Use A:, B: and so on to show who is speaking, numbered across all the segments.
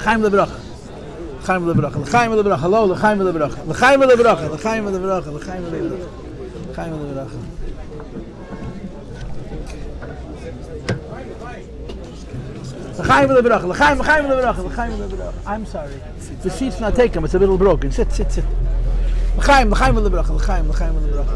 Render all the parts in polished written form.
A: L'chaim lebracha. L'chaim lebracha. L'chaim lebracha. Hello, l'chaim lebracha. L'chaim lebracha. L'chaim lebracha. L'chaim lebracha. L'chaim lebracha. L'chaim lebracha. L'chaim lebracha. L'chaim lebracha. I'm sorry. The seat's not taken. It's a little broken. Sit. L'chaim lebracha. L'chaim lebracha. L'chaim lebracha.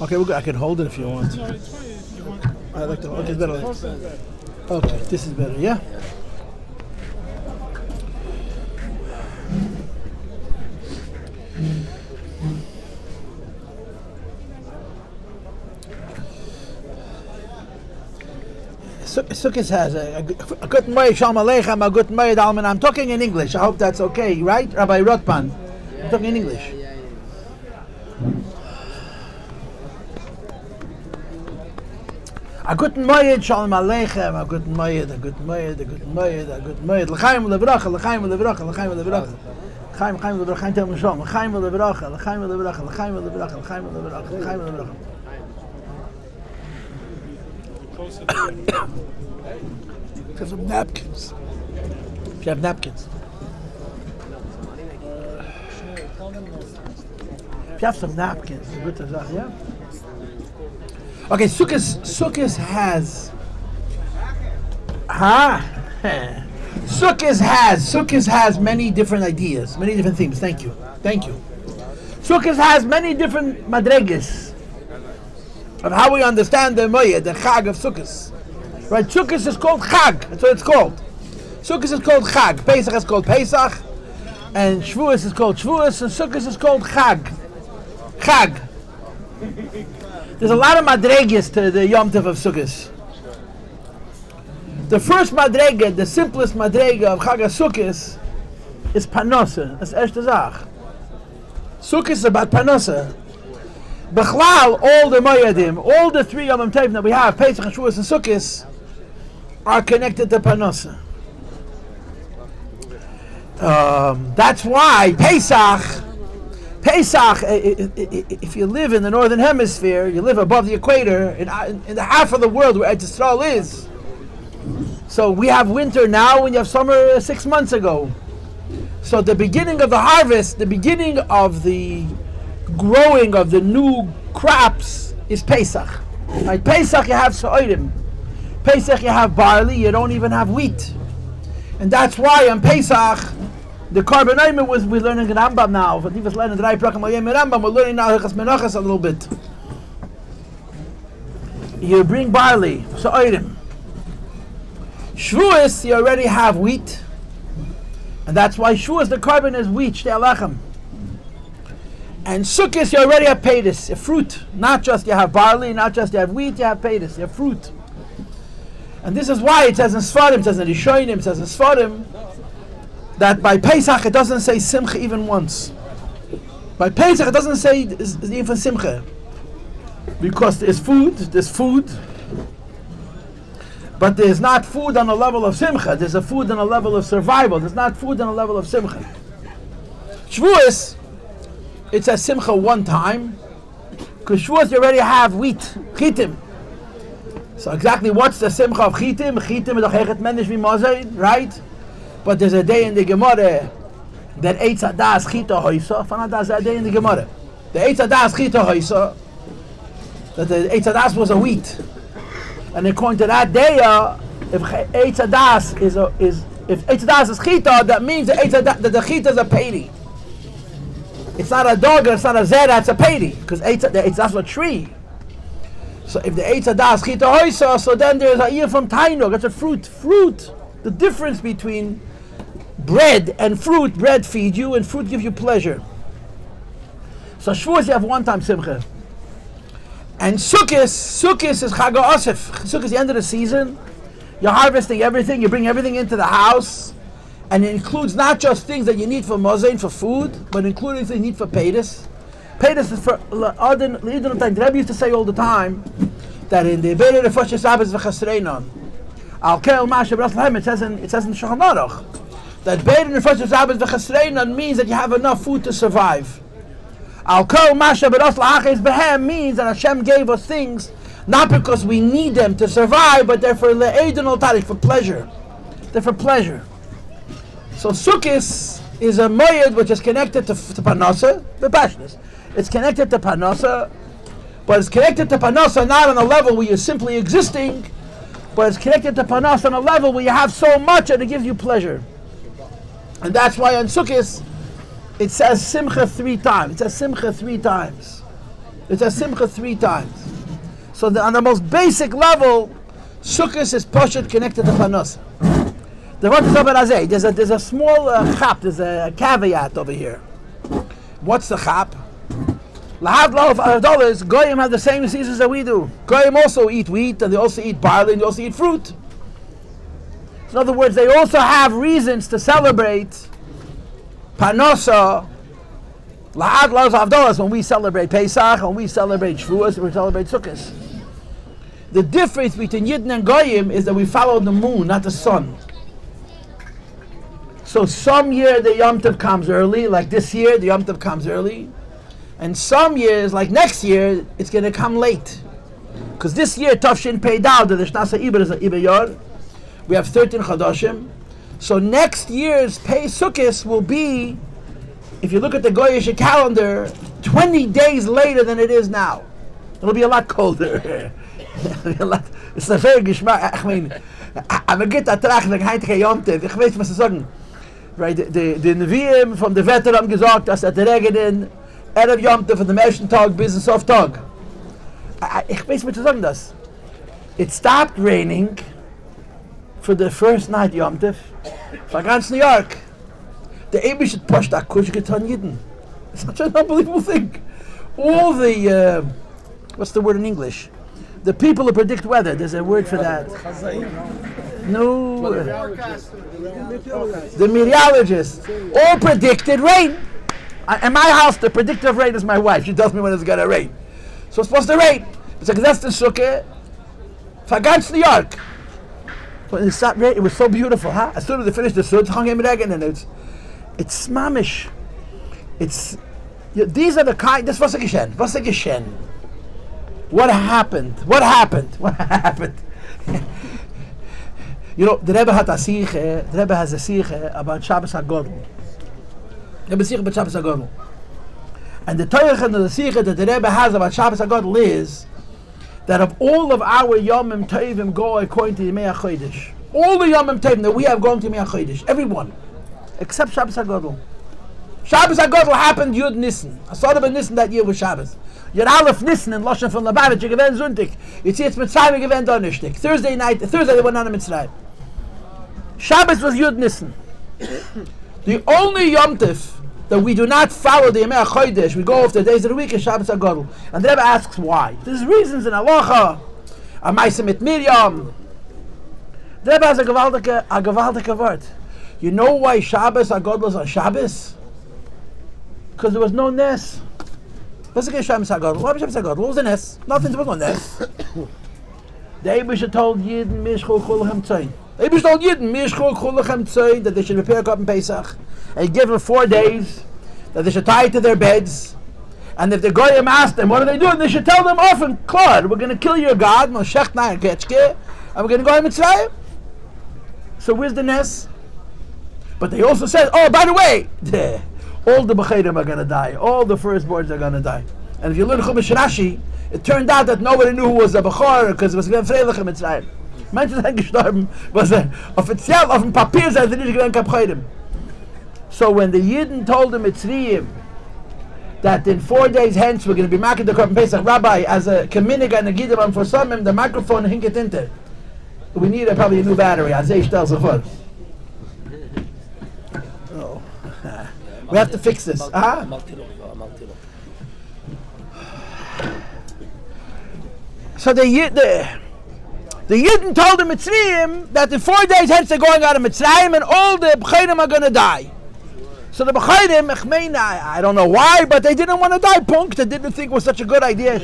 A: Okay, we're good. I can hold it if you want.
B: No, it's fine if you want.
A: I like to hold it better. Okay, this is better, yeah? Sukkos has a good moed shalom aleichem, a good moed alman. I'm talking in English. I hope that's okay, right? Rabbi Rotban. I'm talking in English. A good moed shalom aleichem, a good moed, a good moed, a good moed, a good moed. L'chaim lebracha, l'chaim lebracha, l'chaim lebracha. L'chaim lebracha, l'chaim tel mishom. L'chaim lebracha, l'chaim lebracha, l'chaim lebracha, l'chaim lebracha, l'chaim lebracha. Have some napkins. If you have napkins. If you have some napkins, good to say, yeah? Okay, Sukkos has. Sukkos has many different ideas, many different themes. Thank you. Sukkos has many different madregas of how we understand the moed, the chag of Sukkos. Right, Sukkos is called chag. That's what it's called. Sukkos is called chag. Pesach is called Pesach, and Shavuos is called Shavuos, and Sukkos is called chag. Chag. There's a lot of madregas to the Yom Tov of Sukkos. The first madrega, the simplest madrega of Chag Sukkos, is Panosa. That's erste Zach. Sukkos is about Panosa. Bechlal, all the Moedim, all the three Yom Tov that we have, Pesach, Shavuos, and Sukkos, are connected to Panosa. That's why Pesach, if you live in the northern hemisphere, you live above the equator, in the half of the world where Eretz Yisrael is. So we have winter now when you have summer 6 months ago. So the beginning of the harvest, the beginning of the growing of the new crops is Pesach. Right? Pesach you have so'orim. Pesach you have barley, you don't even have wheat. And that's why on Pesach, the Farbrengen was, we're learning in Rambam now. We're learning now Hilchos Menachos a little bit. You bring barley, so'orim. Shavuos, you already have wheat. And that's why Shavuos, the carbon is wheat, shtei alachem. And Sukkos, you already have peiros, a fruit. Not just you have barley, not just you have wheat, you have peiros, you have fruit. And this is why it says in Sfarim, it says in Rishonim, it says in Sfarim, that by Pesach it doesn't say simcha even once. By Pesach it doesn't say even simcha. Because there's food, but there's not food on the level of simcha. There's a food on a level of survival. There's not food on a level of simcha. Shavuos, it says simcha one time, because Shavuos you already have wheat, chitim. So exactly what's the simcha of chitim? Chitim is a chechet menish v'mazayin, right? But there's a day in the Gemara that Eitz Hadas chita hoisa. There's a day in the Gemara. The Eitz Hadas chita hoisa, that the Eitz Hadas was a wheat. And according to that day, if Eitz Hadas is chita, that means that the chita is a peidi. It's not a dog, it's not a zera, it's a peidi, because that's a tree. So if the Eitz Hadas chita hoisa, so then there's a year from tainug. That's a fruit. The difference between bread and fruit, bread feeds you and fruit gives you pleasure. So Shavuos you have one time simcha. And Sukkos is Chag Asif. Sukkos is the end of the season. You're harvesting everything, you bring everything into the house. And it includes not just things that you need for mozain, for food, but including things you need for peiros. Peiros is for Adin. The Rebbe used to say all the time that in the Beir Refoshes Shabbos v'Chasreinon, Al Kel Masha B'Raslam, it says in Shulchan Aruch that Beir Refoshes Shabbos v'Chasreinon means that you have enough food to survive. Al kol masha b'ros la'achis behem means that Hashem gave us things not because we need them to survive, but they're for le'edon tarish, for pleasure. They're for pleasure. So Sukkos is a moed which is connected to Parnasa, the passions. It's connected to Parnasa, but it's connected to Parnasa not on a level where you're simply existing, but it's connected to Parnasa on a level where you have so much that it gives you pleasure. And that's why on Sukkos it says simcha 3 times. It says simcha 3 times. It says simcha 3 times. So on the most basic level, Sukkos is poshet connected to Parnasa. There's a small chap, there's a caveat over here. What's the chap? $100, Goyim have the same seasons that we do. Goyim also eat wheat, and they also eat barley, and they also eat fruit. In other words, they also have reasons to celebrate Parnasa, $100 when we celebrate Pesach, when we celebrate Shavuos, we celebrate Sukkos. The difference between Yidden and Goyim is that we follow the moon, not the sun. So some year the Yom Tov comes early, like this year the Yom Tov comes early. And some years, like next year, it's going to come late. Because this year, Tafshin Pei Dal, the Shnasa Iber is a Iber Yor. We have 13 Chadashim. So next year's Pei Sukkos will be, if you look at the Goyish calendar, 20 days later than it is now. It'll be a lot colder. It's a very geschmack. I mean, I'm a get atrach like heintige Yom Tov. Ich weiß, was sie sagen. Right, the Nevi'im from the Vetter haben gesagt, dass der Regen in Erev Yom Tov von dem ersten Tag bis zum Softag. Ich weiß, was sie sagen das. It stopped raining for the first night Yom Tov for ganz New York. The Ebish had pushed that kush getan Yidden. It's such an unbelievable thing. All the, what's the word in English? The people who predict weather, there's a word for that. No. The meteorologists all predicted rain. In my house, the predictor of rain is my wife. She tells me when it's going to rain. So it's supposed to rain. It's like, that's the sukkah. For ganz New York. When it stopped raining, it was so beautiful, huh? As soon as they finished the sukkah, hung him regen, and it's mamish. It's, these are the kind, this was a geshen. Was a geshen. What happened? What happened? What happened? You know, the Rebbe had a sikhe, the Rebbe has a sikhe about Shabbos HaGodol. The Rebbe sikhe about Shabbos HaGodol. And the Teichen of the sikhe that the Rebbe has about Shabbos HaGodol is that of all of our Yomim Tovim go according to Yemei HaChodesh. All the Yomim Tovim that we have going to Yemei HaChodesh, everyone, except Shabbos HaGodol. Shabbos HaGodol happened Yud Nissen. I saw the Nissen that year was Shabbos. Yud Aleph Nissen in Lashon from Lubavitch, you gewend Sonntag. You see it's Mitzrayim, you gewend Donnerstag. Thursday they went on to Mitzrayim. Shabbos was Yud Nissen. The only Yom Tov that we do not follow the Yemei HaChodesh, we go off the days of the week, is Shabbos HaGodol. And the Rebbe asks why. There's reasons in Halacha, a Maisa mit Miriam. The Rebbe has a gewaltige word. You know why Shabbos HaGodol is on Shabbos? Because there was no Nes. What's the Shabbos HaGodol? What was Shabbos HaGodol? What was the Nes? Nothing, there was no Nes. The Eibusha told Yidden, Mishchol Chulachem Tzoyin. The Eibusha told Yidden, Mishchol Chulachem Tzoyin, that they should prepare a cup in Pesach. And he gave them 4 days, that they should tie it to their beds. And if the Goyim asked them, what are they doing? They should tell them often, Klod, we're going to kill your God, Moshech Nayan Ketchke, and we're going to go in Mitzrayim. So where's the Nes? But they also said, oh, by the way, all the Bechayrim are going to die. All the firstborns are going to die. And if you learn Chumash Rashi, it turned out that nobody knew who was a Bechor because it was Gven Freilich in Mitzrayim. Menschen sind gestorben, was offiziell auf dem Papier sind sie nicht gewesen Bechayrim. So when the Yidden told the Mitzrayim that in 4 days hence we're going to be making the Korban Pesach, Rabbi, as a Kaminig and a Gidam for some, the microphone hinket into. We need probably a new battery. Azay tells us what. We have to fix this. So the Yidden told the Mitzrayim that in 4 days hence they're going out of Mitzrayim and all the Bechayrim are going to die. So the Bechayrim, I don't know why, but they didn't want to die. Punk, they didn't think it was such a good idea.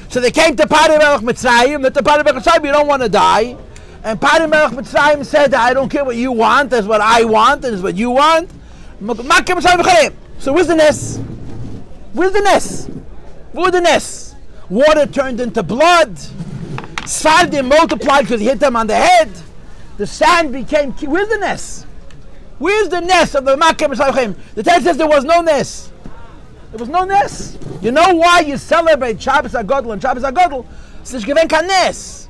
A: So they came to Pari Melech Mitzrayim, that the Pari Melech Mitzrayim, you don't want to die. And Pari Melech Mitzrayim said, I don't care what you want, that's what I want, and it's what you want. So where's the ness? Where's the ness? Where's the ness? Water turned into blood. Sfardim multiplied because he hit them on the head. The sand became... Where's the ness? Where's the ness of the Makkah Messiah? The text says there was no ness. There was no ness. You know why you celebrate Shabbos HaGodel and Shabbos HaGodel? It's given ness.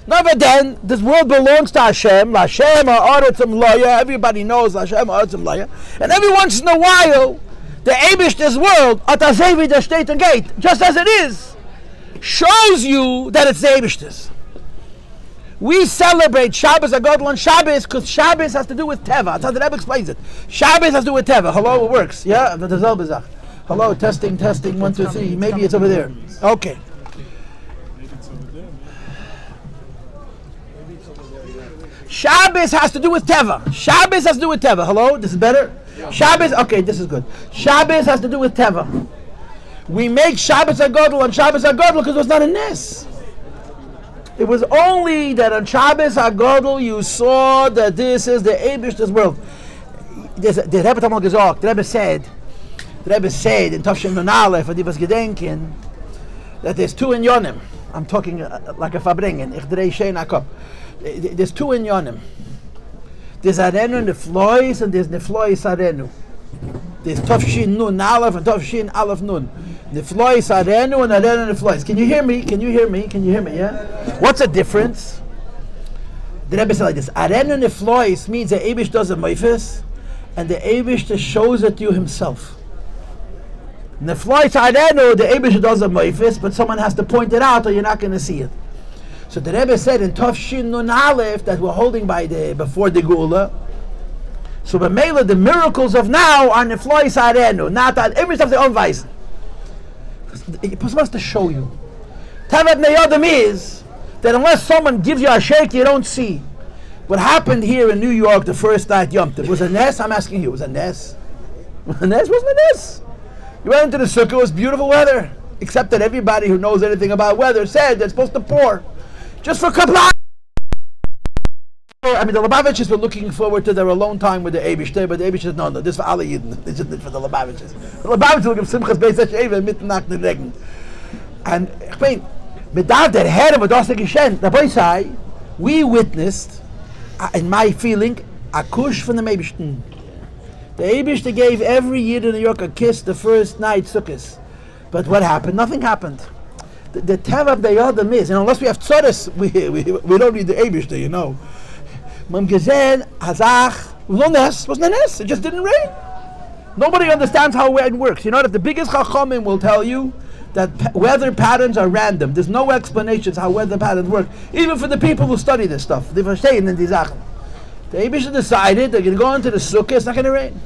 A: No, but then this world belongs to Hashem. Hashem ha'aretzim loya. Everybody knows Hashem ha'aretzim loya. And every once in a while, the Eibush this world, at Azevi der State and Gate, just as it is, shows you that it's the Eibishter's. We celebrate Shabbos HaGodel on Shabbos because Shabbos has to do with Teva. That's how the Rebbe explains it. Shabbos has to do with Teva. Hello, it works. Yeah? Hello, testing, 1, 2, 3. Maybe it's over there. Okay. Shabbos has to do with Teva. Shabbos has to do with Teva. Hello, this is better? Yeah. Shabbos, okay, this is good. Shabbos has to do with Teva. We make Shabbos HaGodel on Shabbos HaGodel because it was not a Ness. It was only that on Shabbos HaGodel you saw that this is the Eibishter's world. The Rebbe Tamal gesagt, the Rebbe said in Tafshin Nun Aleph, for was gedenken, that there's two in Yonim. I'm talking like a Farbrengen. Ich dreh shein akop. There's two in Yonim. There's Arenu Neflois and there's Neflois Arenu. There's Tafshin Nun Aleph and Tafshin Aleph Nun. Neflois Arenu and Arenu Neflois. Can you hear me? Yeah? What's the difference? The Rebbe said like this. Arenu Neflois means the Eibush does a meifes and the Eibush just shows it to you himself. Neflois Arenu, the Eibush does a meifes, but someone has to point it out or you're not going to see it. So the Rebbe said in Tafshin Nun Aleph that we're holding by before the Geula. So b'meila the miracles of now are Neflois Arenu, not that every stuff their own vice. It's supposed to show you. Tavat Neyodim is that unless someone gives you a shake, you don't see. What happened here in New York the first night Yom Tov was a ness. I'm asking you, was a ness? A ness wasn't a ness. You went into the sukkah, it was beautiful weather, except that everybody who knows anything about weather said they're supposed to pour. Just for a couple hours. I mean, the Lubavitchers were looking forward to their alone time with the Eibishter, but the Eibishter said, no, this is for alle Yidden. This is for the Lubavitchers. The Lubavitchers will give simchas beis hashoeva mitten nach den Regen. And, ich meine, mit der Herr, was das geschehen, the beis, we witnessed, in my feeling, a kush from the Eibishter. The Eibishter gave every Yid in New York a kiss the first night, Sukkos. But what happened? Nothing happened. The Teva of the Yodam is, and unless we have tzoros, we don't need the Eibishter, you know. Mam gesehen, Hazach, no ness, wasn't a ness, it just didn't rain. Nobody understands how rain works. You know, if the biggest Chachamim will tell you that weather patterns are random, there's no explanations how weather patterns work, even for the people who study this stuff. They were saying in the Zachen. The Eibishter decided they're going to go into the sukkah, it's not going to rain.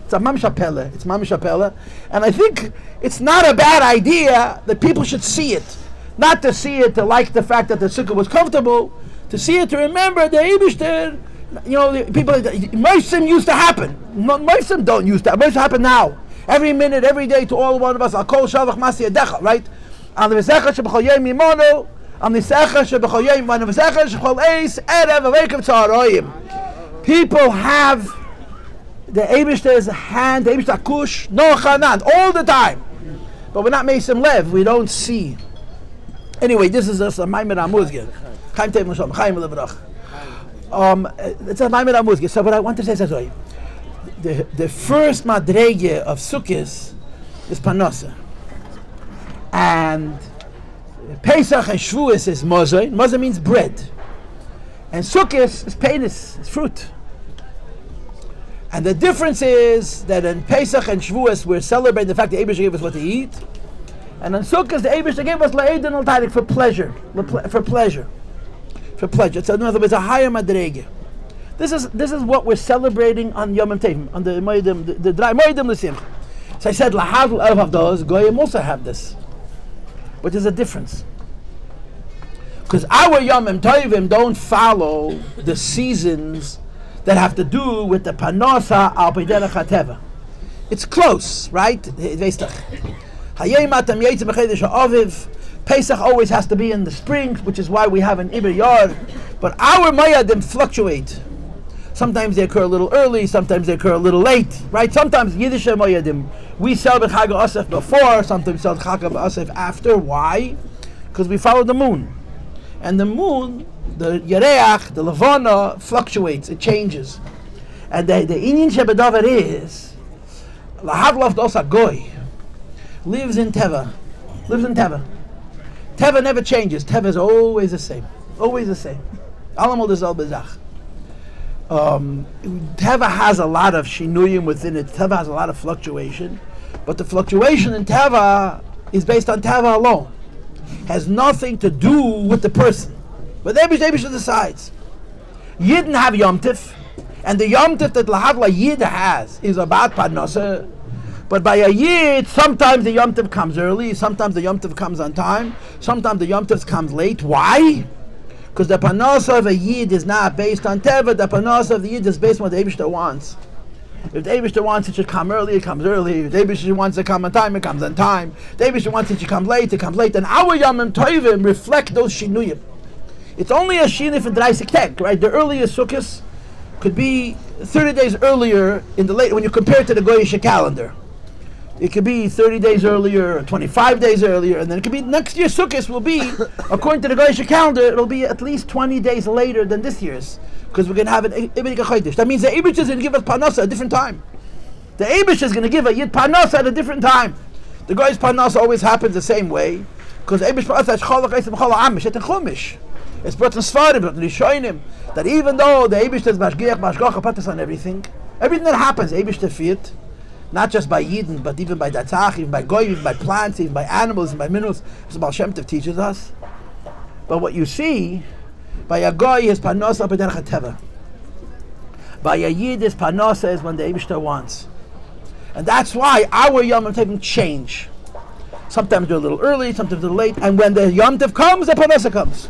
A: It's a mamish hapela. It's mamish hapela. And I think it's not a bad idea that people should see it. Not to see it to like the fact that the sukkah was comfortable, to see it to remember the Eibishter, you know, the people, Moisim used to happen. Moisim don't used to, Moisim happen now. Every minute, every day to all one of us, Al-Kol Shavach Masi Yadecha, right? On the V'secha Sheb'chol Yom Yimono, on the V'secha Sheb'chol Yom, on the V'secha Sheb'chol Eis, Erev, Aveikav Tza'aroyim. People have the Eibishter's hand, the Eibishter Kush, no Chanan, all the time. But we're not Meisim Lev, we don't see. Anyway, this is just a Maimed Amuzgir. Chaim Tev L'Shalom, Chaim L'Vrach. It's a Maimed Amuzgir. So what I want to say is the first Madrege of Sukkos is Panosa. And Pesach and Shavuos is Mozoi. Mozoi means bread. And Sukkos is penis, it's fruit. And the difference is that in Pesach and Shavuos we're celebrating the fact that Eibush gave us what to eat. And on Sukkos the Eibush gave us La'edin al-Taidik for pleasure. For pleasure. So in other words, a higher Madrege. This is what we're celebrating on Yom Tov, on the Moedim, the dry Moedim L'Simcha. So I said, Lahadl Erev Havdos, Goyim also have this. But there's a difference. Because our Yom Tovim don't follow the seasons that have to do with the Panosa al Peiderech HaTeva. It's close, right? Pesach always has to be in the spring, which is why we have an Iber Yard. But our Mayadim fluctuate. Sometimes they occur a little early, sometimes they occur a little late, right? Sometimes Yiddish Moedim, we celebrate Chag Asif before, sometimes we celebrate Chag Asif after. Why? Because we follow the moon. And the moon, the Yereach, the Levana, fluctuates, it changes. And the Inyan Shebedavar is, Lahavlav Dosa Goy, lives in Teva. Teva never changes. Teva is always the same. Always the same. Alamol Dezal Bezach. Teva has a lot of shinuyim within it. Teva has a lot of fluctuation. But the fluctuation in Teva is based on Teva alone. Has nothing to do with the person. But Eibush decides. Yidden have Yom Tif. And the Yom Tif that Lahavla Yid has is about Parnasa. But by a Yid, sometimes the Yom Tif comes early, sometimes the Yom Tif comes on time, sometimes the Yom Tif comes late. Why? Because the Parnasa of a Yid is not based on Teva. The Parnasa of the Yid is based on what the Eibush wants. If the Eibush wants it should come early, it comes early. If the Eibush wants it to come on time, it comes on time. If the Eibush wants it to come late, it comes late. And our Yomim Tovim reflect those Shinuyim. It's only a Shinui for Dreisik Tek, right? The earliest Sukkos could be 30 days earlier in the late, when you compare it to the Goyish calendar. It could be 30 days earlier, or 25 days earlier, and then it could be next year's Sukkot will be, according to the Goyish calendar, it'll be at least 20 days later than this year's, because we're going to have an Ibn Chodesh. That means the Eibush is going to give us Parnasa at a different time. The Eibush is going to give a Yid Parnasa at a different time. The Goyish Parnasa always happens the same way, because the Eibush Parnasa is Cholach Eisim Cholach Amish, et Chumish. It's brought in Sfarim, brought in Rishonim, that even though the Eibush is Mashgiach, Mashgocha, Patas on everything that happens, Eibush Tefiyat, not just by Yidden, but even by Datzach, even by Goy, even by plants, even by animals, and by minerals, as Baal Shem Tov teaches us. But what you see, by a Goy is Parnasa b'derech HaTeva. By a Yid is Parnasa is when the Eibush wants. And that's why our Yom Tov change. Sometimes they're a little early, sometimes they're late, and when the Yom Tov comes, the Parnasa comes.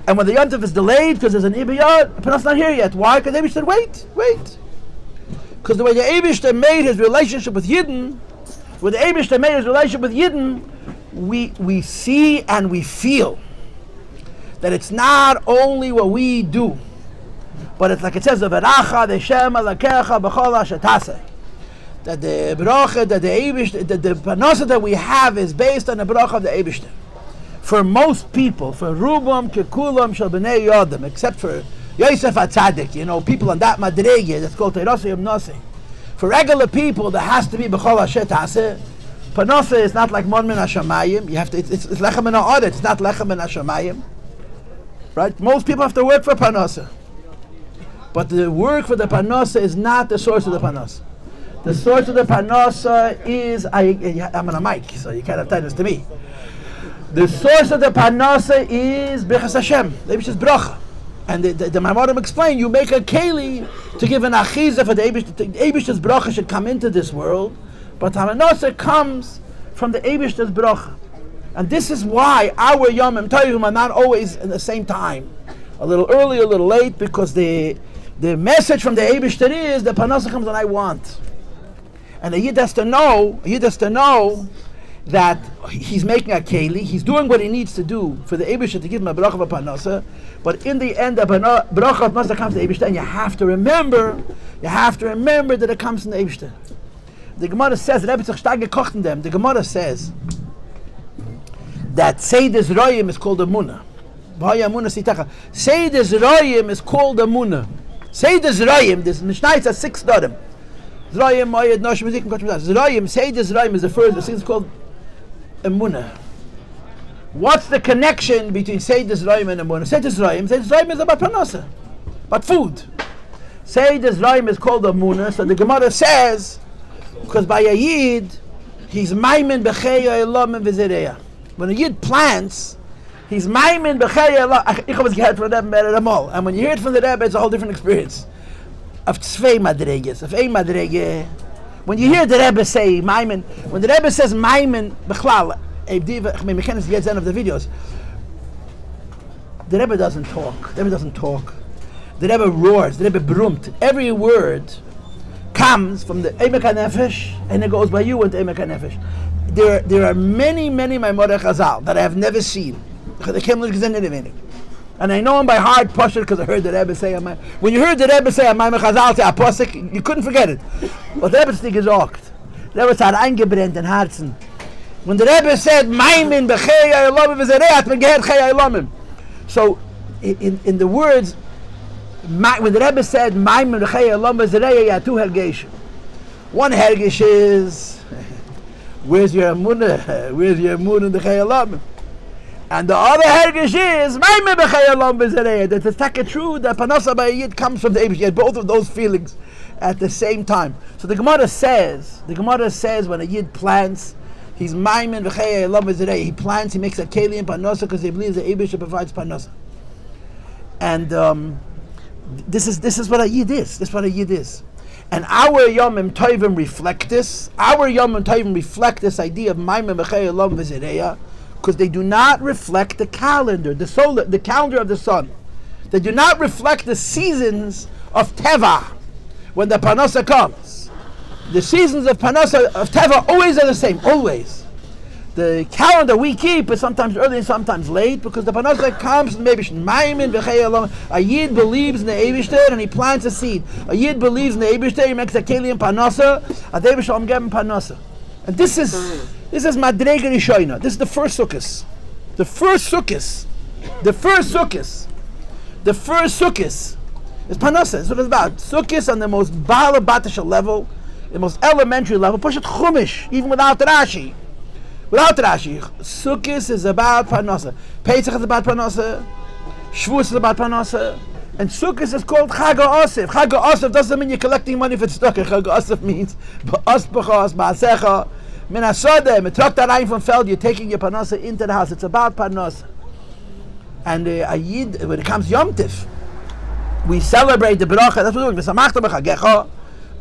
A: And when the Yom Tov is delayed because there's an Ibiyah, the Parnasa not here yet. Why? Because the Eibush said, wait. Because the way the Eibush made his relationship with Yidden, we see and we feel that it's not only what we do, but it's like it says, that the bracha, that the Eibush, the Parnasa that we have is based on the bracha of the Eibush. For most people, for Rubam, Kekulam, Shal B'nei Yodam, except for Yosef HaTzadik, people on that Madrege, that's called Teirasi Nasi. For regular people, there has to be B'chol Asher Taseh. Parnasa is not like Mon Min HaShamayim. You have to. It's Lechem Min HaOret. It's not Lechem Min HaShamayim. Right? Most people have to work for Parnasa. But the work for the Parnasa is not the source of the Parnasa. The source of the Parnasa is, I'm on a mic, so you can't have time to me. The source of the Parnasa is B'chas Hashem. The Eibush is bracha. And the Maimorim explain, you make a keli to give an achizah for the Eibush. The Eibish's bracha should come into this world, but Parnasa comes from the Eibish's bracha. And this is why our Yomim Tovim are not always in the same time. A little early, a little late, because the message from the Eibush is the Parnasa comes when I want. And a Yid has to know that he's making a keli, he's doing what he needs to do for the Eibush to give him a bracha of a Parnasa, but in the end, the bracha of Parnasa comes to the Eibush, and you have to remember that it comes from the Eibush. The Gemara says, the Gemara says that Seides Royim is called a Munah. Seides Royim is called a Munah. Seides Royim, this Mishnah has 6 darim. Zroyim, Moyed, Nosh, Muzik, and Koch. Zroyim, Seides Royim is the first, the 6 is called Emunah. What's the connection between Seides Royim and Emunah? Seides Royim is about Parnasa, about food. Seides Royim is called Emunah, so the Gemara says, because by a Yid, he's Maimin B'cheya Elam and V'zireya. When a Yid plants, he's Maimin B'cheya Elam. Ich was gehört from the Rebbe better than all. And when you hear it from the Rebbe, it's a whole different experience. Of Tzvei Madreges, of Ein Madrege. When you hear the Rebbe say Maimin, when the Rebbe says Maimin B'chlal, I mean, mechanics gets end of the videos. The Rebbe doesn't talk. The Rebbe roars. The Rebbe brumt. Every word comes from the Emek HaNefesh, and it goes by you into Emek HaNefesh. There are many Maimorei Chazal that I have never seen. And I know him by heart, Pashut, because I heard the Rebbe say, when you heard the Rebbe say, you couldn't forget it. But the Rebbe stick is ocht. The Rebbe had eingebrennt in Herzen. When the Rebbe said, Maimin b'chei ha'olamim v'zerei, at megeher chei ha'olamim. So, in the words, when the Rebbe said, Maimin b'chei ha'olamim v'zerei, you had two hergeshim. One hergesh is, where's your emunah? Where's your emunah in the chei ha'olamim? And the other hergesh is, Maimin b'chei ha'olamim v'zerei. That it's true that Panasa by Yid comes from the Eibush. You had both of those feelings at the same time. So the Gemara says when a Yid plants, he's maimin v'chei ha'olam v'zerei. He plants, he makes a keli in Panasa because he believes the Eibush provides Panasa. And this is what a Yid is. This is what a Yid is. And our Yomim Tovim reflect this. Our Yomim Tovim reflect this idea of maimin v'chei ha'olam v'zerei because they do not reflect the calendar, the calendar of the sun. They do not reflect the seasons of Teva. When the Panasa comes, the seasons of Panasa of Teva always are the same, always. The calendar we keep is sometimes early and sometimes late because the Panasa comes from the Eibishter. Maimin v'chei ha'olam. A Yid believes in the Eibishter and he plants a seed. A Yid believes in the Eibishter, he makes a keli in Panasa, and the Eibishter gave him Panasa. And this is Madrega Rishoina. This is the first Sukkos. The first Sukkos is Panasa. That's what it's about. Sukkos on the most balabatisha level, the most elementary level. Push it chumash, even without Rashi. Sukkos is about Panasa. Pesach is about Panasa. Shavuos is about Panasa. And Sukkos is called Chag HaOsef. Chag HaOsef doesn't mean you're collecting money for tzedakah. Chag HaOsef means ba'as b'chos, ma'asecha, min hasodeh, mitrak tarayim from feld. You're taking your Panasa into the house. It's about Panasa. And a Yid, when it comes Yom Tif, we celebrate the bracha. That's what we're doing.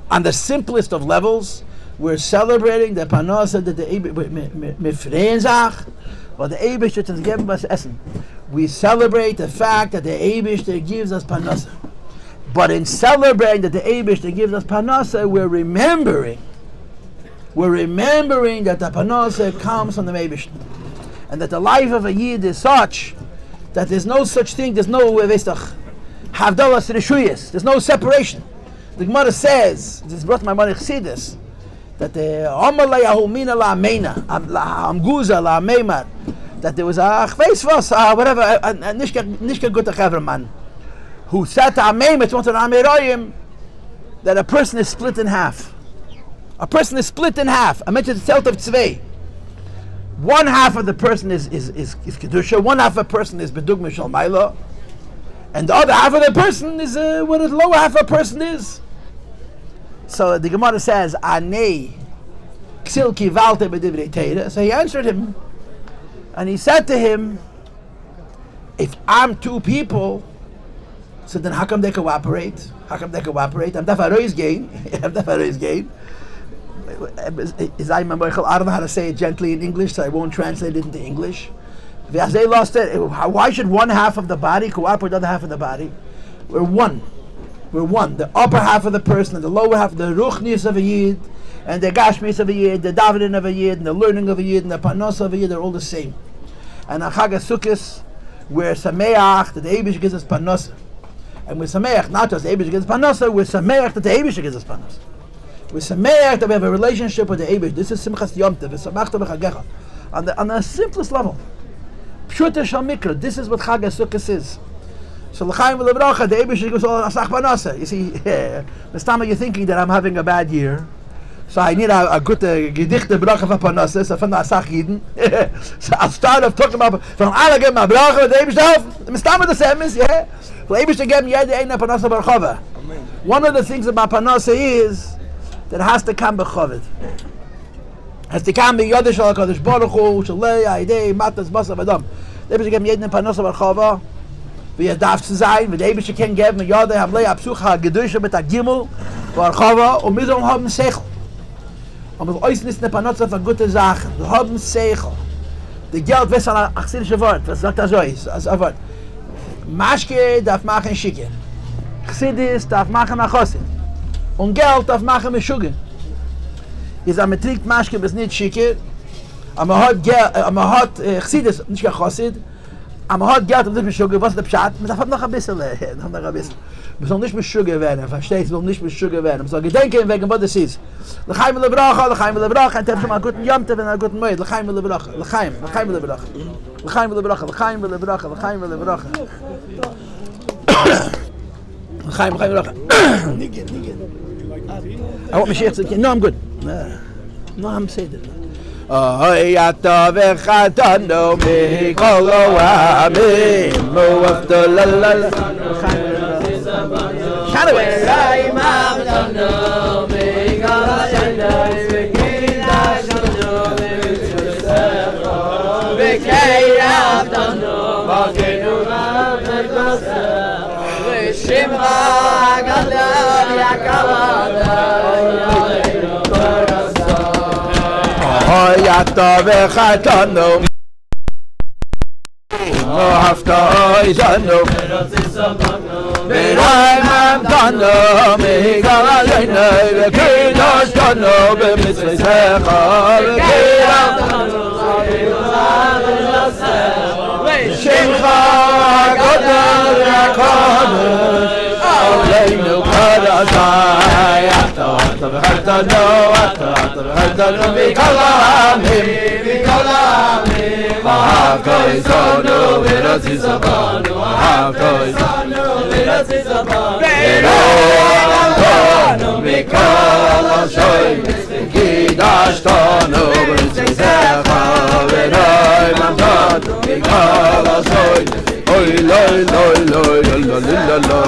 A: On the simplest of levels, we're celebrating the Panasa that the Eibishter, what the Eibishter has given us essen. We celebrate the fact that the Eibishter gives us Panasa. But in celebrating that the Eibishter gives us Panasa, we're remembering that the Panasa comes from the Eibishter, and that the life of a Yid is such that there's no such thing. There's no Havdalas Rishuyas. There's no separation. The Gemara says, this brought my money Chassidus, that the Omalei Ahumina La Ameina, Amguza La Ameimar, that there was a Chveisvos, whatever, a Nishka Gutta Chaverman, who said to Ameim, it's one of the Ameroyim, that a person is split in half. A person is split in half. I mentioned the Zelt of Tzvei. One half of the person is Kedusha, one half of the person is Bedugma Shal Maila, and the other half of the person is what the lower half of the person is. So the Gemara says, Anei Ksil Kivalte B'divrei Teira. So he answered him, and he said to him, if I'm two people, so then how come they cooperate? I'm Dafaroi's gain. I don't know how to say it gently in English, so I won't translate it into English. They lost it. Why should one half of the body cooperate with the other half of the body? We're one. The upper half of the person and the lower half, the ruchnis of a Yid, and the gashmis of a Yid, the davening of a Yid, and the learning of a Yid, and the panos of a Yid, they're all the same. And on Chag Sukkos, we're sameach that the Eibush gives us panos. And we're sameach not just the Eibush gives us panos, we're sameach that the Eibush gives us panos. We're sameach that we have a relationship with the Eibush. This is simchas Yom Tov. On the simplest level. Pshuta shal mikra. This is what Chag Sukkos is. So l'chaim v'lebracha, the Eibush gives all asach panasa. You see, Mistama, you're thinking that I'm having a bad year, so I need a good gedichte bracha for panasa. So from the asach yidden, so I'll start off talking about from Allah give my bracha. The Eibush, Mistama the same is The Eibush gave me yad ein panasa barchava. One of the things about panasa is that it has to come b'chavit. Has to come b'yadash al Kadosh Baruch Hu shalei aidei matas basa v'dam. The Eibush gave me yad ein panasa barchava. Wie darf zu sein, wenn der Eibische kann geben, ja, der haben Leia Absucha, Gedusche mit der Gimel, Barchava, und wir sollen haben Seichel. Und wir äußern ist eine Panotze für gute Sachen. Wir haben Seichel. Der Geld, was ist ein achsidische Wort? Was sagt er so? Als ein Wort. Maschke darf machen Schicke. Chsidis darf machen Achosid. Und Geld darf machen Meshuggah. Jetzt man trinkt Maschke bis nicht Schicke, aber man hat Chsidis, nicht Achosid, am hat Geld nicht mit Sugar, was der Pschat, man darf noch ein bisschen, noch ein bisschen. Man soll nicht mit Sugar werden, versteht, man soll nicht mit Sugar werden. Man soll gedenken, wegen was das ist. L'chaim lebracha, und hab schon mal einen guten Yomtev und einen guten Moed. L'chaim lebracha, l'chaim lebracha. L'chaim lebracha, l'chaim lebracha, l'chaim lebracha. L'chaim lebracha. Nigga. I want Mashiach to, no, I'm good. No, I'm saying it. Yata v'chatano mikol oamim mu'afto la la la. Shout away. Yata v'chatano mu'afto izano v'rayim dano mikol alayno v'kidosh dano b'mitzvaysecha v'kiram v'shimcha gadol v'kodesh alayno kadashai Yata v'chatano mikol ha'amim Ha'koizonu v'ratzizabanu Ha'koizonu v'ratzizabanu V'rayimantonu mikol ha'shoim V'kidashtonu b'mitzvaysecha V'rayimantonu mikol ha'shoim Oy loy loy loy loy loy loy loy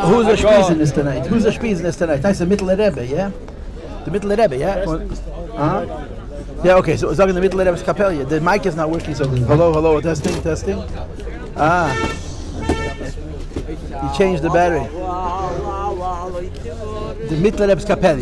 A: Who's a Spieseness tonight? Who's a Spieseness tonight? That's the middle of Rebbe, yeah? The middle Rebbe, yeah? Yeah, okay, so it's in the middle Rebbe's kapel. The mic is not working, so hello, testing. You changed the battery. The middle Rebbe's kapel.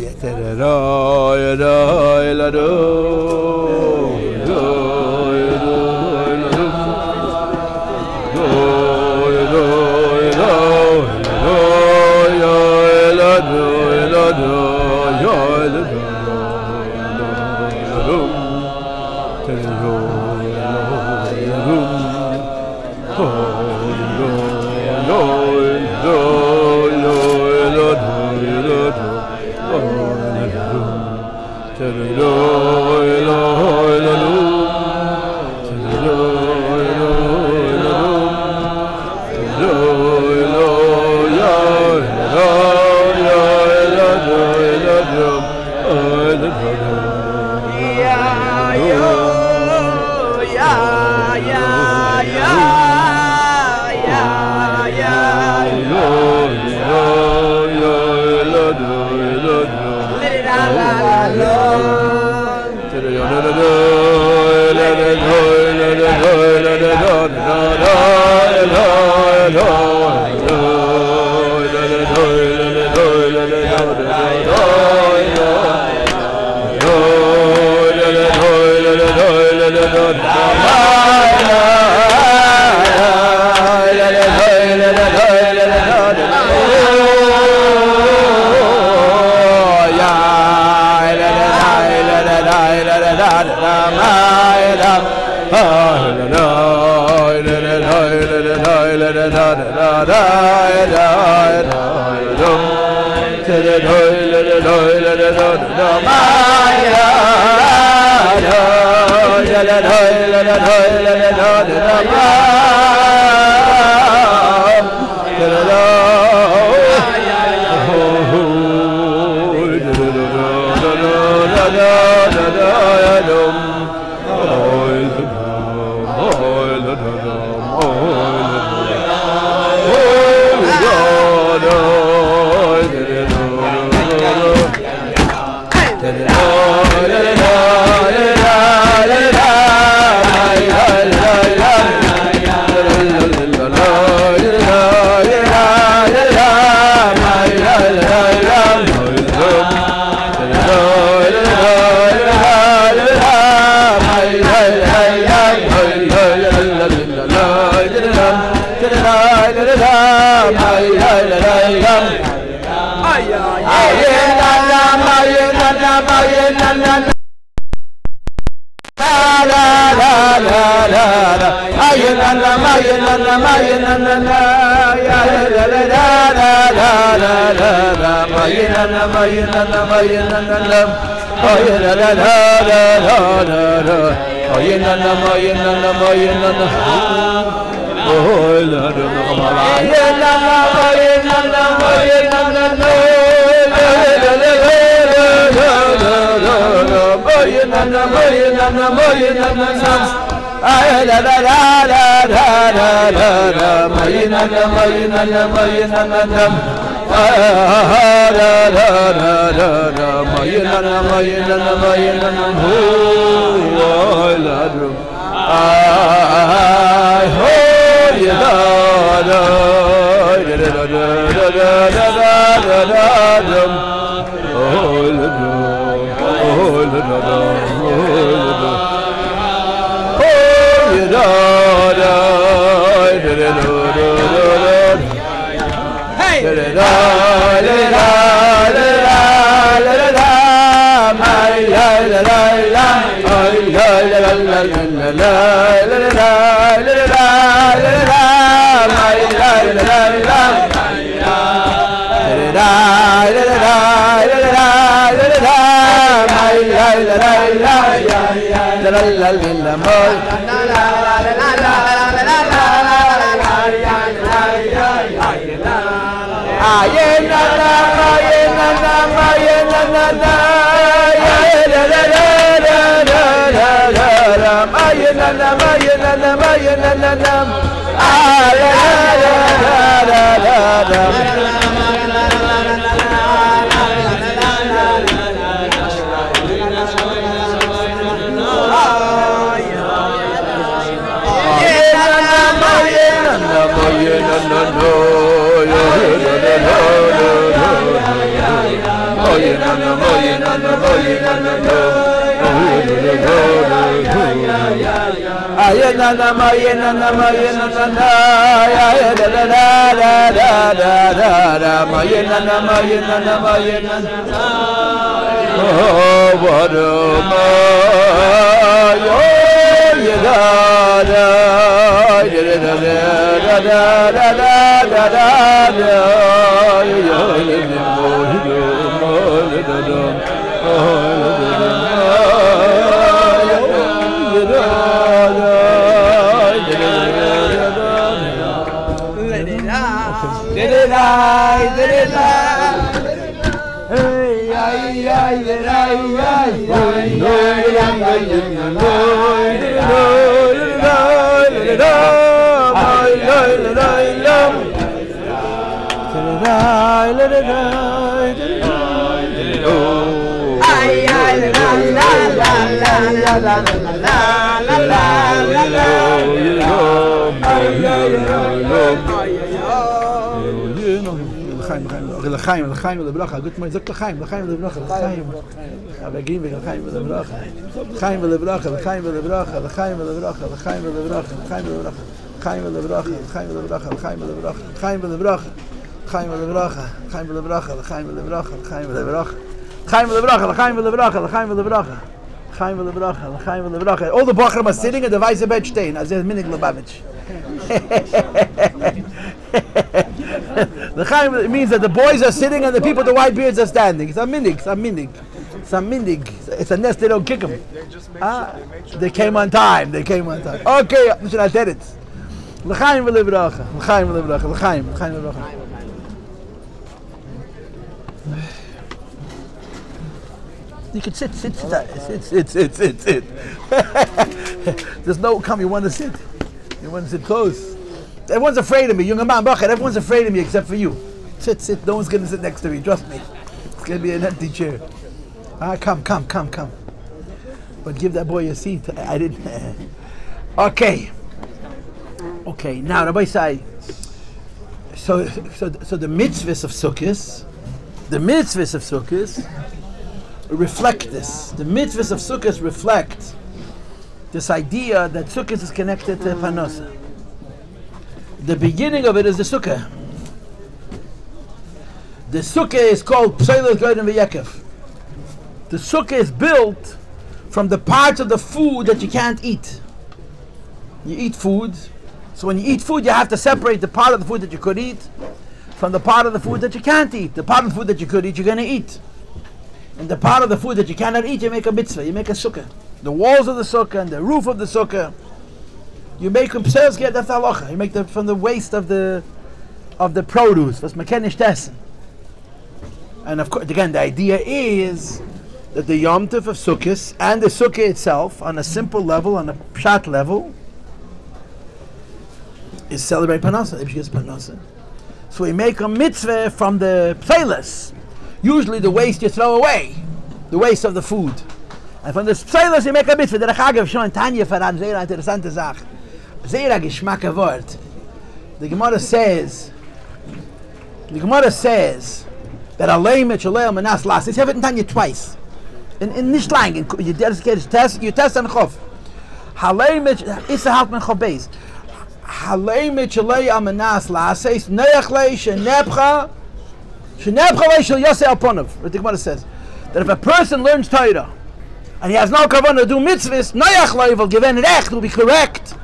A: לחיים ולברכה, גוט מוי זוק לחיים ולברכה, לחיים אבגים ולחיים ולברכה, לחיים ולברכה, לחיים ולברכה, לחיים ולברכה, לחיים ולברכה, לחיים ולברכה, לחיים ולברכה, לחיים ולברכה, לחיים ולברכה, לחיים ולברכה, לחיים ולברכה, לחיים ולברכה, לחיים ולברכה, לחיים ולברכה, לחיים ולברכה, לחיים ולברכה, לחיים ולברכה, לחיים ולברכה, לחיים ולברכה. All the Bachram are sitting and the Weiße Bett stehen, as is Minig Lubavitch. The Chaim means that the boys are sitting and the people with the white beards are standing. It's a minig. It's a nest, they don't kick them. They came on time. Okay, I said it. L'chaim v'levracha. L'chaim v'levracha. L'chaim v'levracha. You can sit. There's no come, you want to sit. You want to sit close. Everyone's afraid of me. Everyone's afraid of me except for you. Sit. No one's going to sit next to me. Trust me. It's going to be an empty chair. Come. But give that boy a seat. I didn't. Okay. Now, Rabbi Yossi. So the mitzvahs of Sukkos, reflect this. The mitzvahs of Sukkos reflect this idea that Sukkos is connected to Parnasa. The beginning of it is the sukkah. The sukkah is called Pseilos Goyim V'Yekev. The sukkah is built from the parts of the food that you can't eat. You eat food, so when you eat food, you have to separate the part of the food that you could eat from the part of the food that you can't eat. The part of the food that you could eat, you're going to eat. And the part of the food that you cannot eat, you make a mitzvah, you make a sukkah. The walls of the sukkah and the roof of the sukkah, you make them that's halacha. You make them from the waste of the produce. Was mekenish tessen. And of course, again, the idea is that the Yom Tov of Sukkos and the sukkah itself, on a simple level, on a pshat level, is celebrate Parnasa. So we make a mitzvah from the pseilos. Usually the waste you throw away, the waste of the food. And from the pseilos you make a mitzvah. Der Chagav schon Tanya verraten, sehr interessante Sache. Sehr geschmacke Wort. The Gemara says that Alei Mitchalei Manas Las. You have it in Tanya twice. In nicht lang. You test on Chof. Halei Mitch is a half man Chof beis. Halei Mitchalei Manas Las says Neachlei Shenepcha Lei Shel Yosei Alponov. What the Gemara says that if a person learns Torah and he has no kavanah to do mitzvahs, Neachlei will give an recht, will be correct.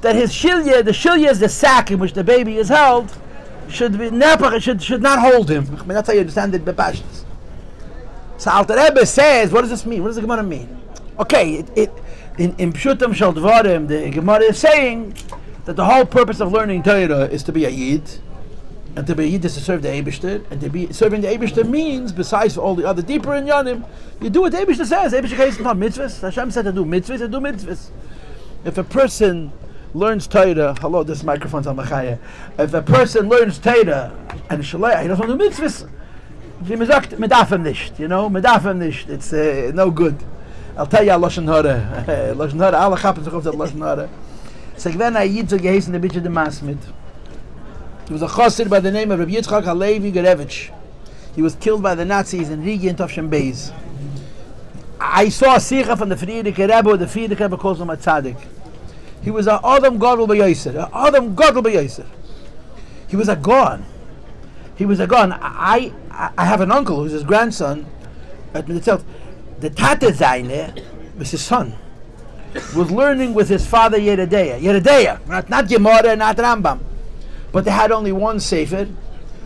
A: That his shilya, the shilya is the sack in which the baby is held, should not hold him. That's how you understand it, bepashtas. So Alter Rebbe says, what does this mean? What does the Gemara mean? Okay, in Pshutam Shel Dvarim, the Gemara is saying that the whole purpose of learning Torah is to be a Yid, and to be a Yid is to serve the Eibishter, and to be serving the Eibishter means, besides all the other deeper inyanim, you do what the Eibishter says. Eibishter says not mitzvahs. Hashem said to do mitzvahs. If a person learns Torah, hello, this microphone's on Machaya. If a person learns Torah and Shalai, he doesn't do mitzvahs, it's no good. I'll tell you Lashon Hara. Lashon Hara, Allah happens to that Lashon Hara. So when I yid so geheißen the bitch of the Masmid. He was a chassid by the name of Rabbi Yitzchak Halevi Gerevich. He was killed by the Nazis in Riga in Tovshem Beis. I saw a sikha from the Frierdiker Rebbe, the Frierdiker Rebbe calls him a tzaddik. He was a Adam Gadol B'Yosef. Adam Gadol B'Yosef. He was a Gaon. He was a Gaon. I have an uncle who's his grandson. The Tate Zayne was his son. Was learning with his father Yeredeya. Not Gemara, not Rambam. But they had only one Sefer.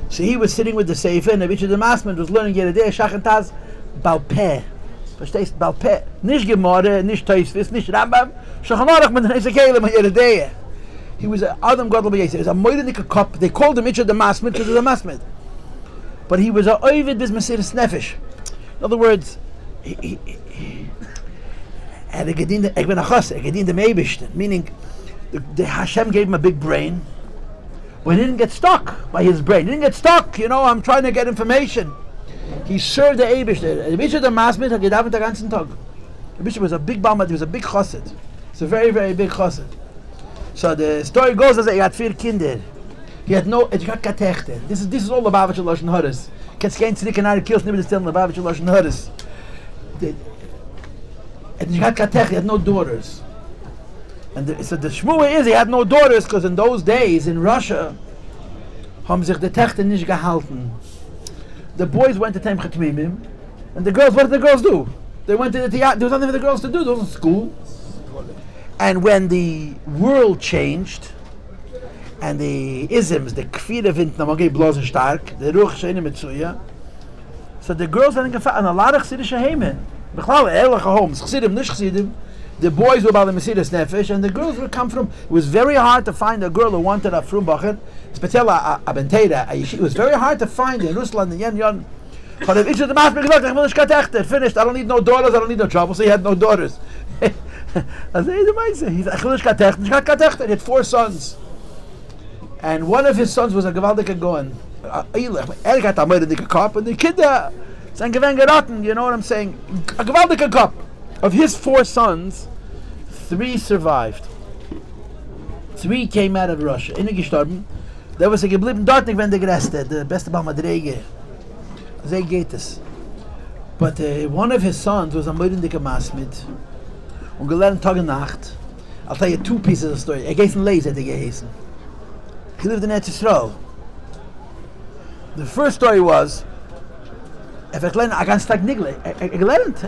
A: So he was sitting with the Sefer, and the Masman was learning Yeredeya Shachantaz Balpeh. Verstehst? Balpeh. Nicht Gemara, nicht Teisvis, nicht Rambam. Shachanarach mit den Ezekiel and Yeredeya. He was an Adam Gadol B'Yosef. He was a Moidenik Kop. They called him the Masman because he was a Masman. But he was a Ovid bis Mesiras Nefesh. In other words, he had a gedin the Meibishten, meaning the Hashem gave him a big brain, but he didn't get stuck by his brain. He didn't get stuck, I'm trying to get information. He served the Eibishten. The Bishop the Masmid had gedaven the ganzen Tag. The Bishop was a big Balmad, he was a big chassid. It's a very, very big chassid. So the story goes that he had 4 kinder. He had no, he had katechte. This is all the Lubavitcher Lashon Hadas. Kennst kein Tzrik and kills never still in the Lubavitcher Lashon Hadas. And he had katechte, he had no daughters. And so the shmua is he had no daughters because in those days in Russia, haben sich die Techte nicht gehalten. The boys went to Temchat Mimim, and the girls, what did the girls do? They went to the theater. There was nothing for the girls to do. There was school. And when the world changed, and the isms, the kfira wind, namagay blozen stark, the ruch sheine mitzuya, so the girls were gefallen, and a lot of chsidische heimen. Bechlal ehrliche homes, chsidim, nish chsidim. The boys were about the Mesiras Nefesh, and the girls would come from. It was very hard to find a girl who wanted a frumbacher. Special a bentera. It was very hard to find in Rusland and Yen. But if each of the math finished, I don't need no daughters, I don't need no trouble. So he had no daughters. He had 4 sons, and one of his sons was a gewaltige Goen. Got a moidenik Kop, and the Kinder zijn gewen geraten. You know what I'm saying? A gewaltige Kop. Of his 4 sons, 3 survived. 3 came out of Russia. Innen gestorben. There was a geblieben dort nicht wenn der Greste, the beste Balmadrege. They geht es. But one of his sons was a moidendike Masmid. Und gelernt Tag und Nacht. I'll tell you 2 pieces of story. Geheißen Leis hat geheißen. He lived in Eretz Yisrael. The first story was, if gelernt, ganz Tag nicht gelernt.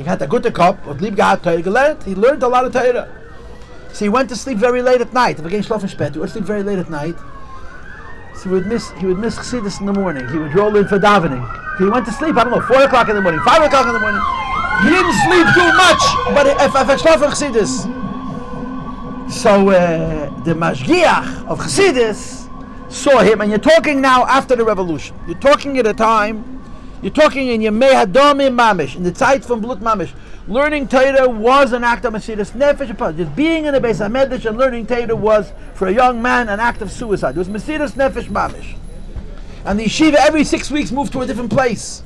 A: Had a gute Kopf, und lieb gehabt Teure gelernt. He learned a lot of Teure. So he went to sleep very late at night. If he schlafen spät, he would sleep very late at night. So he would miss Chassidus in the morning. He would roll in for davening. He went to sleep, 4 o'clock in the morning, 5 o'clock in the morning. He didn't sleep too much, but if schlafen Chassidus. So the Mashgiach of Chassidus saw him, and you're talking now after the revolution. You're talking at a time, you're talking in Yemei Hadomim Mamish, in the Zeit from Blut Mamish. Learning Torah was an act of Mesiras Nefesh. Just being in the Beis HaMedrash and learning Torah was, for a young man, an act of suicide. It was Mesiras Nefesh Mamish. And the yeshiva every 6 weeks moved to a different place.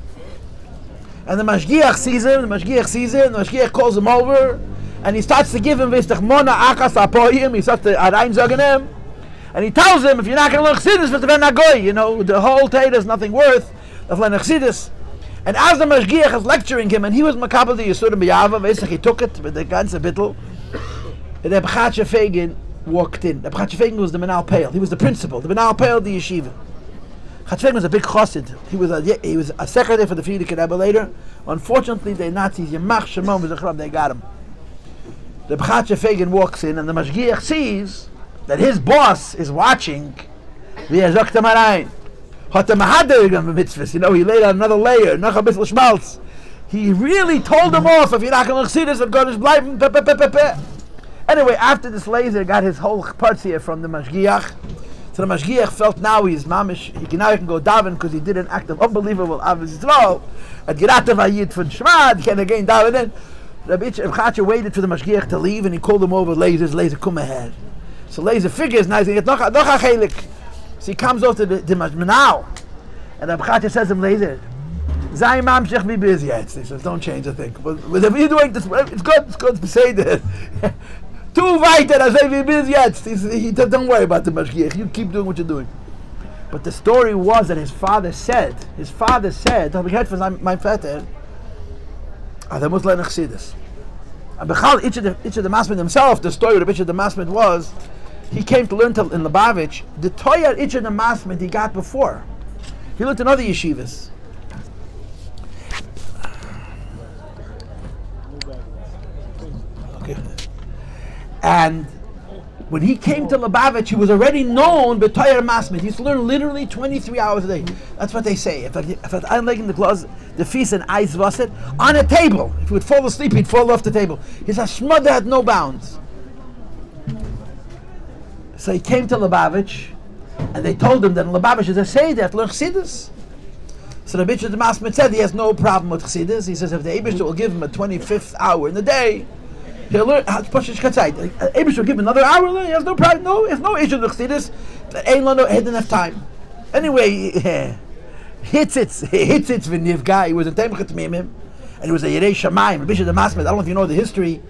A: And the Mashgiach sees him, and the Mashgiach calls him over, and he starts to give him Vestach Akas Apoyim, he starts to reinsagen him, and he tells him, if you're not going to learn Chassidus, the whole Torah is nothing worth of learning Chassidus. And as the Mashgiach is lecturing him, and he was makabel the Yisurim B'Yava, he took it with the ganze bittel, the Reb Chatzah Fagin walked in. Reb Chatzah Fagin was the Menal Peil. He was the principal, the Menal Peil of the yeshiva. Chatzah Fagin was a big chassid. He was a secretary for the Frierdiker Rebbe later. Unfortunately, the Nazis, Yemach Shimon v'Zachrab, they got him. Reb Chatzah Fagin walks in, and the Mashgiach sees that his boss is watching. V'yazok Tamarayin. He laid on another layer, he really told him off, if you're not going to see this, I'm going to bleiben. Anyway, after this laser got his whole parts here from the Mashgiach, so the Mashgiach felt now he's mamish, he can go daven because he did an act of unbelievable Avos Yisrael, at Gerata Vayit von Shmad, he can again daven in. Rabbi Chatzah waited for the Mashgiach to leave, and he called him over, laser, come ahead. So laser figures, now he's going to get noch a chelik. So he comes over to the Manal, and Rabbi Chatzah says to him later, Zay mamshech be busy. He says, don't change a thing. But whatever you're doing, it's good to say that. Too weiter, I say be busy. Don't worry about the Mashgiach. You keep doing what you're doing. But the story was that his father said, Rabbi Chatzah, my father, I must learn Chassidus. And Bechal, each of the Masmid himself, the story of each of the Masmid was, he came to learn in Lubavitch. The Toyar each of the Masmid he got before. He learned in other yeshivas. Okay. And when he came to Lubavitch, he was already known by Toyar Masmid. He used to learn literally 23 hours a day. That's what they say. If I'm laying the clothes, the feast and ice wasset on a table. If he would fall asleep, he'd fall off the table. His hashmada had no bounds. So he came to Lubavitch, and they told him that in Lubavitch is a say that learn chassidus. So the Bishop Masmid said he has no problem with chassidus. He says if the Eibush will give him a 25th hour in the day, he'll learn. Eibush will give him another hour. He has no problem. No, he has no issue with chassidus. Ain't had enough time. Anyway, Hitzitz v'nivga. He was in Temchat Mimim, and he was a Yerei Shamayim. Bishop Masmid. I don't know if you know the history.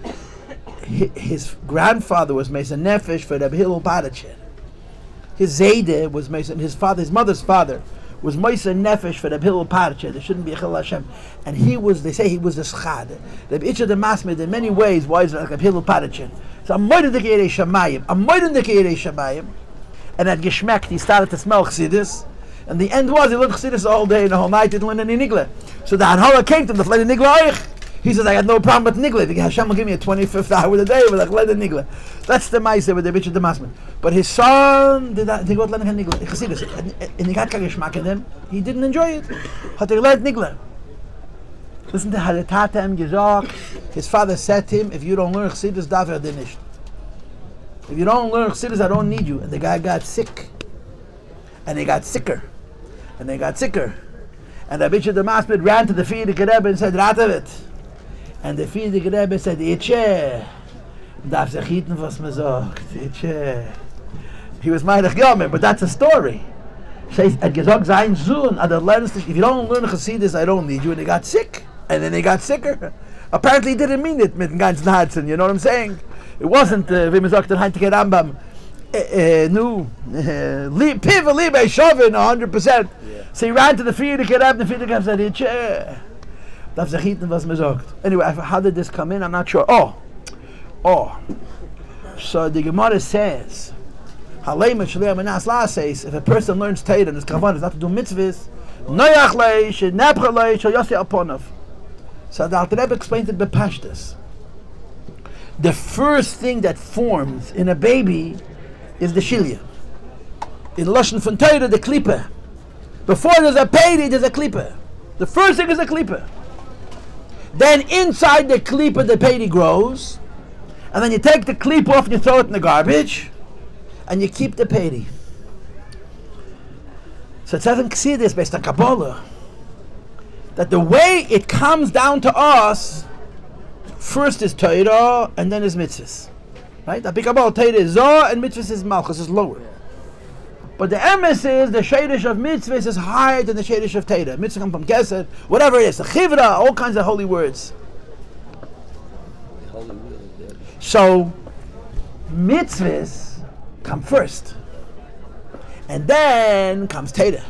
A: His grandfather was Mesa Nefesh for Rabbi Hillel Parachin. His Zayde was Mesa, his mother's father was Mesa Nefesh for Rabbi Hillel Parachin. There shouldn't be a Chil Hashem. And he was, they say he was the Schad. Rabbi Itcha the Masmid in many ways was like Rabbi Hillel Parachin. So I'm more than the Yerei Shamayim. And at Geschmeckt he started to smell Chassidus. And the end was he learned Chassidus all day and the whole night. He didn't learn any Nigla. So the Hanhola came to him to play the Nigla Oich. He says, I had no problem with Nigla. Hashem will give me a 25th hour a day with a Nigla. That's the Maise with the Bishop the Masmid. But his son did not, they got learning Nigla. And he got Kageshmak in him. He didn't enjoy it. Hat learned Nigla. Listen to how the Tata him gesagt. His father said to him, if you don't learn Chassidus, davar dir nicht. If you don't learn Chassidus, I don't need you. And the guy got sick. And he got sicker. And they got sicker. And the Bishop the Masmid ran to the Frierdiker Rebbe and said, Ratavit. And the Frierdiker Rebbe said, Itche, darf sich hieten, was man sagt. Itche. He was meinig yomer, but that's a story. Says, at gesagt, sein Sohn, if you don't learn Chassidus, I don't need you. And he got sick. And then he got sicker. Apparently he didn't mean it, mit dem ganzen Herzen, you know what I'm saying? It wasn't, wie man sagt, der heintige Rambam, Piva Libe Shovin 100%. So he ran to the Frierdiker Rebbe, and the Frierdiker Rebbe said, Itche. Anyway, how did this come in? I'm not sure. Oh. So the Gemara says, if a person learns Torah and his kavanah is not to do mitzvahs, so the Alter Rebbe explained it bepashtus. The first thing that forms in a baby is the shilya. In Lashon von Torah, the klipa. Before there's a peri, there's a klipa. The first thing is a klipa. Then inside the klipa, the peri grows, and then you take the klipa off and you throw it in the garbage, and you keep the peri. So it says in Chassidus, based on Kabbalah, that the way it comes down to us, first is Torah, and then is mitzvahs. Right? The big Kabbalah, Torah is Zoh, and mitzvahs is Malchus, is lower. But the emes is the shadish of mitzvahs is higher than the shadish of Torah. Mitzvah come from Gesed, whatever it is, the chivra, all kinds of holy words. So mitzvahs come first, and then comes Torah.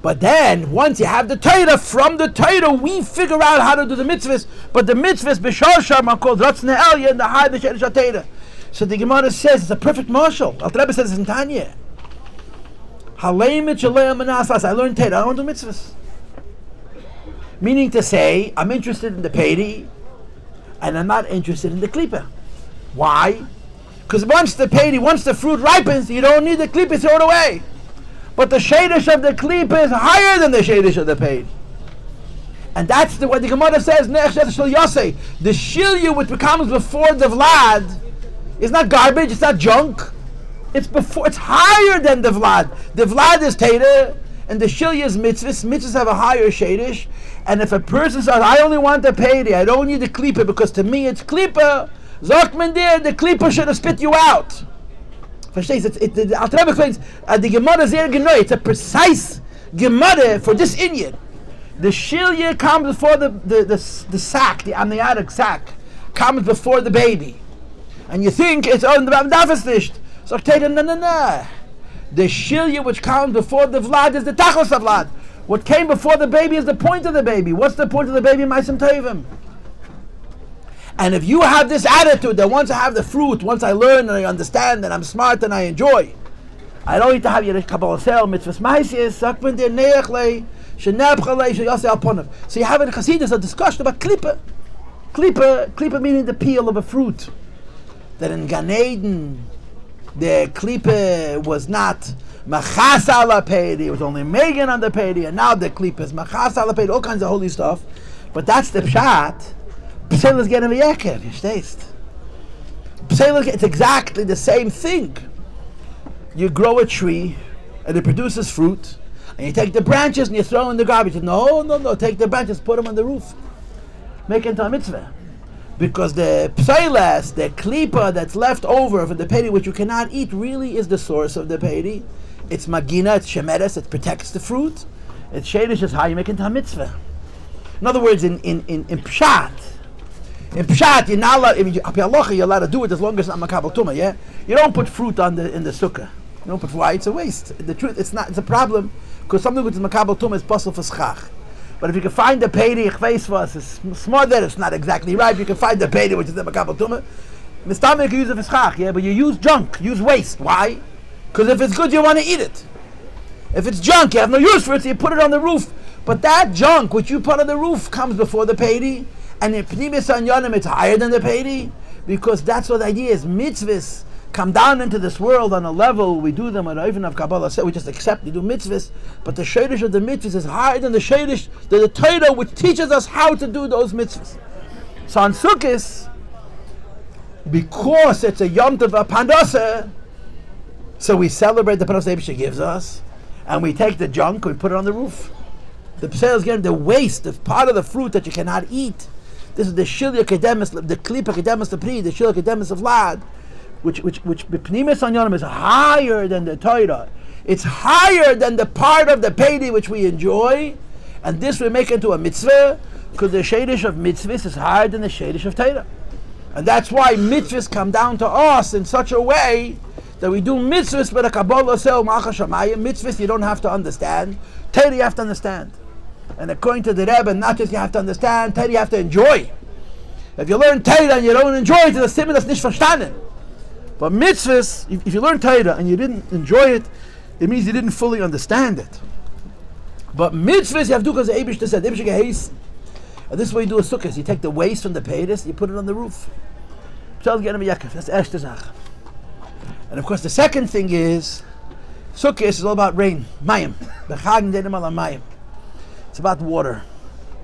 A: But then once you have the Torah, from the Torah we figure out how to do the mitzvahs. But the mitzvahs b'shosham are called ratzon ha'elyon, the high the shadish of Torah. So the Gemara says it's a perfect marshal. Alter Rebbe says it's in Tanya. I learned Torah, I don't do mitzvahs. Meaning to say, I'm interested in the peri, and I'm not interested in the klipa. Why? Because once the fruit ripens, you don't need the klipa, throw it away. But the shadish of the klipa is higher than the shadish of the peri. And that's what the Gemara says, the shilyu which becomes before the vlad, it's not garbage, it's not junk. It's higher than the vlad. The vlad is Torah, and the shilya is mitzvahs. Mitzvahs have a higher shadish. And if a person says, I only want the peri, I don't need the klipa, because to me it's klipa, Zokman der, the klipa should have spit you out. The Alter Rebbe explains, the Gemara is it's a precise Gemara for this Indian. The shilya comes before the sack, the amniotic sac, comes before the baby. And you think it's on the Dafis nicht. So no. The shilya which comes before the vlad is the tachlis of vlad. What came before the baby is the point of the baby. What's the point of the baby? Ma'asim tovim. And if you have this attitude that once I have the fruit, once I learn and I understand and I'm smart and I enjoy, I don't need to have your Kabbalah sel mitzvahs ma'ases sakman der neachle shenabchalei sheyase alponav. So you have in Chassidus a discussion about klipa. Klipa meaning the peel of a fruit. That in Gan Eden, the klipa was not machas ala pedi, it was only Megan on the pedi, and now the klipa is machas ala pedi, all kinds of holy stuff. But that's the pshat. Pseil is getting a yekev, you taste. It's exactly the same thing. You grow a tree, and it produces fruit, and you take the branches and you throw in the garbage. No, take the branches, put them on the roof. Make it into a mitzvah. Because the pseilas, the klipa that's left over from the pedi, which you cannot eat, really is the source of the pedi. It's magina, it's shemeres, it protects the fruit. It's shadish is how you make it into a mitzvah. In other words, in pshat, you're not allowed, you're allowed to do it as long as it's not makabel tumah, yeah? You don't put fruit in the sukkah. You don't put, why? It's a waste. The truth, it's a problem, because something which is makabel tumah is possible for schach. But if you can find the pedi, it's smart that it's not exactly right. If you can find the pedi, which is the makabel tumah, mistam you can use it for schach, yeah? But you use junk, use waste. Why? Because if it's good, you want to eat it. If it's junk, you have no use for it, so you put it on the roof. But that junk which you put on the roof comes before the pedi, and in Pnimis Anyanim it's higher than the pedi, because that's what the idea is. Mitzvahs come down into this world on a level, we do them on even of Kabbalah, we just accept, we do mitzvahs, but the shadish of the mitzvahs is higher than the shadish, the Torah which teaches us how to do those mitzvahs. So on Sukkos, because it's a Yom Tov Pandasa, so we celebrate the Panos Eibusha gives us, and we take the junk, we put it on the roof. The pseil is getting the waste of part of the fruit that you cannot eat. This is the shilya kedemis, the klipa kedemis lepri, the shilya kedemis of lad, which b'pnimis anyonim is higher than the Torah. It's higher than the part of the pedi which we enjoy, and this we make into a mitzvah, because the shadish of mitzvahs is higher than the shadish of Torah. And that's why mitzvahs come down to us in such a way that we do mitzvahs with a Kabbalah sel malchus shamayim. Mitzvahs you don't have to understand, Torah you have to understand. And according to the Rebbe, not just you have to understand, Torah you have to enjoy. If you learn Torah and you don't enjoy it, it's a simon that's nicht verstanden. But mitzvahs, if you learn Torah and you didn't enjoy it, it means you didn't fully understand it. But mitzvahs you have to do because the Eibishter said, Eibishter geheißen. And this is what you do a sukkah. You take the waste from the pedis, you put it on the roof. That's the erste Sache. And of course the second thing is, Sukkos is all about rain, mayim. It's about water.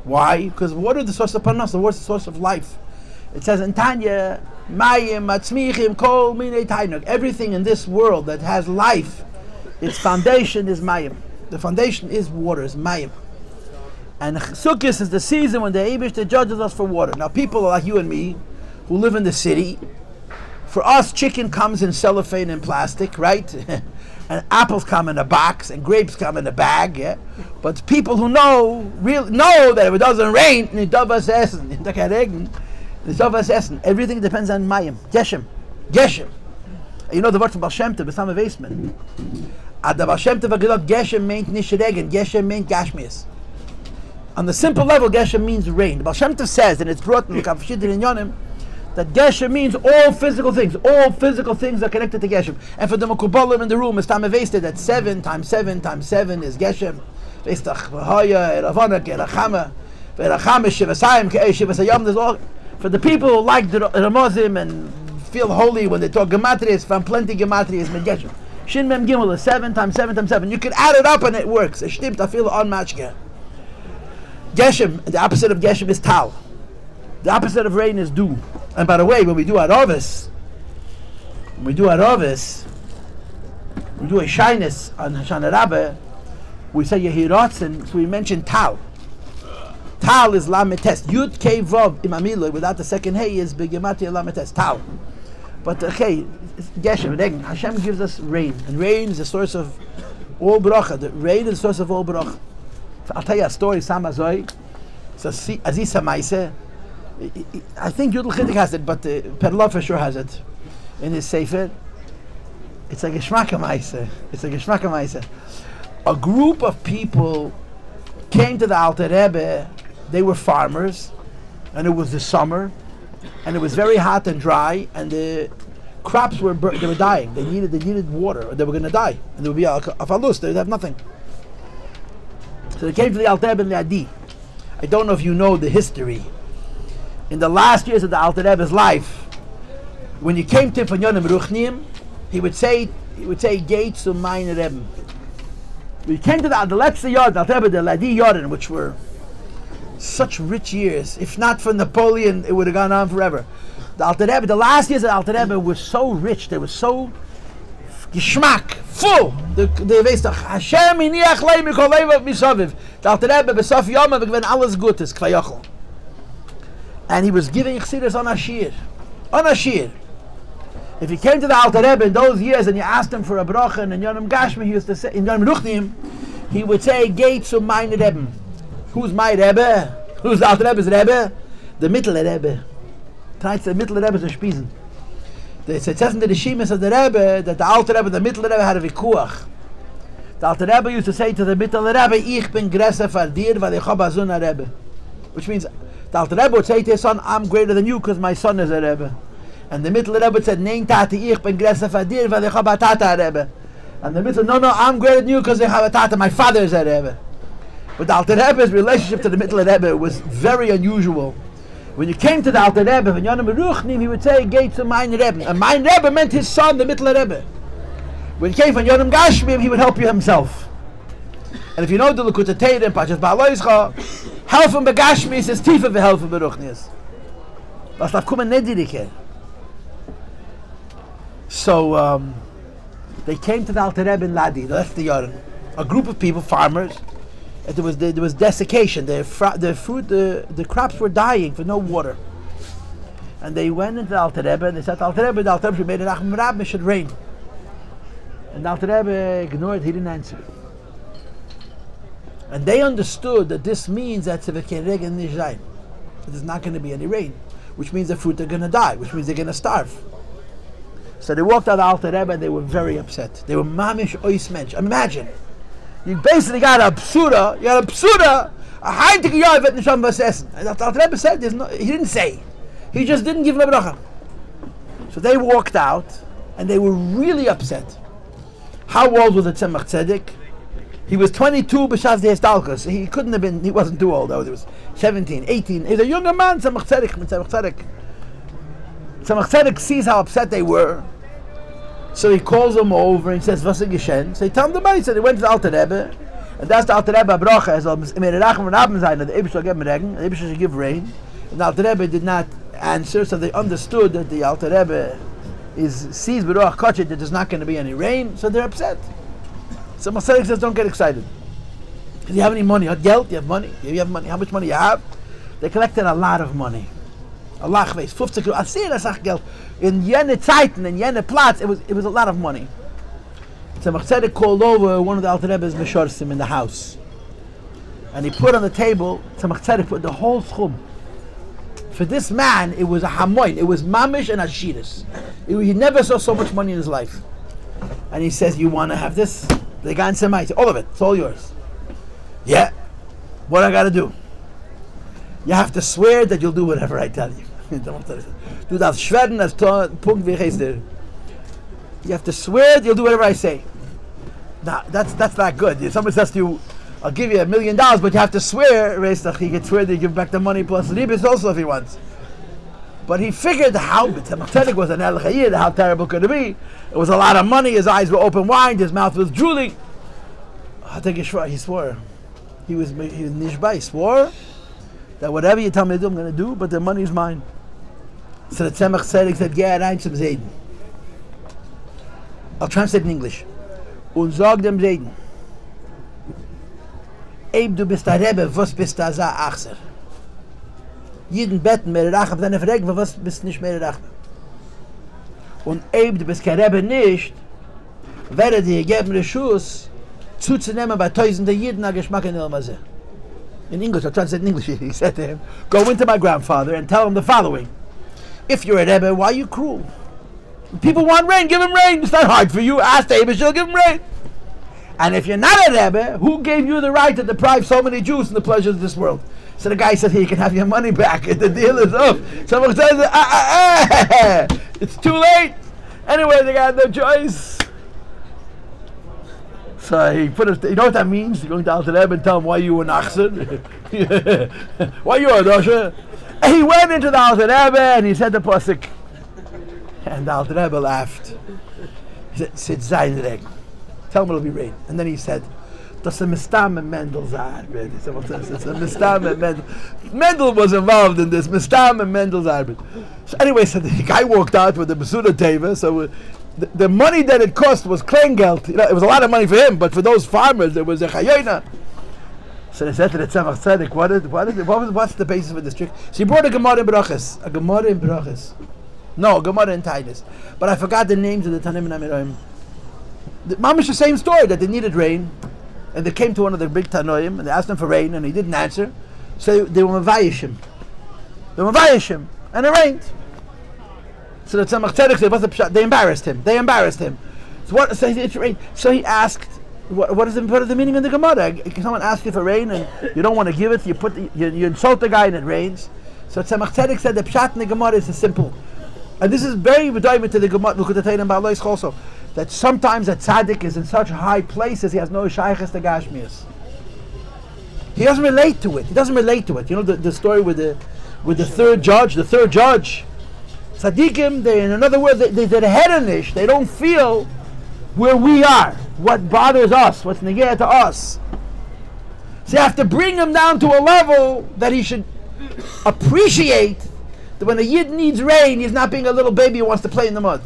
A: Why? Because water is the source of panos, the water is the source of life. It says in Tanya, mayim, matzmichim, kol minei tainuk. Everything in this world that has life, its foundation is mayim. The foundation is water, is mayim. And Sukkos is the season when the Eibishter judges us for water. Now people like you and me, who live in the city, for us chicken comes in cellophane and plastic, right? And apples come in a box, and grapes come in a bag, yeah? But people who know that if it doesn't rain, everything depends on mayim, geshem. You know the word from Baal Shem Tov, Besam Aveisman. The Baal Shem Tov gesagt, geshem meint nicht regen, geshem meint gashmias. On the simple level, geshem means rain. The Baal Shem Tov says, and it's brought in the Kafashid in Yonim, that geshem means all physical things. All physical things are connected to geshem. And for the Mekubalim in the room, it's time wasted that 7 times 7 times 7 is geshem. For the people who like the Ramazim and feel holy when they talk gematrias, from plenty gematrias, mit geshem. Shin mem gimel is 7 times 7 times 7. You can add it up and it works. It stimmt, I feel unmatched. Geshem, the opposite of geshem is tal. The opposite of rain is dew. And by the way, when we do Arovis, we do a shyness on Hashanah Rabbah, we say Yehiratzen, so we mention Tal. Tal is Lametes. Yud Kei Vav Imamiloi, without the second Hey, is Begemati Lametes. Tal. But okay, Geshem, Hashem gives us rain. And rain is the source of all bracha. The rain is the source of all bracha. I'll tell you a story, Samazoi. So Azisa Maise. I think Yudel Chiddik has it, but Perlov for sure has it in his Sefer. It's a Geschmacka Maise. A group of people came to the Alter Rebbe. They were farmers, and it was the summer, and it was very hot and dry, and the crops were dying. They needed water, or they were going to die, and there would be a falus. They would have nothing. So they came to the Alter Rebbe Liadi. I don't know if you know the history. In the last years of the Alter Rebbe's life, when you came to him for Yonim Ruchnim, he would say, "Gate to mein Rebbe." We came to the letzte Yard, the Alter Rebbe, the Liadi Yard, which were such rich years. If not for Napoleon, it would have gone on forever. The Alter Rebbe, the last years of the Alter Rebbe were so rich. They were so geschmack, full. The Hashem iniach lei mikol leivav misaviv. The Alter Rebbe besof yom gewen alles Gutes kvayachol. And he was giving chassidus on ashir. On ashir. If you came to the Alter Rebbe in those years and you asked him for a bracha and in Yonim Gashmi, he used to say, in Yonim Ruchnim, he would say, "Gate to mein Rebbe." Who's my Rebbe? Who's the Alter Rebbe's Rebbe? The Mittel Rebbe. Tonight's the Mittel Rebbe to Spiesen. It says in the Rishimis of the Rebbe that the Alter Rebbe, the Mittel Rebbe, had a vikuach. The Alter Rebbe used to say to the Mittel Rebbe, "Ich bin größer für dir, weil ich habe so eine Rebbe." Which means the Alter Rebbe would say to his son, "I'm greater than you because my son is a Rebbe." And the Mittel Rebbe said, "Nein, Tati, ich bin größer für dir, weil ich habe a Tata Rebbe." And the Mittel, "No, I'm greater than you because I have a Tata. My father is a Rebbe." But the Alter Rebbe's relationship to the Mittel Rebbe was very unusual. When you came to the Alter Rebbe, when Yonim Ruchnim, he would say, "Gate to mein Rebbe." And mein Rebbe meant his son, the Mittel Rebbe. When he came from Yonim Gashmim, he would help you himself. And if you know the Likutei Torah in Parshas Ba'aloischa, helfen begashmis is tiefer wie helfen beruchnis. Was darf kommen nedirike. So they came to the Alter Rebbe in Ladi, that's the Yarn. A group of people, farmers. There was desiccation. The crops were dying for no water. And they went into the Alter Rebbe and they said, "Alter Rebbe, you made it Achim Rab, it should rain." And the Alter Rebbe ignored, he didn't answer. And they understood that this means that there's not going to be any rain, which means the fruit are going to die, which means they're going to starve. So they walked out of the Alter Rebbe and they were very upset. They were mamish ois mensch. Imagine. You basically got a psura, a heintige Jahr wird nicht schon was essen. And the Alter Rebbe said, he didn't say. He just didn't give him a bracha. So they walked out, and they were really upset. How old was the Tzemach Tzedek? He was 22 b'shas the Histalkus. He couldn't have been, he wasn't too old though. He was 17, 18. He's a younger man, Tzemach Tzedek. Tzemach Tzedek sees how upset they were. So he calls them over and says, "Was ist geschehen?" So he tells them the money. So they went to the Alter Rebbe, and that's the Alter Rebbe bracha. So the Eibusher should give regen, the Eibusher should give rain. And the Alter Rebbe did not answer, so they understood that the Alter Rebbe sees Beruach Kochet that there's not going to be any rain, so they're upset. So Masarik says, "Don't get excited. Do you have any money? Geld? You have money? You have money? How much money you have?" They collected a lot of money. Allah weiß, 50 Kilo. I see das Geld. In jene Zeiten, in jene Platz, it was a lot of money. Tzemach Tzedek called over one of the Alter Rebbe's Meshorsim in the house. And he put on the table, Tzemach Tzedek put the whole schum. For this man, it was a hamoin. It was mamish and ashiris. He never saw so much money in his life. And he says, "You want to have this?" The guy said, "All of it. It's all yours." "Yeah. What I got to do?" "You have to swear that you'll do whatever I tell you." Du darfst schweren, als Punkt wie heißt der. You have to swear that you'll do whatever I say. Now, that's not good. If somebody says to you, "I'll give you $1 million," but you have to swear, he can swear that you give back the money plus ribis also if he wants. But he figured how Tzemach Tzedek was an El Chayir, how terrible could it be? It was a lot of money, his eyes were open wide, his mouth was drooling. He swore. He was nishbai, swore that whatever you tell me to do, I'm going to do, but the money is mine. So the Tzemach Tzedek said, "Yeah, rein zum Seiden." I'll translate in English. Und sag dem Seiden, "Eib du bist der Rebbe, was bist da sa achser? Jeden betten mehr Rachab, deine Verregen, was bist nicht mehr Rachab? Und eib du bist kein Rebbe nicht, werde dir geben Rishus, zuzunehmen bei tausende Jeden, a Geschmack in Ilmazeh." In English, I'll translate in English. He said to him, "Go into my grandfather and tell him the following. If you're a Rebbe, why are you cruel? People want rain, give them rain. It's not hard for you. Ask the Rebbe, she'll give them rain. And if you're not a Rebbe, who gave you the right to deprive so many Jews from the pleasures of this world? So the guy said, "Hey, you can have your money back. The deal is up." Someone says, "It's too late." Anyway, they got no choice. So he put us. You know what that means? You're going to Alter Rebbe and tell him why you were nachsen. Why you were Rasha? And he went into the Alter Rebbe and he said the pasuk. And the Alter Rebbe laughed. He said, "Sit zayin reg. Tell him it'll be rain." And then he said, "Das a mistam and Mendel zar." It's a mistam and Mendel. Mendel was involved in this. Mistam and Mendel zar. So anyway, so the guy walked out with the Besuda Teva. So the money that it cost was kleingeld. You know, it was a lot of money for him, but for those farmers, there was a chayena. So they said to the Tzemach Tzedek, what's the basis for this trick? So he brought a Gemara in Brachas. A Gemara in Brachas. No, a Gemara in Titus. But I forgot the names of the Tanim and Amiroim. Mamish the same story, that they needed rain. And they came to one of the big Tanoim, and they asked him for rain, and he didn't answer. So they were Mavayishim. And it rained. So the Tzemach Tzedek said, "What's the pshat?" They embarrassed him. So he asked, what is the meaning of the Gemara? Someone asks you for rain and you don't want to give it, you insult the guy and it rains. So Tzemach Tzedek said the pshat in the Gemara is simple. And this is very redundant to the Gemara also, that sometimes a tzaddik is in such high places he has no shaykhs to gashmias. He doesn't relate to it. You know the story with the third judge. The third judge, tzaddikim, in other words, they're hedonish. They don't feel where we are, what bothers us, what's negaya to us. So you have to bring him down to a level that he should appreciate that when a yid needs rain, he's not being a little baby who wants to play in the mud.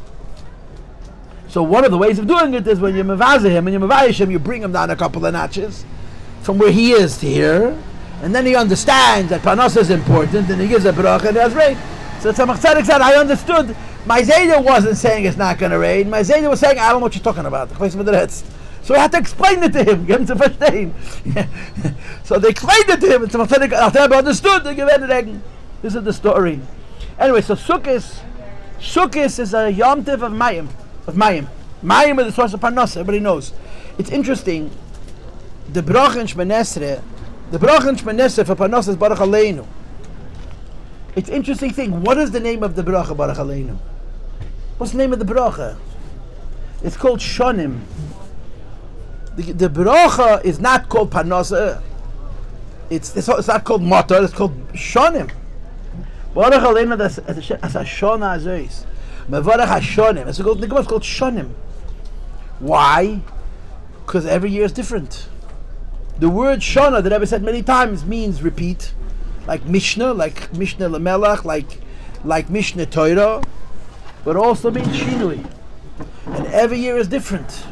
A: So one of the ways of doing it is when you mevazeh him and you mevayish him, you bring him down a couple of notches from where he is to here, and then he understands that parnasa is important, and he gives a bracha and it has rain. So Tzemach Tzedek said, I understood. My Zayda wasn't saying it's not going to rain. My Zayda was saying, I don't know what you're talking about. So I had to explain it to him. Get him to verstehen. So they explained it to him, and Tzemach Tzedek understood. This is the story. Anyway, so Sukkos is a Yom Tov of Mayim. Mayim is the source of Parnasa. Everybody knows. It's interesting. The bracha in Shmonesrei for Parnasa is Baruch Aleinu. It's an interesting thing. What is the name of the bracha Baruch Aleinu? What's the name of the bracha? It's called Shonim. The bracha is not called Parnasa. It's not called Matar. It's called Shonim. Baruch Aleinu as a Shona Azois. Mevarach HaShonim. It's called Shonim. Why? Because every year is different. The word Shona, that Rebbe said many times, means repeat, like Mishnah Lamelach, like Mishnah Torah, but also means Shinui. And every year is different.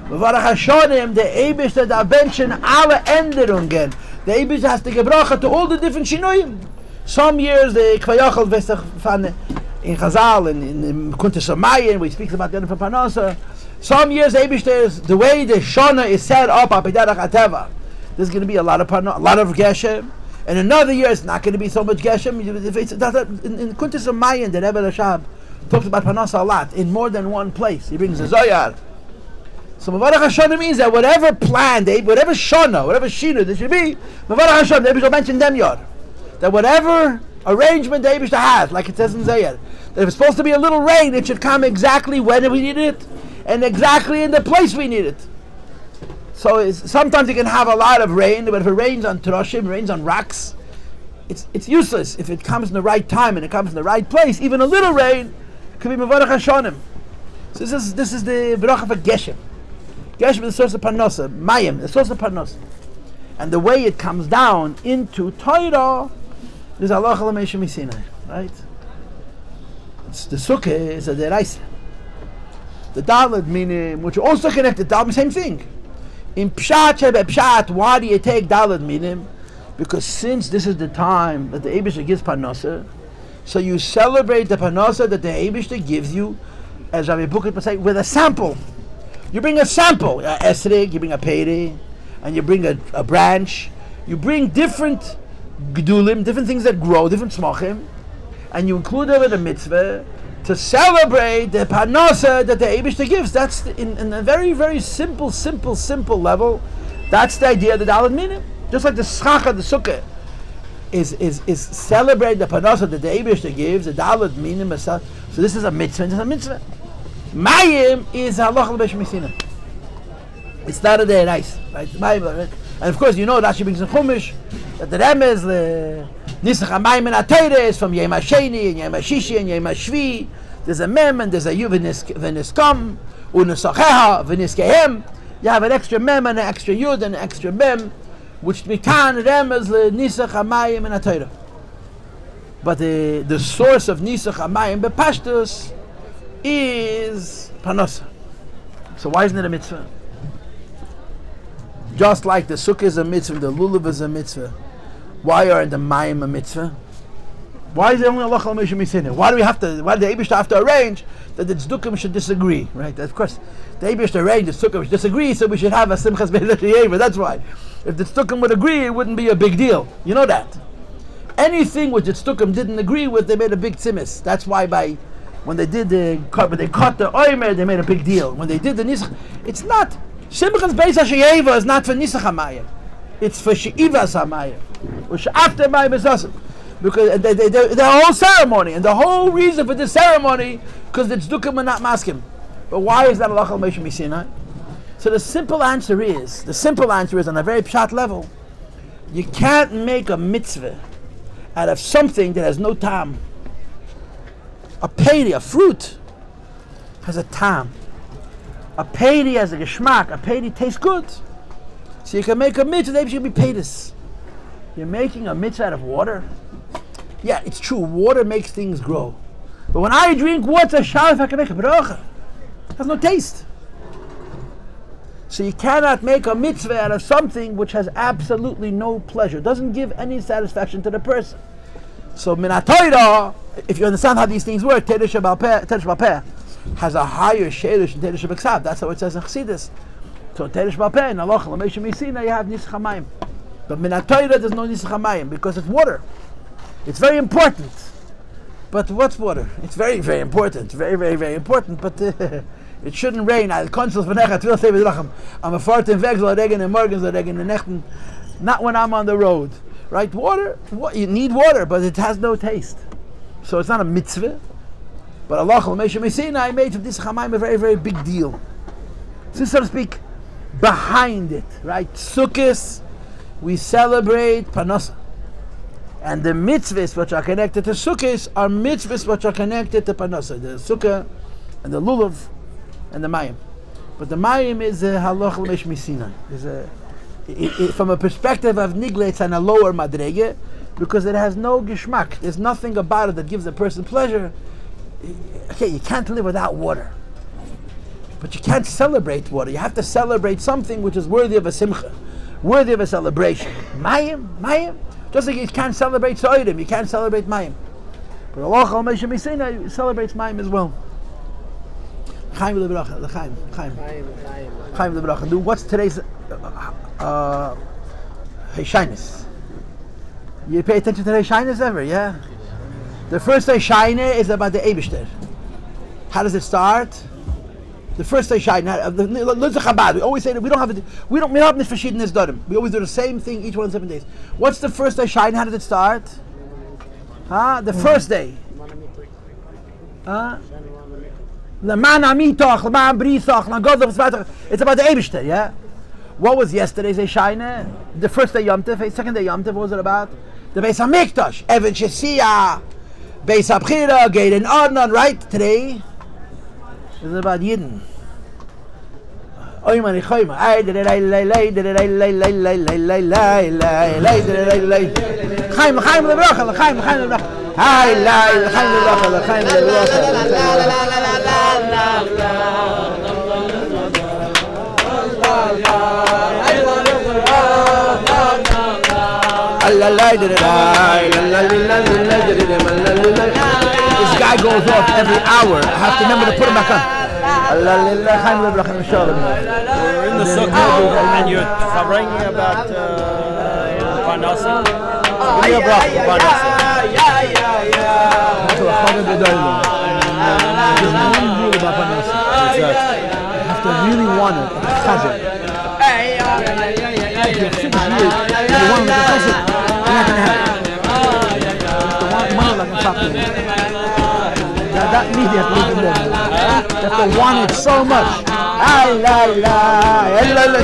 A: Mevarach HaShonim, the Eibish that Abenchen alle Änderungen. The Eibish has to gebracha to all the different Shinuyim. Some years the Kvayachal Vesach in Chazal and in Kuntas Amayin, where he speaks about the end of Parnasa. Some years the way the Shona is set up, there's going to be a lot of Geshem, and another year it's not going to be so much Geshem. In Kuntas Amayin, the Rebbe Rashab talks about Parnasa a lot, in more than one place. He brings a Zoyar. So Mevarach HaShona means that whatever plan, whatever Shona, whatever Shina there should be, Mevarach HaShona, the Rebbe will mention them yard. That whatever arrangement the Eibishter has, like it says in Zayar, that if it's supposed to be a little rain, it should come exactly when we need it, and exactly in the place we need it. So sometimes you can have a lot of rain, but if it rains on Troshim, rains on rocks, it's useless. If it comes in the right time and it comes in the right place, even a little rain could be Mevarach HaShonim. So this is the bracha for Geshem. Geshem is the source of Parnasa. Mayim, the source of Parnasa. And the way it comes down into Torah is Allah Chalamesh Misinai, right? It's the Sukkah is a deraisa. The Daled Minim, which are also connected to the same thing. In Pshat Shebe Pshat, why do you take Daled Minim? Because since this is the time that the Eibishter gives Parnasa, so you celebrate the Parnasa that the Eibishter gives you, as Rabbi Bukit would say, with a sample. You bring a sample, esrig, you bring a peri, and you bring a branch. You bring different gedulim, different things that grow, different smachim, and you include them in a mitzvah to celebrate the parnasa that the Eibishter gives. That's in a very, very simple level. That's the idea of the Daled Minim. Just like the schacha, the sukkah. celebrate the parnasa that the Eibishter gives, the Dalet minim. So this is a mitzvah. This is a mitzvah. Mayim is halacha l'beis misina. It's not a day nice, right? And of course, you know Rashi brings in Chumash that the Remez the Nisach Hamayim and Atayre is from Yom HaSheni and Yom HaShishi and Yom HaShvi. There's a mem and there's a yu v'niskam u'nesacheha v'niskehem. You have an extra mem and an extra yud and an extra mem, which mikan Remez the Nisach Hamayim and Atayre. But the source of Nisach Hamayim bepashtus is parnasa. So why isn't it a mitzvah? Just like the sukkah is a mitzvah, the lulav is a mitzvah. Why are the mayim a mitzvah? Why is it only halacha l'meisha misina? Why do the Eibishter have to arrange that the tzdukim should disagree? Right? Of course, the Eibishter arranged the tzdukim should disagree, so we should have a simchas beis hashoeva. That's why. If the tzdukim would agree, it wouldn't be a big deal. You know that. Anything which the tzdukim didn't agree with, they made a big tzimis. That's why when they cut the oimer, they made a big deal. When they did the nisach, it's not. Simchas beis hashoeva is not for nisach hamayim. It's for she'ivas hamayim. Which after mayim is also. Because the whole ceremony, and the whole reason for this ceremony, because the tzdukim are not maskim. But why is that halacha l'meisha misina? So the simple answer is on a very pshat level, you can't make a mitzvah out of something that has no tam. A peri, a fruit, has a tam. A peri has a geschmack. A peri tastes good. So you can make a mitzvah, maybe should be peitis. You're making a mitzvah out of water. Yeah, it's true, water makes things grow. But when I drink water, I can make a bracha. It has no taste. So you cannot make a mitzvah out of something which has absolutely no pleasure. It doesn't give any satisfaction to the person. So min ha-Torah, if you understand how these things work, Teresh Balpeh has a higher sherish than Teresh B'Ksav. That's how it says in Chassidus. So Teresh Balpeh, in halacha l'meisha misina, you have nisach hamayim. But min ha-Torah, there's no nisach hamayim because it's water. It's very important. But what's water? It's very, very important. Very, very, very important. But it shouldn't rain. I'm a fart in Weg, soll regen in morgen, soll regen in nechten. Not when I'm on the road. Right? Water, you need water, but it has no taste. So it's not a mitzvah. But Allah l'meisha misina, I made from this hamayim a very, very big deal. So to speak, behind it, right? Sukkos, we celebrate parnasa. And the mitzvahs which are connected to sukkos are mitzvahs which are connected to parnasa. The sukkah and the lulav and the mayim. But the mayim is a halacha l'meisha misina. From a perspective of nigle, it's on a lower madrege because it has no geschmack. There's nothing about it that gives a person pleasure. Okay, you can't live without water. But you can't celebrate water. You have to celebrate something which is worthy of a simcha, worthy of a celebration. Mayim. Just like you can't celebrate So'idim, you can't celebrate Mayim. But Allah l'meisha misina celebrates Mayim as well. Chaim l'bracha, l'chaim. Chaim l'bracha. What's today's Heshainis? You pay attention to Heshainis ever, yeah? The first Heshainih is about the Eibishter. How does it start? The first Heshainih, we always say that we don't have nishvashid in this darim. We always do the same thing each one of the 7 days. What's the first Heshainih? How did it start? The first day. It's about the Eibishter, yeah? What was yesterday's Heshainih? The first day Yom Tov, second day Yom Tov, what was it about? The beis hamikdash, Even Shesiah, beis habchira, Gate and Adnan, right? Today is about Yidden. Chaim lebracha, l'chaim lebracha. Hai lai, l'chaim lebracha, l'chaim lebracha. This guy goes off every hour. I have to remember to put him back on. We're
B: in the sukkah and you're Farbrengen about parnasa. Give me a bracha for parnasa.
A: You have to really want it. If you want it, you're not going to have it. That immediately. You have to want it so much.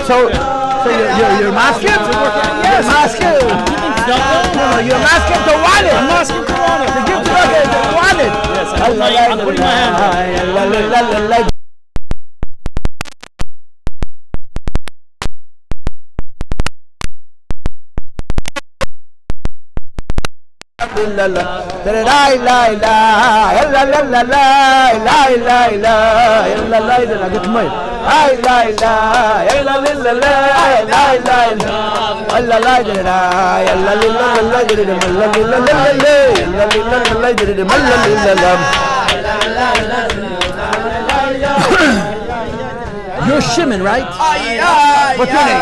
A: So you're masking? Yes. You're masking. No, you're masking to want it. I'm masking to want it. To give to want it.
B: Yes, I'm putting my hand up.
A: You're Shimon, right? What's your name?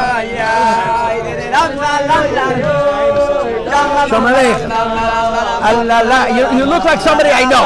A: You look like somebody I know.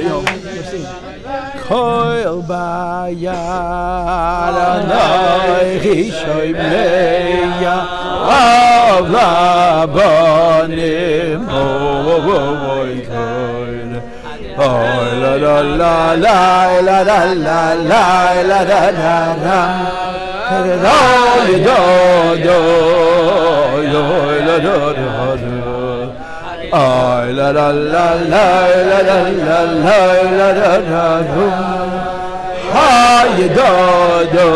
A: You'll sing. Koil bayad anochi shoymeya av labonim oy koil oy la la la la la la la la la la la ay la la la la la la la la la la ay do do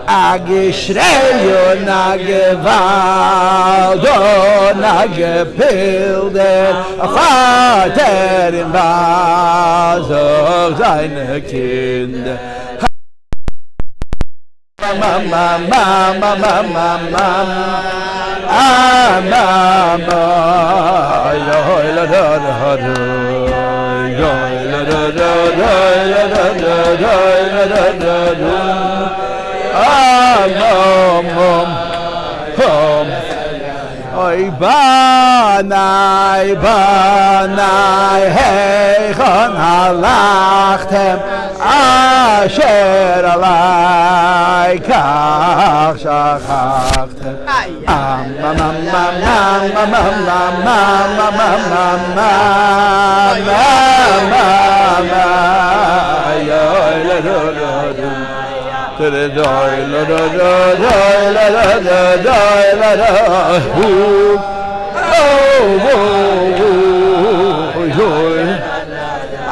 A: agishreyo nagevaldo nagepilde Vater in Basel seine Kinder Mama, mama, mama, mama, mama, yo la da da da, yo la da da da, la da da da, la da da da, mom, oy banai, hey, chon halachtem. Asher alai kach shachachtem mama mama mama mama mama mama yo la la la la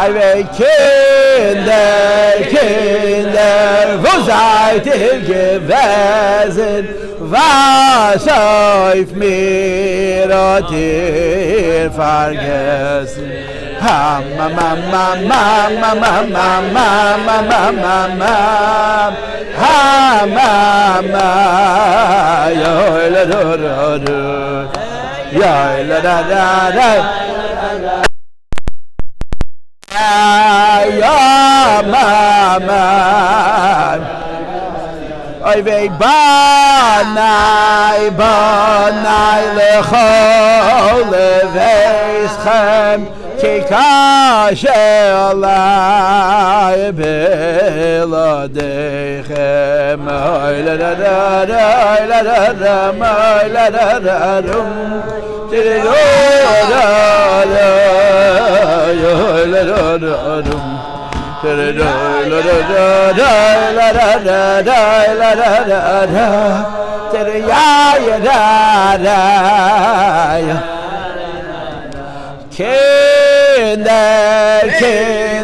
A: I will Kinder, wo seid ihr gewesen? Was auf mir hat ihr vergessen? Mama, mama, mama, mama, mama, mama, mama, yo la da da da, yo la da da da. Ya mama, oy vey banai lechol leveschem ki kashelai beladechem oy la da da da, la da da, la da da da.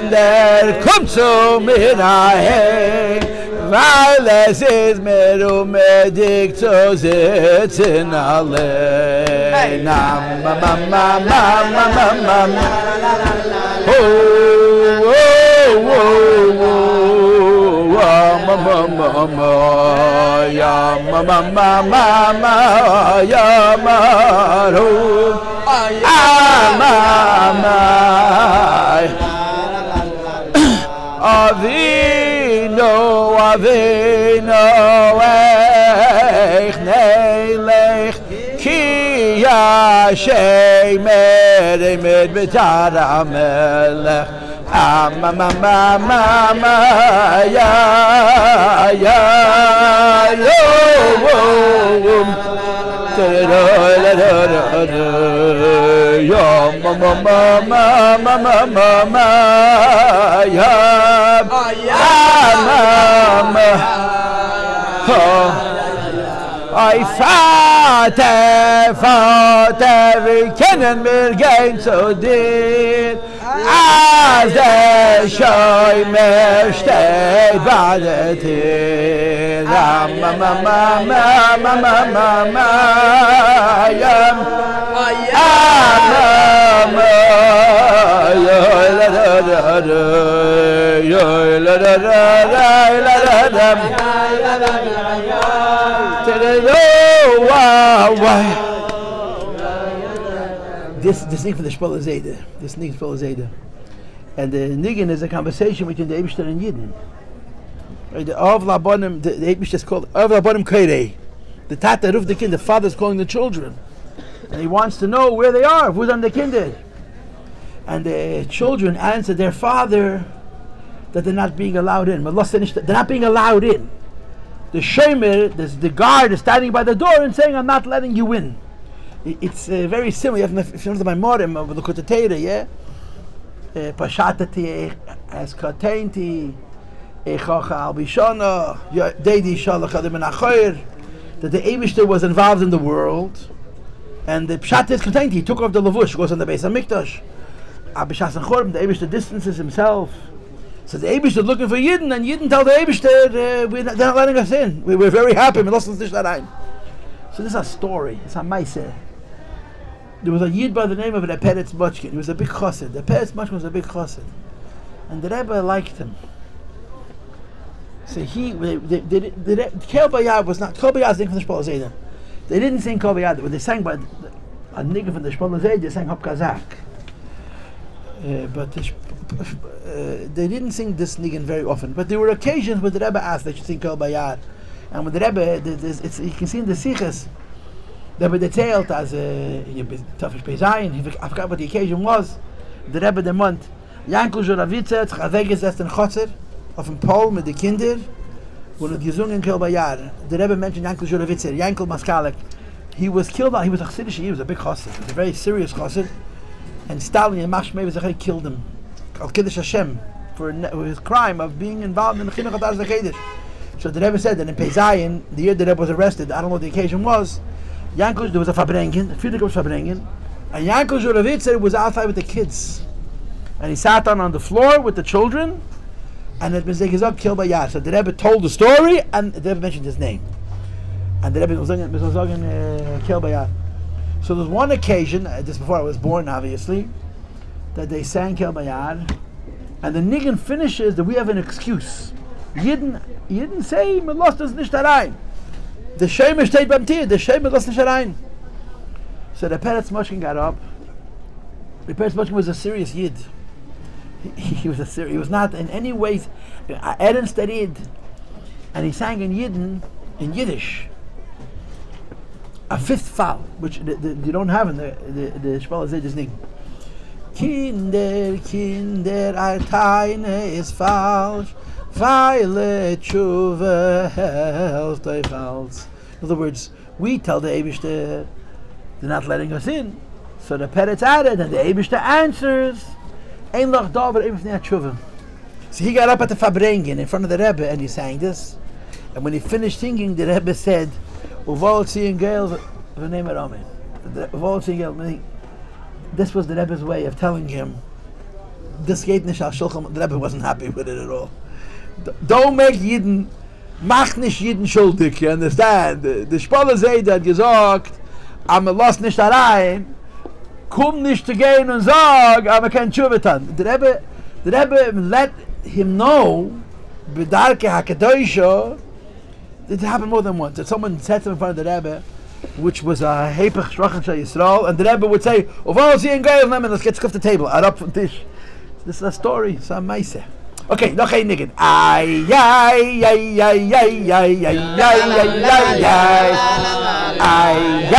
A: Kinder, komm zu mir daheim, weil es ist mir unbedingt zu sitzen allein. Mama, mama, mama, mama, oh, oh, oh, oh, mama, mama, ya, mama, mama, ya, mama, mama, Avinu, ech neilech, ki yashem eremet betar hamelech. Mama, mama, mama, ya, yo, yo, mama, mama, mama, mama, ya, mama, ay Vater, wir kennen mir gehen zu dir, als der Schäumer steht bei der Tür. Mama, mama, mama, mama, ja, mama, yo la da da da, yo la da da da, la da da. This thing for the Shpola Zayda. This thing is Shpola Zayda. And the Niggin is a conversation between the Eibishter and Yidden. The Av Labonim, the Eibishter is called Av Labonim Kairei. The Tata Ruf the king, the father is calling the children. and he wants to know where they are. Wo sind die Kinder? And the children answer their father that they're not being allowed in. They're not being allowed in. The shomer, the guard, is standing by the door and saying, "I'm not letting you in." It's very similar. If you know the Maimorim of the Kutatera, yeah? Pashatati eskatenti echacha al bishana deidi shalach adim menachoir. That the Eibishter was involved in the world, and the pshat is contained. He took off the lavush, goes on the beis hamikdash. Abishas and Chorb, the Eibishter distances himself. So the Eibishter is looking for Yidden, and Yidden tell the Eibishter, they're not letting us in. We're very happy. So this is a story. It's a maaseh. There was a Yid by the name of the Peretz Mochkin. He was a big chassid. The Peretz Mochkin was a big chassid, and the Rebbe liked him. So Kol Bayad was not Kol Bayad sing from the Shpol Zayda. They didn't sing Kol Bayad. When they sang by a nigga from the Shpol Zayda, they sang Hop Kazak. But they didn't sing this niggin very often. But there were occasions when the Rebbe asked they should sing Kol Bayad, and when the Rebbe, you can see in the simchas, the Rebbe detailed as Tafish Peizayin. I forgot what the occasion was. The Rebbe the month Yankel Joravitzer Tchaveges in Chotzer auf dem Pol mit den Kinder und gesungen Kol Bayad. The Rebbe mentioned Yankel Joravitzer, Yankel Maskalek. He was killed. He was a chassid. He was a big chassid. He was a very serious chassid. And Stalin and Mashmei killed him. Al Kiddush Hashem for his crime of being involved in the Chinuch Adas HaKedesh. So the Rebbe said that in Peizayin, the year the Rebbe was arrested, I don't know what the occasion was, there was a Farbrengen, the Friedrich was Farbrengen, and Yankel Joravitzer was outside with the kids. And he sat down on the floor with the children, and it was Zegizog Kol Bayad. So the Rebbe told the story, and the Rebbe mentioned his name. And the Rebbe was talking Kol Bayad. So there's one occasion, just before I was born obviously, that they sang Kol Bayad, and the niggin finishes that we have an excuse. Yidden say, "Man lost us nicht herein." The Shemer steht beim Tier, the Shemer lost nicht herein. So the Peretz Mochkin got up. The Peretz Mochkin was a serious Yid. He was not in any way ernst der Yid. And he sang in Yiddish. A fifth fall, which you don't have in the Shpal Zaydish Nig. Kinder, our Teine is falsch, weil Tshuva helft euch falsch. In other words, we tell the Eibishter they're not letting us in. So the Peretz added, and the Eibishter answers, Ein loch da, but Eibishter not Tshuva. So he got up at the Farbrengen in front of the Rebbe and he sang this. And when he finished singing, the Rebbe said, this was the Rebbe's way of telling him this geht nicht al Shulchan. The Rebbe wasn't happy with it at all. Don't make Yidden, mach nicht Yidden schuldig, you understand? The Shpol Zayda hat gesagt, am lost nicht allein, komm nicht zu gehen und sag, aber kein Tshuvetan. The Rebbe let him know, b'darke hakadosha. It happened more than once. That someone said to him in front of the Rebbe, which was a Hepech Shrachan Shal Yisrael, and the Rebbe would say, "Oval Sie in Goyim, let's get off the table." Arab from Tish. This is a story. It's a maaseh. Okay, noch ein Niggin. Ay ay ay ay ay ay ay ay ay ay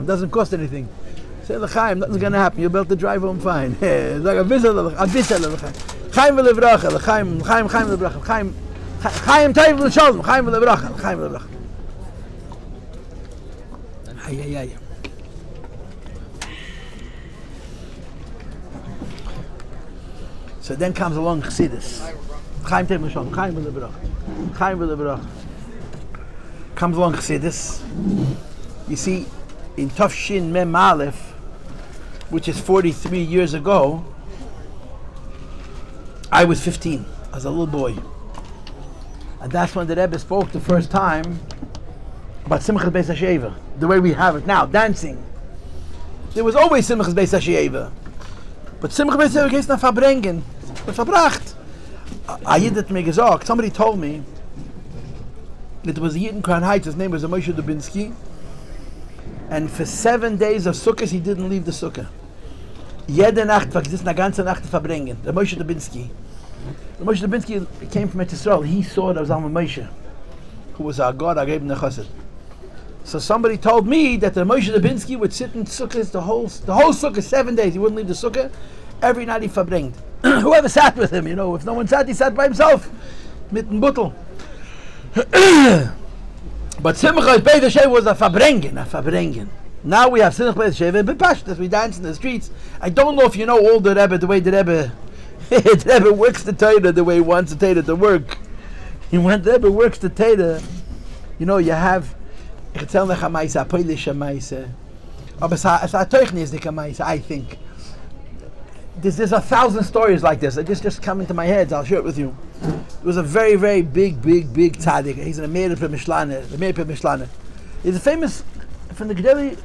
A: Doesn't cost anything. Say l'chaim, nothing's going to happen. You'll be able to drive home fine. It's like a visa l'chaim. Chaim v'levracha, l'chaim, chaim v'levracha, chaim tayv l'shalom, chaim v'levracha, chaim v'levracha. Ay. So then comes along Chassidus. Chaim tayv l'shalom, chaim v'levracha, chaim v'levracha. Comes along Chassidus. You see, in Tafshin Mem Aleph, which is 43 years ago, I was 15 as a little boy. And that's when the Rebbe spoke the first time about simchas beis hashoeva, the way we have it now, dancing. There was always simchas beis hashoeva. But simchas beis hashoeva is not Farbrengen. It's verbracht. I had it me gesagt. Somebody told me that there was a Yid in Crown Heights, his name was Moshe Dubinsky, and for 7 days of Sukkot he didn't leave the Sukkah. Jede Nacht, was ist eine ganze Nacht Farbrengen. The Moshe Dubinsky. The Moshe Dubinsky came from Israel. He saw that was Alma Moshe, who was our God, our Rebbe Nechassid. So somebody told me that the Moshe Dubinsky would sit in Sukkot the whole Sukkah, 7 days. He wouldn't leave the Sukkah. Every night he Farbrengt. Whoever sat with him, if no one sat, he sat by himself. Mitten Buttel. But simchas beis hashoeva was a Farbrengen. Now we have simchas beis hashoeva bepashtas. We dance in the streets. I don't know if you know all the Rebbe, the way the Rebbe works the Torah the way he wants the Torah to work. And when the Rebbe works the Torah, you have I think. There's 1,000 stories like this. They just come into my head. I'll share it with you. It was a very, very big tzaddik. He's an Ameir Mishlane. He's a famous from the Gedeli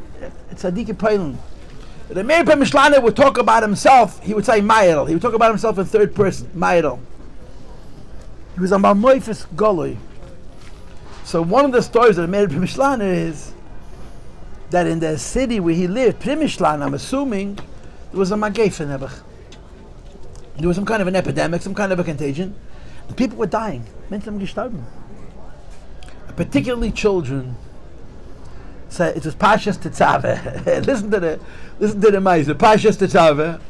A: tzaddik Poland. The Ameir Mishlane would talk about himself. He would say Ma'irel. He would talk about himself in third person. Ma'irel. He was a Marmoifis Goloi. So one of the stories of the Ameir Mishlane is that in the city where he lived, Primishlan, I'm assuming, there was a Magef in Ebach. There was some kind of an epidemic, some kind of a contagion. The people were dying. Menschen gestorben. Particularly children. So it was Pashas Tetzaveh. Listen to the Meiser. Pashas Tetzaveh.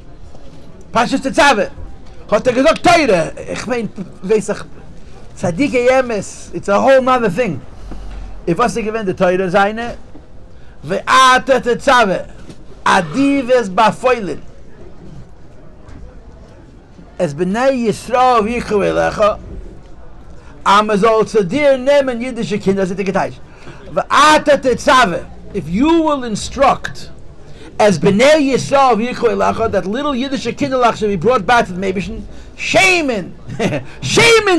A: Hat gesagt Teire. Ich mein, weiß ich, Tzadike Yemes. It's a whole nother thing. If was ich gewinnt, the Teire seine, Ve'ata Tetzaveh. Adives Bafoilin. Es b'nei Yisrael v'yichu elecha, am soll zu dir nehmen jüdische Kinder, das ist die Geteisch. V'ata tetzaveh, if you will instruct, as b'nei Yisrael v'yichu elecha, that little Yiddish Kinderlach should be brought back to the Mebischen, shaman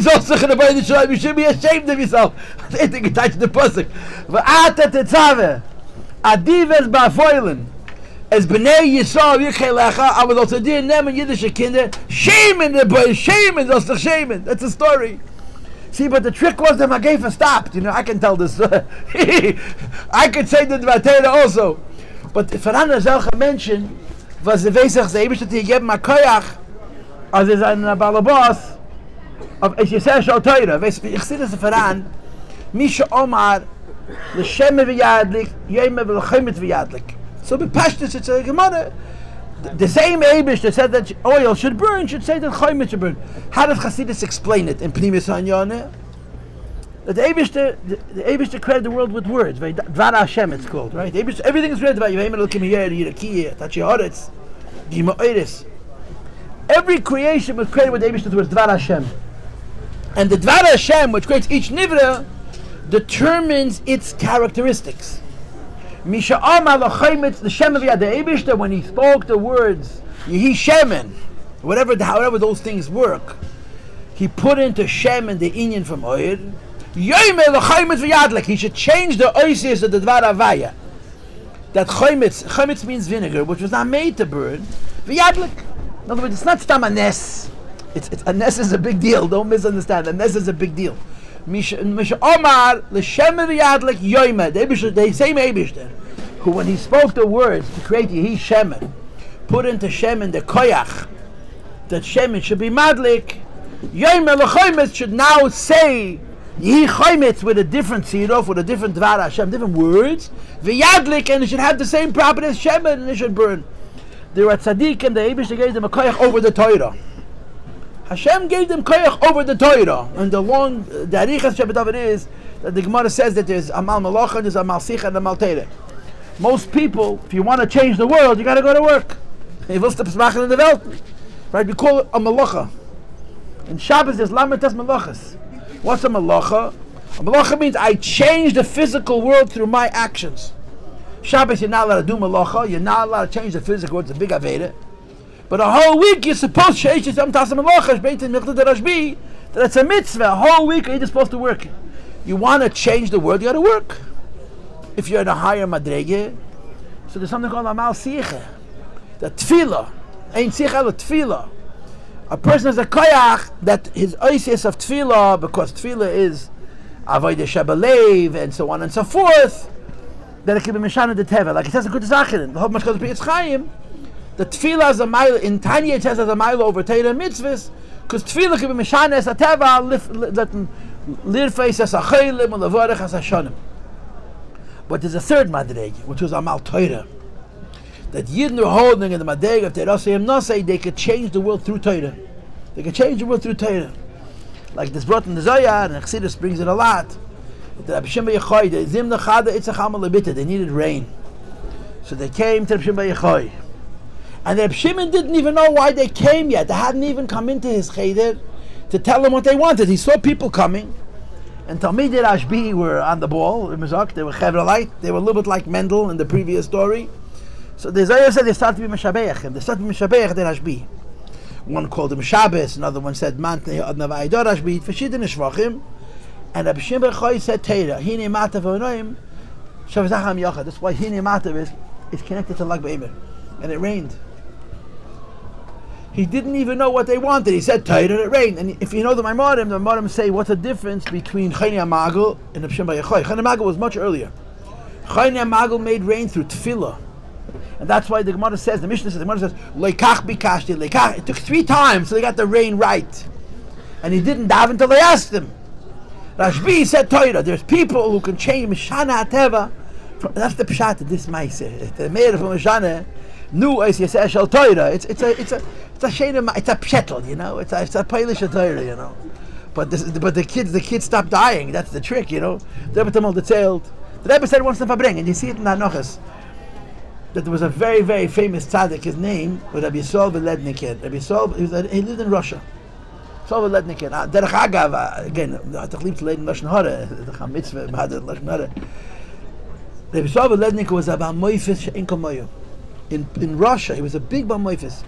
A: soll sich in the Beis Yisrael, you should be ashamed of yourself. Das ist die Geteisch, the Pusik. V'ata tetzaveh, adives Bafoilin, as b'nei Yisrael yichelecha, I was also dear nemen Yiddish Kinder, shaman the boy, shaman, that's the shaman. That's the story. See, but the trick was that Magefa stopped. I can tell this. I could say that Vatera also. But if Anna Zelcha mentioned, was the Vesach Zeibish that he gave Makoyach, as is an Balabas, of Esheser Shal Torah. Ich see this Faran, Misha Omar, the Sheme v'yadlik, Yeme v'lchemet v'yadlik. So b'pashtus it's a Gemara. The same Eibush that said that oil should burn should say that Chaymet should burn. How does Chassidus explain it in Pnimis Hanyane? That the Eibush created the world with words. Dvar Hashem it's called, right? Everything is read about Yehem Elokim Yer, Yirakiya, Tachi Horetz, Gima Oiris. Every creation was created with the Eibush words Dvar Hashem. And the Dvar Hashem, which creates each Nivra, determines its characteristics. Misha Amar L'Chaimitz the Shem of Yad Eibishter, when he spoke the words Yehi Shemen, however those things work, he put into Shemen the inyan from Oyer. Yoyme L'Chaimitz v'Yadlik, he should change the oisius of the Dvar Avaya. That Chaimitz means vinegar, which was not made to burn. V'Yadlik. In other words, it's not stam a nes. A nes is a big deal. Don't misunderstand. A nes is a big deal. Misha Omar l'Shem v'Yadlik Yoyme. The same Eibishter, who when he spoke the words to create Yehi Shemen, put into Shemen the koyach, that Shemen should be madlik. Yoyme l'Chaimitz should now say Yehi Chaimitz with a different siruf, with a different Dvar Hashem, different words. V'Yadlik, and it should have the same property as Shemen, and it should burn. There were tzaddik, and the Eibishter gave them a koyach over the Torah. Hashem gave them koyach over the Torah. And the Arichas Shabbat is that the Gemara says that there's Amal Malacha, and there's Amal Sicha, and Amal Teireh. Most people, if you want to change the world, you got to go to work. You will stop smacking in the Welt. Right? We call it a Malacha. In Shabbos, there's Lamites Malachas. What's a Malacha? A Malacha means I change the physical world through my actions. Shabbos, you're not allowed to do Malacha. You're not allowed to change the physical world. It's a big Aveda. But a whole week you're supposed to change some Tasa Malacha. That's a mitzvah. A whole week you're supposed to work. You want to change the world, you got to work. If you're in a higher madrege, so there's something called Amal Sicha. The Tefillah. Ain't Sicha, but Tefillah. A person has a koyach that his oisius of Tefillah, because Tefillah is Avodah Shabalev and so on and so forth, that it can be Mishana de Teva. Like it says in Kudas Achirin, the whole Mashkot of Piyatz Chaim, the Tefillah is a mile, in Tanya it says as a mile over Teira mitzvahs, because Tefillah can be Mishana as a Teva, Lirfeis as a Chaylim, and Levorech as a Shonim. But there's a third Madreg, which was Amal Torah. That Yidden are holding in the Madreg of Terasayim Nosei, they could change the world through Torah. They could change the world through Torah. Like this brought in the Zohar, and Chassidus brings it a lot. They needed rain. So they came to Rabbi Shimon Yechoy. And Rabbi Shimon didn't even know why they came yet. They hadn't even come into his cheder to tell him what they wanted. He saw people coming. And Talmidei Rashbi were on the ball. They were Chevrelite. They were a little bit like Mendel in the previous story. So the Zohar said they started to be Meshabeach him. They started to be Meshabeach the Rashbi. One called him Shabbos. Another one said Mantnei Ad Navaydo Rashbi. Verschiedene Shvachim. And Rabbi Shimon Yechoy said Teira. Hine Matav Onoim. Shavzacham Yochad. That's why Hine Matav is connected to Lag B'Emer. And it rained. He didn't even know what they wanted. He said Teira and it rained. And if you know the Maimorim say what's the difference between Chayni HaMagel and Rabbi Shimon Yechoy. Chayni HaMagel was much earlier. Chayni HaMagel made rain through Tefillah. And that's why the Gemara says, the Mishnah says, Leikach bikashti, Leikach. It took 3 times so they got the rain right. And he didn't daven until they asked him. Rashbi said Torah. There's people who can change Mishana Ateva. That's the pshat of this ma'aseh. The mayor of Mishana knew as you say Shel Torah. It's a shayna. It's a pshetel, you know. It's a Polish Torah, you know. But the kids stopped dying. That's the trick, you know. The Rebbe told the Rebbe said once in Farbrengen, and you see it in the Anochas, that there was a very, very famous tzaddik. His name was Rabbi Yossi Paltiel. Rabbi Yossi, he lived in Russia. Derech Agav, again, Tachlim to learn Lashon Hara, the Chamitzvah, Mahadar Lashon Hara. Rabbi Yossi Paltiel was a Ba'moifis She'en Kamoyu. In Russia, he was a big Ba'moifis.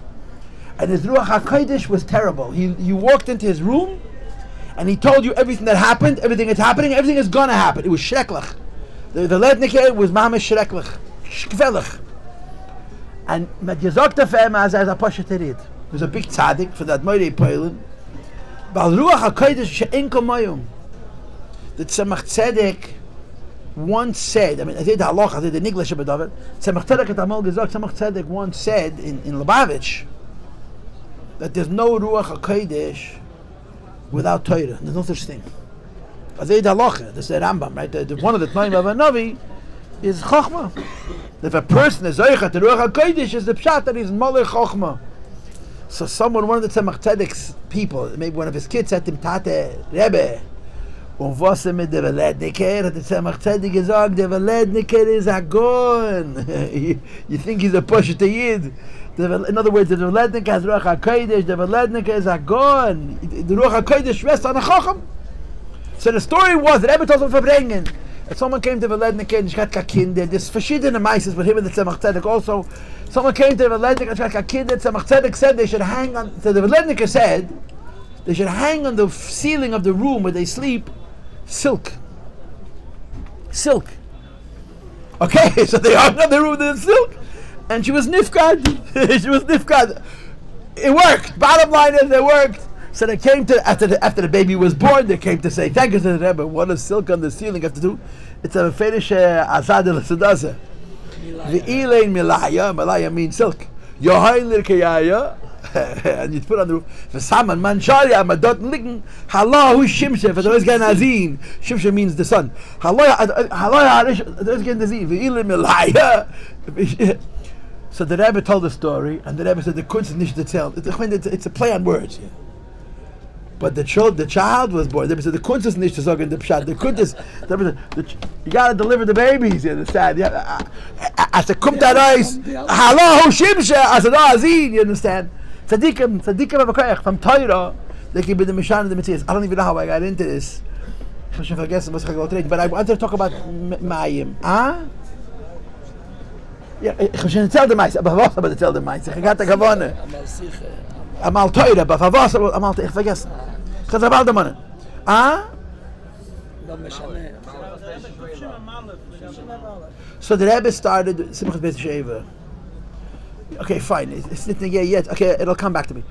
A: And his Ruach HaKodesh was terrible. You walked into his room, and he told you everything that happened, everything that's happening, everything is going to happen. It was Shreklach. The Lednike was Mamash Shreklach. Shkvelach. And mit gesagt für ihm, als a Pashaterid. He was a big tzaddik for that Moirei Poilin. Bal Ruach HaKodesh She'en Kamoyum. The Tzemach Tzedek once said, I did the halacha, I did the English about it. Tzemach Tzedek at Amal Gezok, Tzemach Tzedek once said in Lubavitch that there's no Ruach HaKodesh without Torah. There's no such thing. I did the halacha, this is the Rambam, right? One of the Tnaim of a Navi is Chochmah. If a person is Zoichat, the Ruach HaKodesh is the Pshat that he's Molech Chochmah. So one of the Tzemach Tzedek's people, maybe one of his kids said to him, Tate, Rebbe, was mit der Veledniker? Hat der Tzemach Tzedek gesagt, der Veledniker is a gon. You think he's a Poshet Yid. In other words, the Veledniker has Ruach HaKodesh, the Veledniker is a gon. The Ruach HaKodesh rests on a Chacham. So the story was that Rebbe told Farbrengen that someone came to the Lednik and got a kinder. There's verschiedene meises with him and the Tzemach Tzedek also. Someone came to the Lednik and got a kinder. Tzemach Tzedek said they should hang on. So the Lednik said they should hang on the ceiling of the room where they sleep silk. Silk. Okay, so they hung on the room with silk, and she was nifkad. She was nifkad. It worked. Bottom line is, it worked. So they came to after the baby was born. They came to say thank you to the Rebbe. What does silk on the ceiling have to do? It's a fetish asad el sudaza. The ilain milaya. Milaya means silk. Yohain lirkayaya. And you put on the roof. The saman mancharia madot licken. Halahu shimshe. For those getting azin. Shimshe means the sun. Halahu those getting azin. The ilain milaya. So the Rebbe told the story, and the Rebbe said the kunst is nicht to tell. It's a play on words. Yeah. But the child was born. The Rebbe said the kunst is nicht to sagen the pshat. The kunst is you gotta deliver the babies. You understand? As the kumt arais, halahu shimshe as an azin. You understand? Tzadikim avakayach from Torah. They can be the mishan and the mitzvahs. I don't even know how I got into this. I should forget some, but I wanted to talk about mayim. Ja, ich habe schon erzählt dem Beis, aber was habe ich erzählt dem Beis? Ich hatte gewonnen. Amal teure, aber was amal ich vergessen. Ich hatte bald gewonnen. So the Rebbe started simchas beis hashoeva. Okay, fine. It's not yet. Okay, it'll come back to me.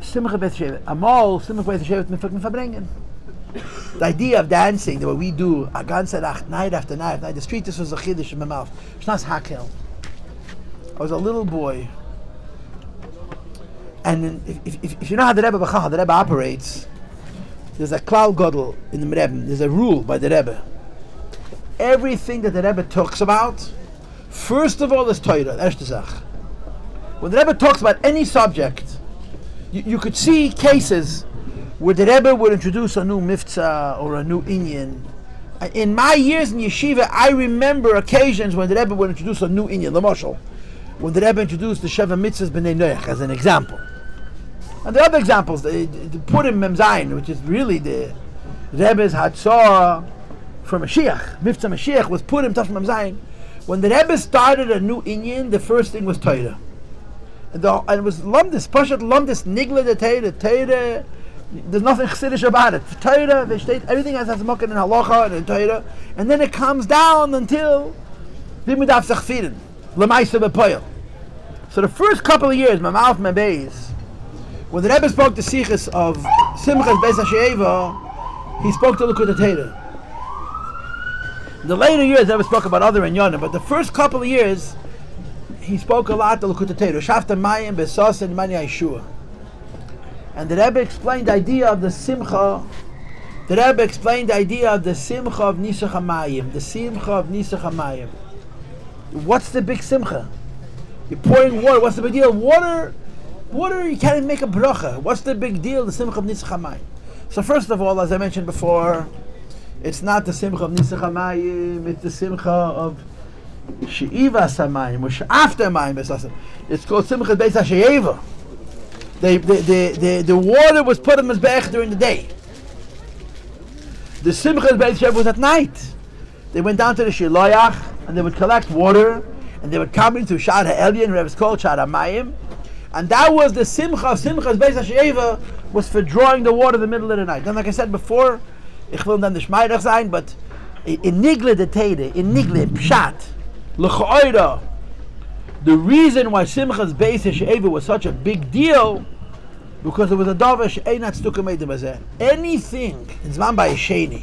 A: Simchas beis hashoeva. Amal simchas beis hashoeva mit Farbrengen. The idea of dancing, the way we do, a ganze Nacht, night after night, the street, this was a chiddush in my mouth. Shnas hakel. I was a little boy, and if you know how the Rebbe operates, there's a klal gadol in the Rebbe. There's a rule by the Rebbe. Everything that the Rebbe talks about, first of all, is Torah. Erste Sach. When the Rebbe talks about any subject, you could see cases where the Rebbe would introduce a new miftzah or a new inyan. In my years in yeshiva, I remember occasions when the Rebbe would introduce a new inyan, l'moshel, when the Rebbe introduced the Sheva Mitzvahs B'nai Noach as an example. And the other examples, the Purim Mem Zayin, which is really the Rebbe's Hatzah for Mashiach. Miftzah Mashiach was Purim Tash Mem Zayin. When the Rebbe started a new inyan, the first thing was Torah. And it was Lumdis, Pashat Lumdis, Nigla the Torah. There's nothing chassidish about it. Torah, everything has mokken in halacha and in Torah, and then it comes down until v'midav sachfirin l'maisa b'poyel. So the first couple of years, my mouth, my beis, when the Rebbe spoke the simchas of simchas beis hashoeva, he spoke to l'kut Torah. The later years, the Rebbe spoke about other inyanim, but the first couple of years, he spoke a lot to l'kut Torah. Shafta mayim besas and mani Yeshua. And the Rebbe explained the idea of the simcha. The Rebbe explained the idea of the simcha of Nisach HaMayim. The simcha of Nisach HaMayim. What's the big simcha? You're pouring water. What's the big deal? Water, you can't even make a bracha. What's the big deal? The simcha of Nisach HaMayim. So first of all, as I mentioned before, it's not the simcha of Nisach HaMayim. It's the simcha of She'ivas HaMayim, or after Mayim. It's called simcha beis hashoeva. The water was put in mizbeach during the day. The simchas beis hashoeva was at night. They went down to the shiloyach and they would collect water and they would come into Shad HaElyon, where it was called Shad HaMayim, and that was the simcha of simchas beis hashoeva, was for drawing the water in the middle of the night. Then, like I said before, ich will dann nicht schmeidach sein, but in nigle the teide, in nigle pshat, l'choira, the reason why simchas beis hashoeva was such a big deal, because there was a davar she'einat stukim eidim hazeh. Anything in Zman Ba'Yesheni,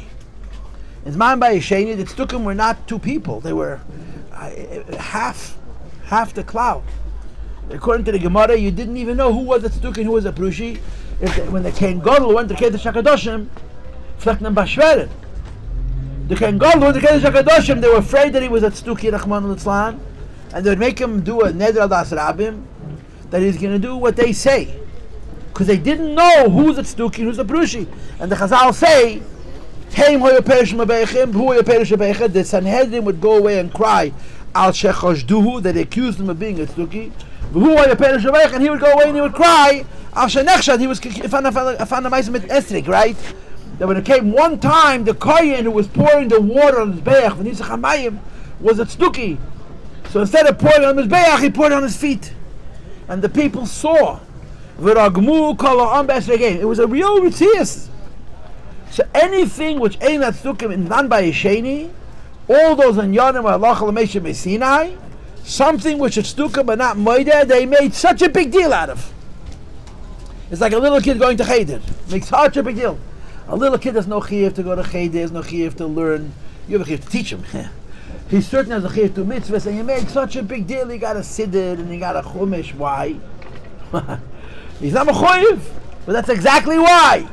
A: the stukim were not two people; they were half the cloud. According to the Gemara, you didn't even know who was a stukim, who was a prushi. When the Kohen Gadol went to Kedesh HaKadoshim, fleknem bashveren. The Kohen Gadol went to Kedesh HaKadoshim. They were afraid that he was a stuki Rachman Litzlan, and they would make him do a neder al das rabim that he's going to do what they say, because they didn't know who's a tzduki and who's a prushi. And the Chazal say, the Sanhedrin would go away and cry al shechashduhu, that they accused him of being a tzduki, and he would go away and he would cry al shenechshad, he was right? that when it came one time, the kohen who was pouring the water on his beis, v'nisach hamayim, was a tzduki. So instead of pouring on his beis, he poured on his feet. And the people saw. It was a real ritzias. So anything which ain't that tzdukim and done by a sheni, all those anyanim or halacha l'meisha mesinai, something which is tzdukim but not moida, they made such a big deal out of. It's like a little kid going to cheder. Makes such a big deal. A little kid has no chiyuv to go to cheder, has no chiyuv to learn. You have a chiyuv to teach him. He certainly has a chiyuv to mitzvahs, and you make such a big deal. You got a siddur and you got a chumash. Why? He's not a chiyuv, but that's exactly why.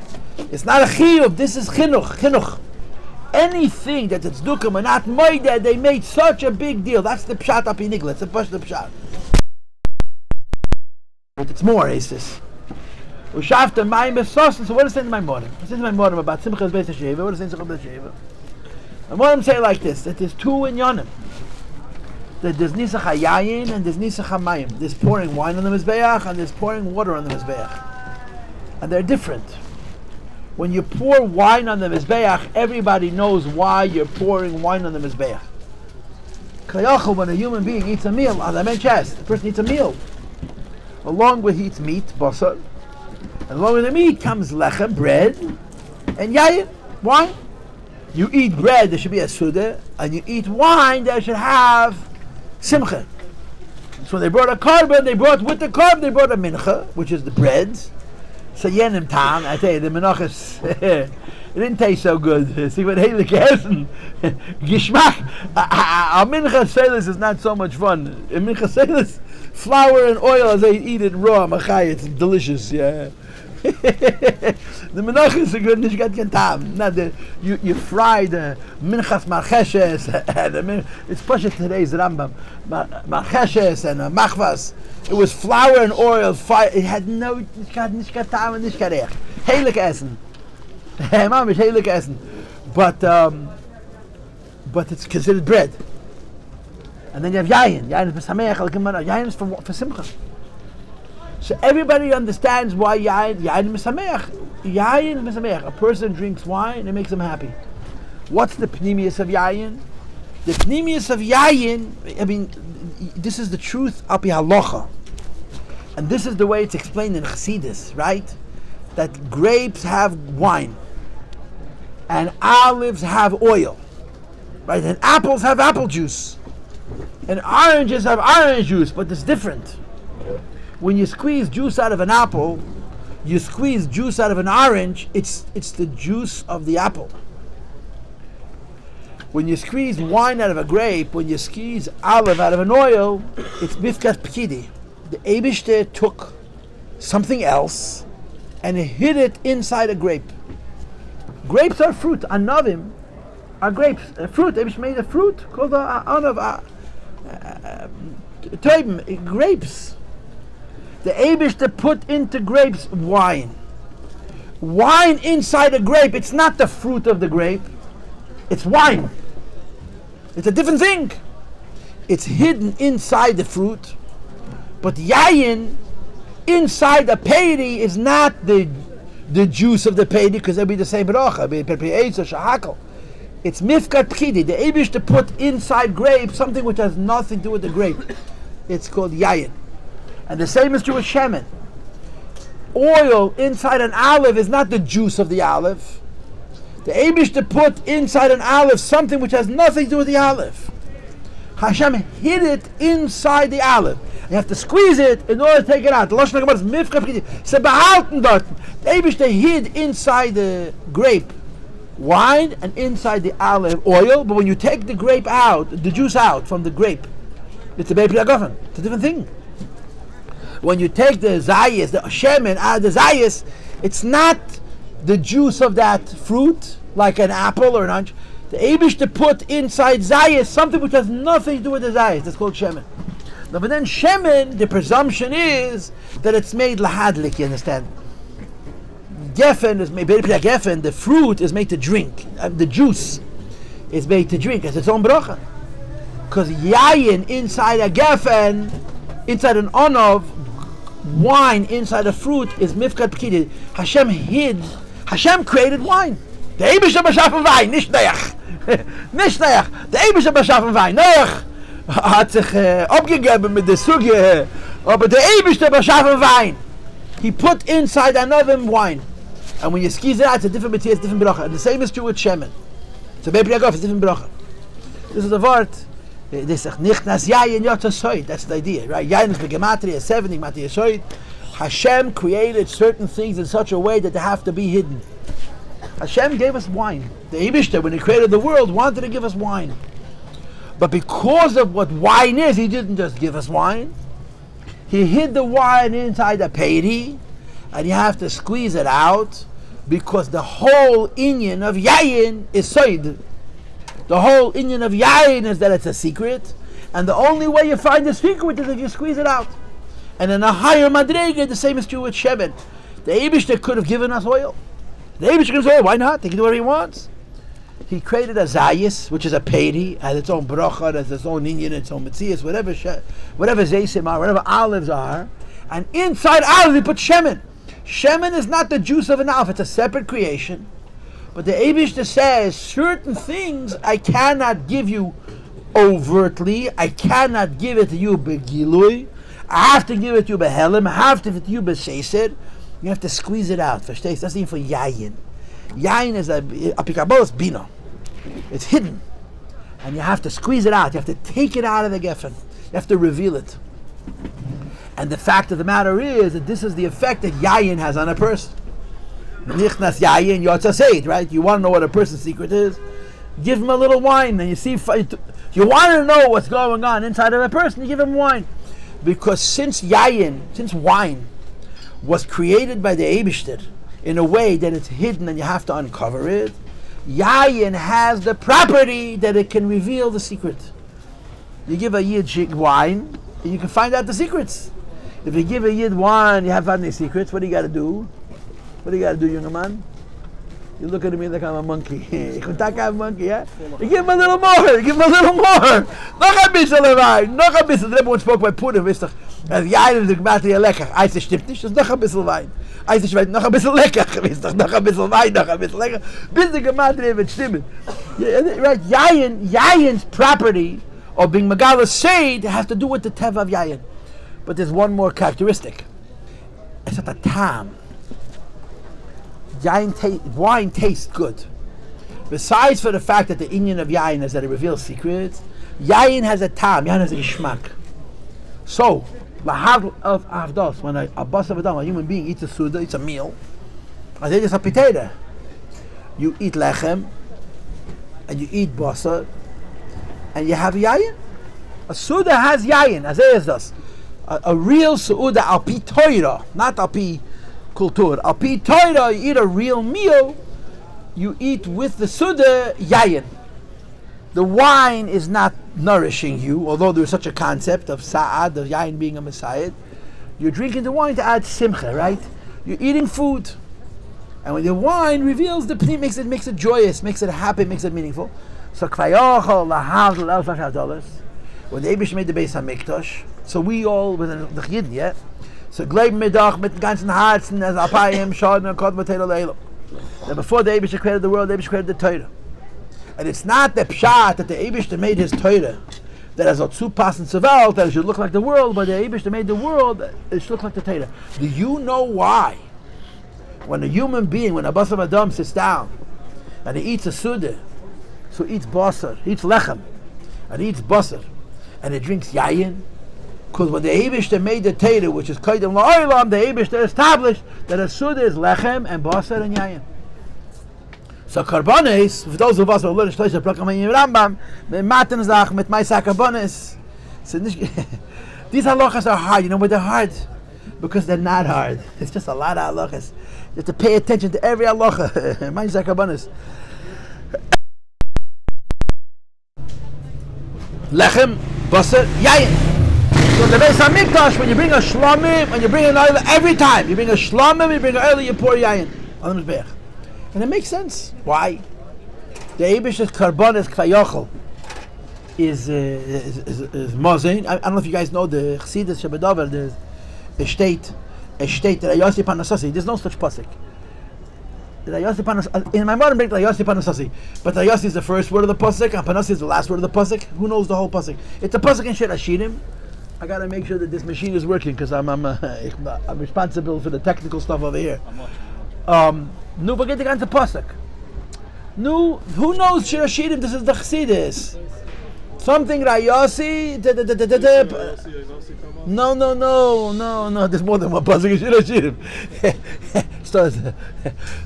A: It's not a chiyuv. This is chinuch. Anything that it's dukkam and not moida, they made such a big deal. That's the pshat api nigla. It's a push the pshat. But it's more, is this. So what does it say in my morning? What does it say in my morning about simchas beis hashoeva? What does it say in simchas beis hashoeva? My morning say like this, that there's two inyanim. That there's nisach hayayin and there's nisach hamayim. There's pouring wine on the mizbeach and there's pouring water on the mizbeach. And they're different. When you pour wine on the mizbeach, everybody knows why you're pouring wine on the mizbeach. When a human being eats a meal, as I mentioned, the person eats a meal. Along with he eats meat, basar. And along with the meat comes lechem, bread, and yayin, wine. You eat bread, there should be a suda, and you eat wine, there should have simcha. So they brought a korban, they brought a mincha, which is the bread. So yenim tam, I tell you, the menachas, it didn't taste so good. See what heilig essen, gishmak. A mincha selis is not so much fun. A mincha selis, flour and oil as they eat it raw, machai, it's delicious, yeah. The menachas are good, you got tam. Not the you fry the minchas marcheshes, it's pasha today's Rambam, marcheshes and machvas. It was flour and oil, fire. It had no nishkat tam and nishkat ech. Heilig essen, mamish heilig essen, but it's considered bread. And then you have yayin. Yayin is b'sameach, yayin is for simcha. So everybody understands why yayin mesameach. Yayin mesameach. A person drinks wine and it makes him happy. What's the pnimius of yayin? The pnimius of yayin, I mean, this is the truth api halacha. And this is the way it's explained in Chassidus, right? That grapes have wine. And olives have oil. Right? And apples have apple juice. And oranges have orange juice, but it's different. When you squeeze juice out of an apple, you squeeze juice out of an orange, it's the juice of the apple. When you squeeze wine out of a grape, when you squeeze olive out of an oil, it's mifkat pkidi. The Eibishter took something else and hid it inside a grape. Grapes are fruit. Anavim are grapes. A fruit. Eibishter made a fruit called anav. Grapes. The Eibishter put into grapes wine. Wine inside a grape, it's not the fruit of the grape. It's wine. It's a different thing. It's hidden inside the fruit. But yayin inside the peiri is not the juice of the peiri, because it'll be the same bracha. It's mifkat pkidi. The Eibishter put inside grape something which has nothing to do with the grape. It's called yayin. And the same is true with shemen. Oil inside an olive is not the juice of the olive. The Eibishter put inside an olive something which has nothing to do with the olive. Hashem hid it inside the olive. You have to squeeze it in order to take it out. The Lashon HaGemara is mifkat pkidi. So behalten dort. The Eibishter hid inside the grape wine and inside the olive oil. But when you take the grape out, the juice out from the grape, it's a beis agafen. It's a different thing. When you take the zayis, the shemen out of the zayis, it's not the juice of that fruit, like an apple or an orange. The Eibishter put inside zayis something which has nothing to do with the zayis. That's called shemen. Now, but then shemen, the presumption is that it's made lahadlik, you understand? Geffen is made, geffen, the fruit is made to drink. The juice is made to drink as its own bracha. Because yayin inside a geffen, inside an onov, wine inside a fruit is mifkat pkidi. Hashem created wine. Der Eibischter beschaffen Wein, nicht Noach. Nicht Noach. Der Eibischter beschaffen Wein. Noach hat sich abgegeben mit der Suge, aber der Eibischter beschaffen Wein. He put inside another wine. And when you squeeze it out, it's a different material, it's a different bracha. And the same is true with Shemen. So bei Priyagof, it's a different bracha. This is the word. This is nicht nas yayin yotzasoid. That's the idea, right? Yayin is begematria 70, matria soid. Hashem created certain things in such a way that they have to be hidden. Hashem gave us wine. The Eibishter, when He created the world, wanted to give us wine. But because of what wine is, He didn't just give us wine. He hid the wine inside a peri, and you have to squeeze it out, because the whole inyan of yayin is soid. The whole inyan of yayin is that it's a secret, and the only way you find the secret is if you squeeze it out. And in a higher madrega, the same is true with Shemen. The Eibishter could have given us oil. The Eibishter could say, why not? He can do whatever he wants. He created a zayis, which is a peri, has its own bracha, has its own inyan, its own metzias, whatever zaysim are, whatever olives are. And inside olives, he put Shemen. Shemen is not the juice of an olive, it's a separate creation. But the Eibishter says, certain things I cannot give you overtly, I cannot give it to you begilui, I have to give it to you behelim, I have to give it to you beseiser. You have to squeeze it out. Verstehst? That's even for yayin. Yayin is a pikabolos bino. It's hidden. And you have to squeeze it out. You have to take it out of the geffen. You have to reveal it. And the fact of the matter is that this is the effect that yayin has on a person. Nichnas yayin yotzaseit, right? You want to know what a person's secret is? Give him a little wine, and you see, you want to know what's going on inside of a person, you give him wine. Because since wine was created by the Eibishter in a way that it's hidden and you have to uncover it, yayin has the property that it can reveal the secret. You give a yid wine, and you can find out the secrets. If you give a yid wine, you haven't found any secrets, what do you got to do? What do you got to do, young man? You look at me like I'm a monkey. You can talk a monkey, yeah? You give him a little more. You give him a little more. Noch ein bisschen Wein. Noch ein bisschen. The Rebbe spoke by Purim, wisst ihr? Jain ist Gematria lecker. Eis stimmt nicht, das ist noch ein bisschen Wein. Eis ist noch ein bisschen lecker, wisst ihr? Noch ein bisschen Wein, noch ein bisschen lecker. Bis die Gematria wird stimmen. Right? Yayin's property of being Megala Seid has to do with the Teva of Yayin. But there's one more characteristic. It's at a tam. Wine tastes good. Besides for the fact that the inyan of yayin is that it reveals secrets, yayin has a tam, yayin has a ishmak. So, lahav of avdos, when a boss of a human being eats a suda, eats a meal, and then it's a potato. You eat lechem, and you eat basar, and you have yayin. A suda has yayin, as it is. A real suda al pi toira, not al pi kultur. Al pi toira, you eat a real meal, you eat with the suda yayin. The wine is not nourishing you, although there's such a concept of sa'ad, of yayin being a messiah. You're drinking the wine to add simcha, right? You're eating food. And when the wine reveals the pnim, makes it joyous, makes it happy, makes it meaningful. So kvayochol lahav l'elf dollars. When the Eibush made the beis hamikdash, so we all with the Yidden, yeah. So gleib midach mit ganzen Herzen as apayim schaden and kod v'teil leilo. That before the Eibush created the world, the Eibush created the Torah. And it's not the pshat that the Eibush made his Torah that as a tzupas and tzavelt that it should look like the world, but the Eibush made the world it should look like the Torah. Do you know why? When a human being, when a basar adam sits down and he eats a suda, so he eats basar, he eats lechem, and he eats basar, and he drinks yayin, because when the Eibush made the Torah, which is kaidem la'olam, the Eibush established that a suda is lechem and basar and yayin. So karbonis, for those of us who learn shloisha plakam in Rambam, the matan zach mit ma'isa karbonis. So these halachas are hard. You know why they're hard? Because they're not hard. It's just a lot of halachas. You have to pay attention to every halacha. Ma'isa karbonis. Lechem, basar, yayin. So the beis hamikdash, when you bring a shlamim, when you bring an oil, every time you bring a shlamim, you bring an oil, you pour yayin on the mizbeach. And it makes sense. Why? The Eibish's karbonis kvayochel is mozain. I don't know if you guys know the Chassidus Shebedover, the state that Yossi Paltiel. There's no such pasuk. In my modern break, Yossi Panasasi, but Yossi is the first word of the pasuk, and Panasi is the last word of the pasuk. Who knows the whole pasuk? It's a pasuk in Shir Hashirim. I gotta make sure that this machine is working because I'm responsible for the technical stuff over here. Nu forget the ganze pasuk. Nu, who knows Shir Hashirim? This is the Chassidus. Something Yossi. No. There's more than one pasuk in Shir Hashirim.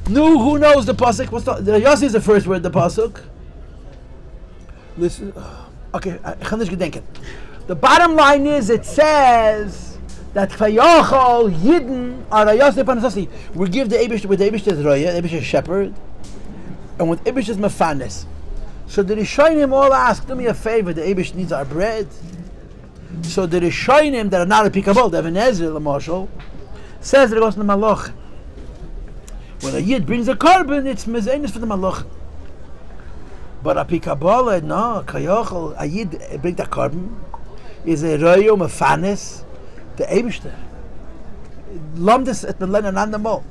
A: Nu, who knows the pasuk? The Yossi is the first word of the pasuk. Listen. Okay, ich kann nicht gedenken. The bottom line is, it says that Kvayochol Yidden are Yossi Panasasi. We give the Eibush with the Eibush is Roya, the Eibush is shepherd, and with Eibush is Mefanes. So the Rishonim all ask, do me a favor, the Eibush needs our bread. So the Rishonim that are not a Pikabol, the Even Ezra, the Marshal, says that it goes to the Maloch. When a Yid brings a carbon, it's Mezenis for the Maloch. But a Pikabol, no, Kvayochol, a Yid bring the carbon, is a Royo Mefanes, the Eibishter. Lomdes at the Lenan and the Mo.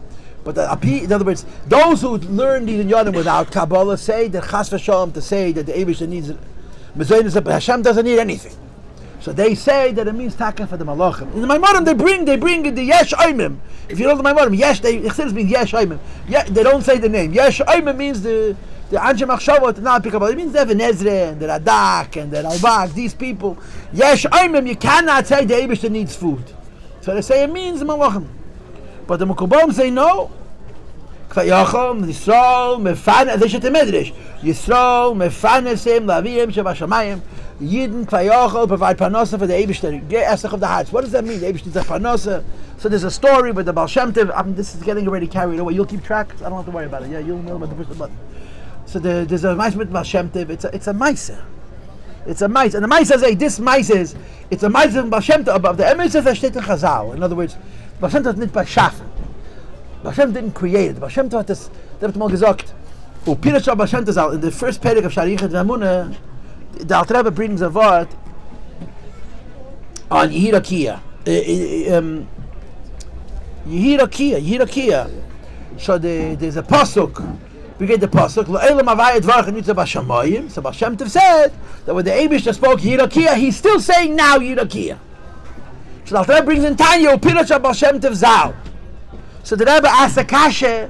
A: But in other words, those who learn these Yonim without Kabbalah say that Chas v'Shalom to say that the Eibishter needs Mezonis, but Hashem doesn't need anything. So they say that it means Taka for the Malachim. In the Maimonim they bring the Yesh Oimim. If you know the Maimonim, Yesh, it means Yesh Oimim. They don't say the name. Yesh Oimim means the Anshe Machshavot, not Pikabal. It means the Even Ezra and the Radak and the Ralbag, these people. Yesh Oimim, you cannot say the Eibishter needs food. So they say it means the Malachim. But the Mekubalim say no. Kvayachom, Yisrael, Mefanes, they should Medrash. Yisrael, Mefanesim, Lavim, Shavashamayim. Yidden, Kvayachol, provide Panosa for the Eibishter. Esach of the hearts. What does that mean? The Eibishter needs a Panosa. So there's a story with the Baal Shem Tov. This is getting already carried away. You'll keep track. I don't have to worry about it. Yeah, you'll know about the push the button. So there's a mice with Baal Shem Tov. It's a mice. It's a mice. And the mice says, hey, this mice is, it's a mice of Baal Shem Tov above. The Emes says, steht in Chazal. In other words, Baal Shem Tov is nicht beschaffen. Baal Shem didn't create it. Baal Shem Tov hat das, der hat mal gesagt, Pirash Baal Shem Tov, in the first period of Sharichet V'Amunah, the Alter Rebbe brings a word on Yehirakia. Yehirakia. So there's a pasuk. We get the pasuk. Lo'elam avayet varchen yitzah b'shamayim. So Baal Shem Tov said that when the Eibishter spoke Yehirakia, he's still saying now Yehirakia. So the Alter Rebbe brings in Tanya Pirash Baal Shem Tov Zal. So the Rebbe asks a kasha.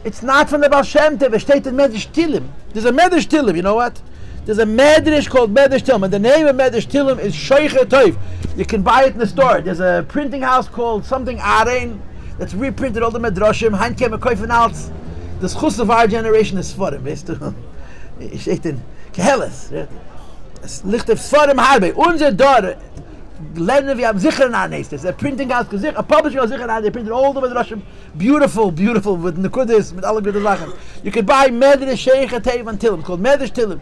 A: It's not from the Baal Shem Tov. It steht in Medrash Tilim. There's a Medrash Tilim. You know what? There's a Medrash called Medrash Tilim, and the name of Medrash Tilim is Shoiche Toiv. You can buy it in the store. There's a printing house called something Arein that's reprinted all the Medrashim. Heinke Mekoifen Alts. The schus of our generation is Sforim. Weißt du? Steht in Keheles. Es liegt auf Sforim Harbe. Unser Dor. Lernen wir am Sicher Nanes. There's a printing house, a publisher of Sicher Nanes. They printed all the Medrashim. Beautiful with Nekudis, with all the good Sachen. You can buy Medrash Shoiche Toiv and Tilim, called Medrash Tilim.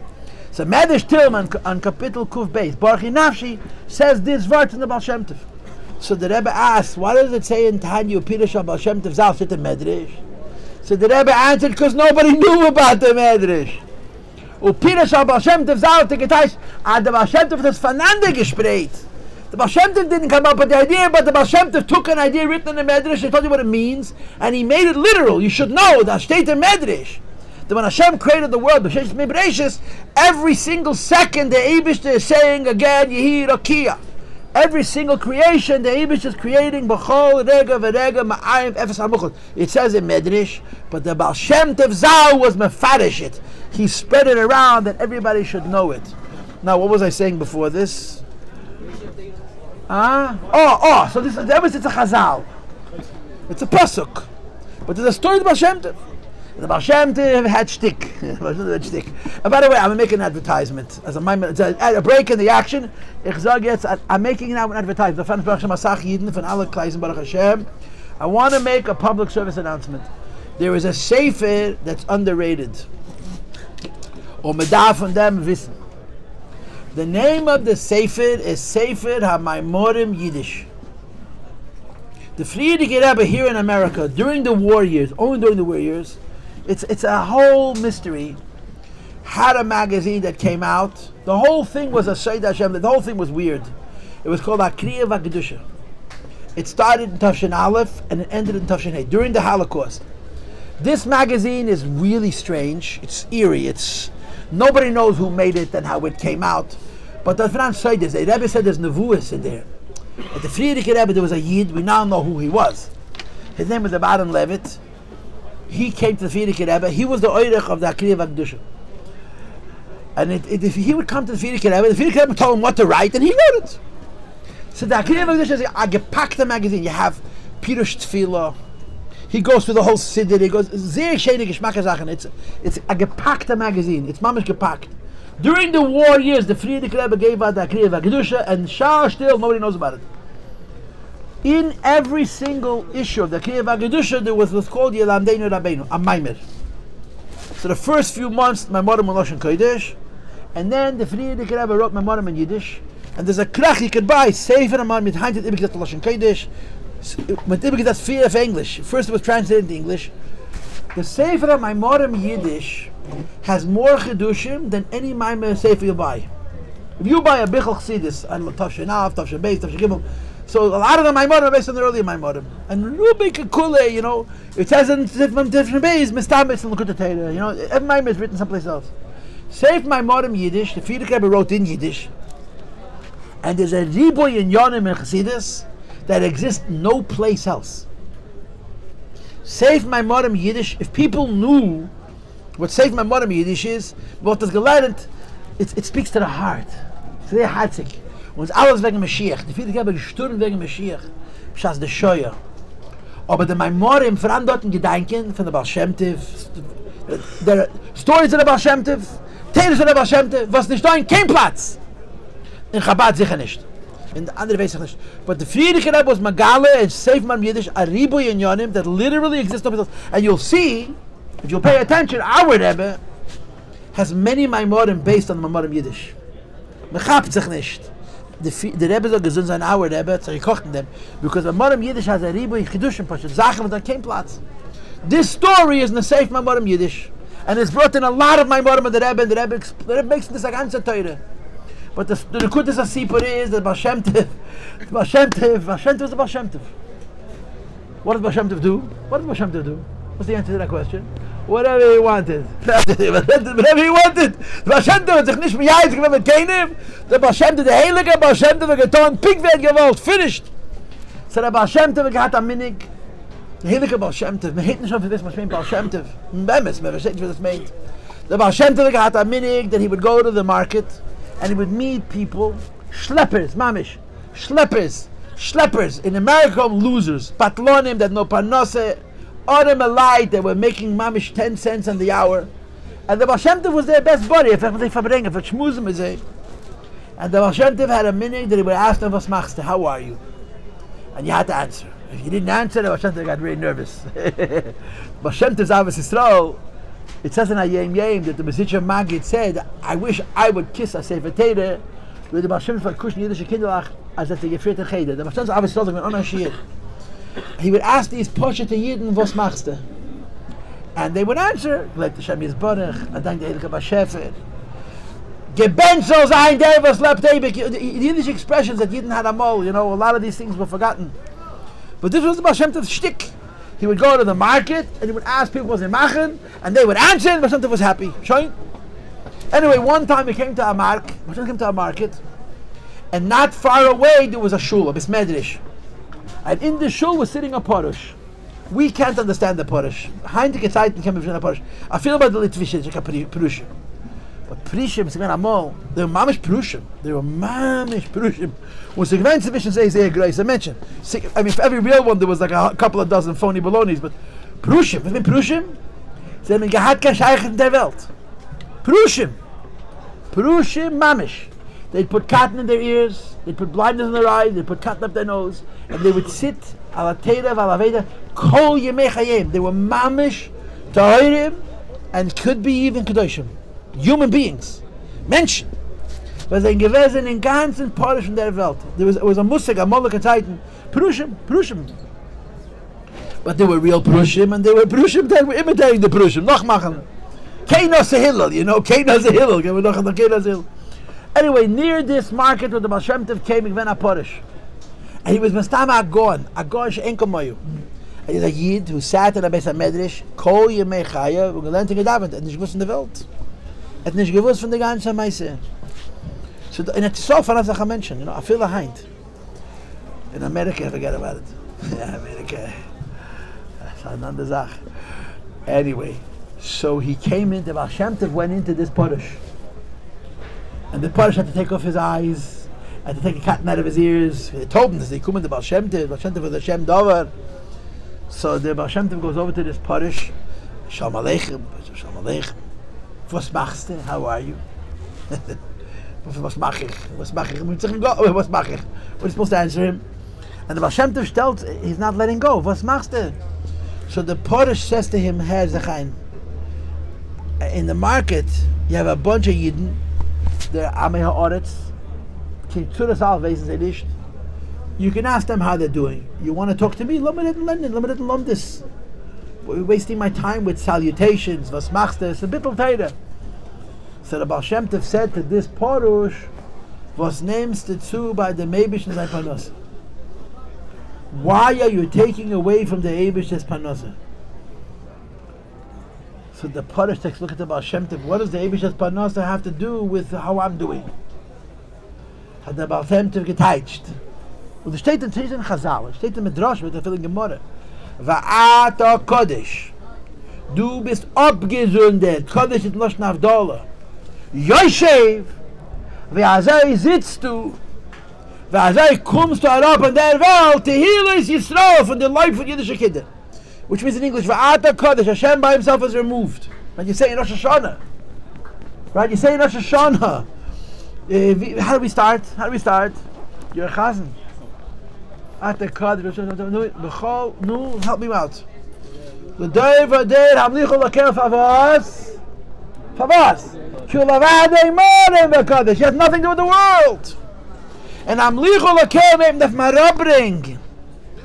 A: So Medrash Tilim on Kapitel Kuf Beis, Baruch Nafshi says this verse in the Baal Shem Tov. So the Rebbe asks, what does it say in Tanya Pirash Baal Shem Tov Zal, sit in Medrash? So the Rebbe answered, because nobody knew about the Medrash. Pirash Baal Shem Tov Zal, the Baal Shem Tov has voneinander gespreit. The Baal Shem Tov didn't come up with the idea, but the Baal Shem Tov took an idea written in the Medrash, he told you what it means, and he made it literal. You should know that steht in Medrash. That when Hashem created the world, every single second the Eibishter is saying again, Yehi Rakia. Every single creation the Eibishter is creating, B'chol Rega V'Rega Ma'ayim Efes HaMuchot. It says in Medrash, but the Baal Shem Tov Zal was mefarish it. He spread it around that everybody should know it. Now, what was I saying before this? So this is it's a Chazal. It's a pasuk, but there's a story of the Baal Shem Tov. The Baal Shem Tov had shtick. And by the way, I'm making an advertisement. As a break in the action, I'm making now an advertisement. I want to make a public service announcement. There is a sefer that's underrated. Or medaf von dem wissen. The name of the sefer is Sefer HaMaimorim Yiddish. The Frierdiker Rebbe here in America, during the war years, only during the war years, it's a whole mystery, had a magazine that came out. The whole thing was a Seid Hashem, the whole thing was weird. It was called Akriya Vakdusha. It started in Tafshin Aleph and it ended in Tafshin Hey, during the Holocaust. This magazine is really strange. It's eerie. Nobody knows who made it and how it came out. But the Franz said this. The Rebbe said there's nevuas in there. At the Friedrich Rebbe there was a Yid. We now know who he was. His name was the Baron Levitt. He came to the Friedrich Rebbe. He was the oirech of the Akriya. And if he would come to the Friedrich Rebbe, the Friedrich Rebbe told him what to write, and he wrote it. So the Akriya is a gepackte magazine. You have Pirush Tefillah. He goes through the whole Siddur. He goes, sehr schöne Geschmackssachen. It's a gepackte magazine. It's mamish gepackt. During the war years, the Friedrich Rebbe gave out the Akriya V'Kedusha, and still nobody knows about it. In every single issue of the Akriya V'Kedusha, there was what's called Yelamdeinu Rabbeinu, a Maimer. So the first few months, Maimorim were Lashon Kodesh, and then the Friedrich Rebbe wrote Maimorim in Yiddish, and there's a krach you could buy, Sefer Amar mit Heintet Ibik dat Lashon Kodesh, mit Ibik that's fear of English. First it was translated into English. The Sefer Maimorim Yiddish has more Chedushim than any Maimer Sefer you buy. If you buy a Bichel Chassidus, I don't know, Tavshin Av, Tavshin Beis, Tavshin Gimel, so a lot of the Maimorim are based on the earlier Maimorim. And Rubik Kule, you know, it says in Tavshin Beis, Mistabitz and L'Kut HaTorah, you know, every Maimer is written someplace else. Sefer Maimorim Yiddish, the Friedrich Rebbe wrote in Yiddish, and there's a Riboy in Yonim and Chassidus that exists no place else. Sefer Maimorim Yiddish, if people knew what Sefer Maimorim Yiddish is, what does gelernt, it speaks to the heart. It's very heartig. Und alles wegen Mashiach. Die Friedrich Rebbe gestorben wegen Mashiach. B'shas de Shoya. Aber the Maimorim verantworten Gedanken von der Baal Shem Tov, der Stories von der Baal Shem Tov, Teres von der Baal Shem Tov, was nicht da in kein Platz. In Chabad sicher nicht. In the andere weiß ich nicht. But the Friedrich Rebbe was Magale and Sefer Maimorim Yiddish, a Riboy in Yonim that literally exists. And you'll see, if you'll pay attention, our Rebbe has many Maimorim based on the Maimorim Yiddish. Mechabt sich nicht. The Rebbe soll gesund sein, our Rebbe, so he kochten them, because Maimorim Yiddish has a Riboy Chidushim Pashat, Sachen, that came Platz. This story is in the Sefer Maimorim Yiddish, and it's brought in a lot of Maimorim of the Rebbe, and the Rebbe makes this a ganze Torah. But the Nekudas HaSipur is the Baal Shem Tov. Baal Shem Tov is the Baal Shem Tov. What does Baal Shem Tov do? What does Baal Shem Tov do? What's the answer to that question? Whatever he wanted. Whatever he wanted. The Baal Shem Tov hat sich nicht mehr jahres gewinnt mit keinem. The Baal Shem Tov, the heilige Baal Shem Tov, getan, Pinkwert gewollt, finished. So the Baal Shem Tov hat am Minig. The heilige Baal Shem Tov. Man hält nicht schon für das, was meint Baal Shem Tov. Man versteht nicht, was das meint. The Baal Shem Tov hat am Minig, that he would go to the market, and he would meet people, schleppers, mamish, schleppers. In America, losers, patlonim that no parnose, Adam alike, they were making mamish 10 cents on the hour. And the Baal Shem Tov was their best buddy, if they Farbrengen, if schmuzim is it. And the Baal Shem Tov had a minute that he would ask them, was machst du, how are you? And you had to answer. If you didn't answer, the Baal Shem Tov got really nervous. Baal Shem Tov's Avos Yisrael, it says in a Yem that the Mesitcher Magid said, I wish I would kiss a Sefer Torah with the Baal Shem Tov kushn jüdische Kinderlach as at the gefrierte Cheder. The Baal Shem Tov Avos Yisrael went on a Shir. He would ask these Poshet Yidden, was machst du? And they would answer, like the Shem Yisborach, Adank the Eilke Bashefer. Gebench soll sein, der was lebt ewig. The Yiddish expressions that Yidden had a mole, you know, a lot of these things were forgotten. But this was the Baal Shem Tov's shtick. He would go to the market and he would ask people was they machen, and they would answer, and Baal Shem Tov was happy. Shoin? Anyway, one time he came to a market, and not far away there was a shul, a bismedrish. And in the shul was sitting a Porush. We can't understand the Porush. Heintige Zeiten can be a Porush. I feel about the Litvish, it's like a Prushim. But Prushim, they were mamish Prushim. When the Gevent Division says they grace, I mentioned. I mean, for every real one there was like a couple of dozen phony balonies, but Prushim, was it Prushim? Sie haben gehad kein Scheich in der Welt. Prushim mamish. They'd put cotton in their ears, they'd put blindness in their eyes, they'd put cotton up their nose, and they would sit ala teira vala veda kol yemei chayim. They were mamish, tahirim, and could be even kedoshim. Human beings. Menschen. But they gewesen in ganzen Polish in der Welt. It was a musik, a molek Zeiten. Prushim. But they were real Prushim, and they were Prushim that were imitating the Prushim. Noch machen. Keinos a Hillel, you know, Keinos a Hillel. Anyway, near this market where the Baal Shem Tov came, he went a Porish. And he was Mestama a Goan she'en kamoyu. Er ist ein Jid, who sat in der Beis HaMedrash, Kol Yemei Chaya, und gelernt in Gedavent, hat nicht gewusst in der Welt. Hat nicht gewusst von der ganzen Meise. So, and it's so fun as a mention, you know, I feel the hind. In America, forget about it. Yeah, America. That's another Zach. Anyway, so he came in, the Baal Shem Tov went into this Parish. And the Parish had to take off his eyes, had to take a cotton out of his ears. They told him this, they come in the Baal Shem Tov was a Shem Dover. So the Baal Shem Tov goes over to this Parish. Shalom Aleichem, Shalom Aleichem. Was machst du? How are you? Was mach ich? Was mach ich? Was mach ich? We're supposed to answer him. And the Baal Shem Tov stellt, he's not letting go. Was machst du? So the Parish says to him, Herr Zachain, in the market, you have a bunch of Yidden, they're Amei HaOretz, Kitzuras Alves in Zedish. You can ask them how they're doing. You want to talk to me? Limited in London, limited in London. We're wasting my time with salutations. Was machst du? It's a bit of Torah. So the Baal Shem Tov said to this Porush, was names the two by the Meibish and Panos. Why are you taking away from the Eibish's Panos? So the Porush takes a look at the Baal Shem Tov. What does the Eibish's Panos have to do with how I'm doing? Had the Baal Shem Tov geteicht. Und es steht in Chazal, es steht in Midrash mit der vielen Gemorre. Va'ata Kodesh. Du bist abgesundet. Kodesh ist Loshn Avdala. Yoshev. Ve'azai sitzt du. Ve'azai kommst du herab in der Welt. Tehillah Yisrael von der Life von jüdische Kinder. Which means in English, Va'ata Kodesh. Hashem by himself is removed. When you say in Rosh Hashanah. Right, you say in Rosh Hashanah. How do we start? You're a chazan. At the Kaddish, no, help me out. The day for day, Hamlichu Lakel Favas. Shulavadei Morim V'Kaddish. He has nothing to do with the world. And Hamlichu Lakel name the Marabring.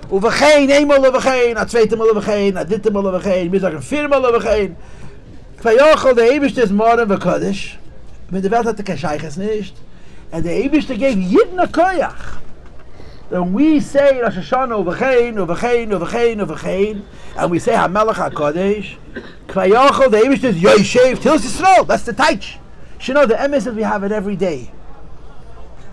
A: Uvechein, Einmal Uvechein, a Zweimal Uvechein, a Dittemal Uvechein, wir sagen Viermal Uvechein. Kvayochel, der Eibishter ist Morim V'Kaddish. Mit der Welt hat kein Scheiches nicht. And the Eibishter gave Yidden a Koyach. Then we say Rosh Hashanah Uvechein, and we say HaMelech HaKodesh, Kvayochel, the Eibishter is Yoshev, Til Yisrael. That's the Taich. You know, the emes is we have it every day.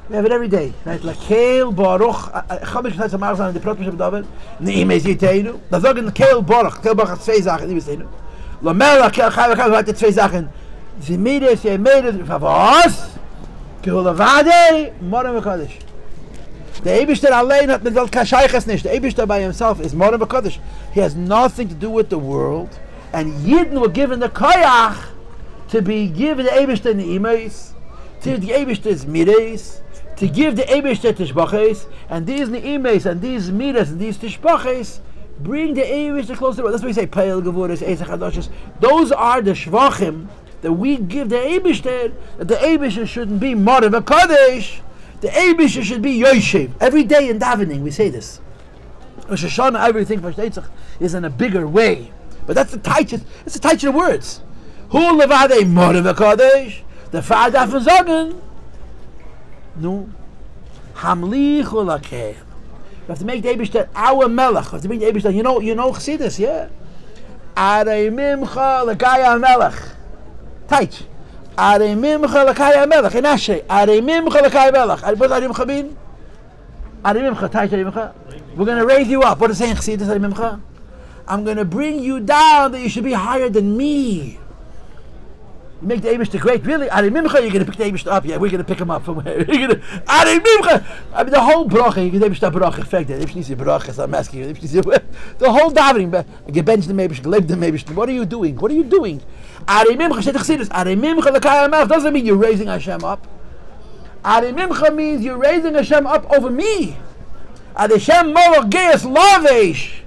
A: We have it every day. Right? Lakel Baruch, Chamish Chayz HaMarzan, the Prot Mishab David, Ne'imez Yiteinu. Da sagen Lakel Baruch hat zwei Sachen, Ne'imez Yiteinu. Lamelech, Kel Chayv hat zwei Sachen. Sie Mides, Sie Mides, Favos, Kehulavadei, Morim HaKodesh. The Eibishter allein hat mit Welt Kashayches nicht. The Eibishter by himself is Morim HaKodesh. He has nothing to do with the world. And Yidden were given the Koyach to be given the Eibishter in the Imeis, to the Eibishter's Mides, to give the Eibishter Tishbaches, and these Ni'imeis and these Mides and these Tishbaches bring the Eibishter closer to the world. That's why we say Peil Gevuras, Eisach Hadoshes. Those are the Shvachim that we give the Eibishter, that the Eibishter shouldn't be Morim HaKodesh. The Eibishter should be Yoshev. Every day in davening we say this. Rosh Hashanah, everything is in a bigger way. But that's the Taich. It's the Taich of the words. Hu levadei Morim HaKodesh. The Fad darf sagen. No. Hamlichu Lakel. We have to make the Eibishter our Melech. We have to make the Eibishter. You know Chassidus, yeah. Arei Mimcha Lekaya Melech. Taich. Arei Mimcha Lekaya Melech. In Ashrei. Arei Mimcha Lekaya Melech. What does Arei Mimcha mean? Arei Mimcha. Taich Arei Mimcha. We're going to raise you up. What is saying Chassidus Arei Mimcha? I'm going to bring you down that you should be higher than me. You make the Eibishter great. Really? Arei Mimcha, you're going to pick the Eibishter up. Yeah, we're going to pick him up from where? Arei Mimcha! I mean, the whole bracha, you get Eibishter bracha. In fact, if you see bracha, I'm asking you. The whole davening, gebench the Eibishter, geleb the Eibishter. What are you doing? What are you doing? Arei Mimcha, shet chassidus. Arei Mimcha lekaya melech doesn't mean you're raising Hashem up. Arei Mimcha means you're raising Hashem up over me. Arei Hashem molach geis lavesh.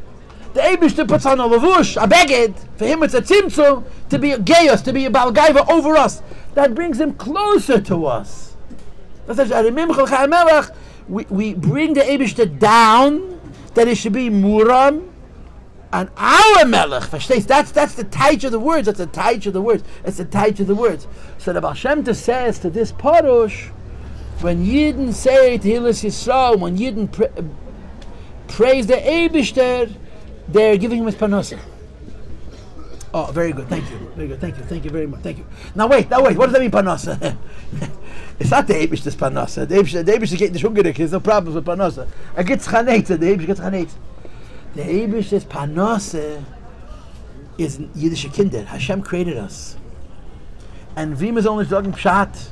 A: The Eibishter puts on a lavush, a beged. For him it's a tzimtzum to be a geios, to be a balgaiva over us. That brings him closer to us. That's we bring the Eibishter down, that it should be muram, and our melech. That's the taich of the words. That's the taich of the words. It's the taich of the words. So the Baal Shem Tov says to this Parush, when Yidden say Tehillas Yisrael, when Yidden praise the Eibishter, They're giving him his parnasa. Oh, very good. Thank you. Very good. Thank you very much. Thank you. Now wait. What does that mean, parnasa? It's not the Eibishter's parnasa. The Eibishter getting the shungerik. There's no problems with parnasa. I get chanetz. The Eibishter gets chanetz. The Eibishter's parnasa is Yiddish kinder. Hashem created us, and vim is only talking pshat,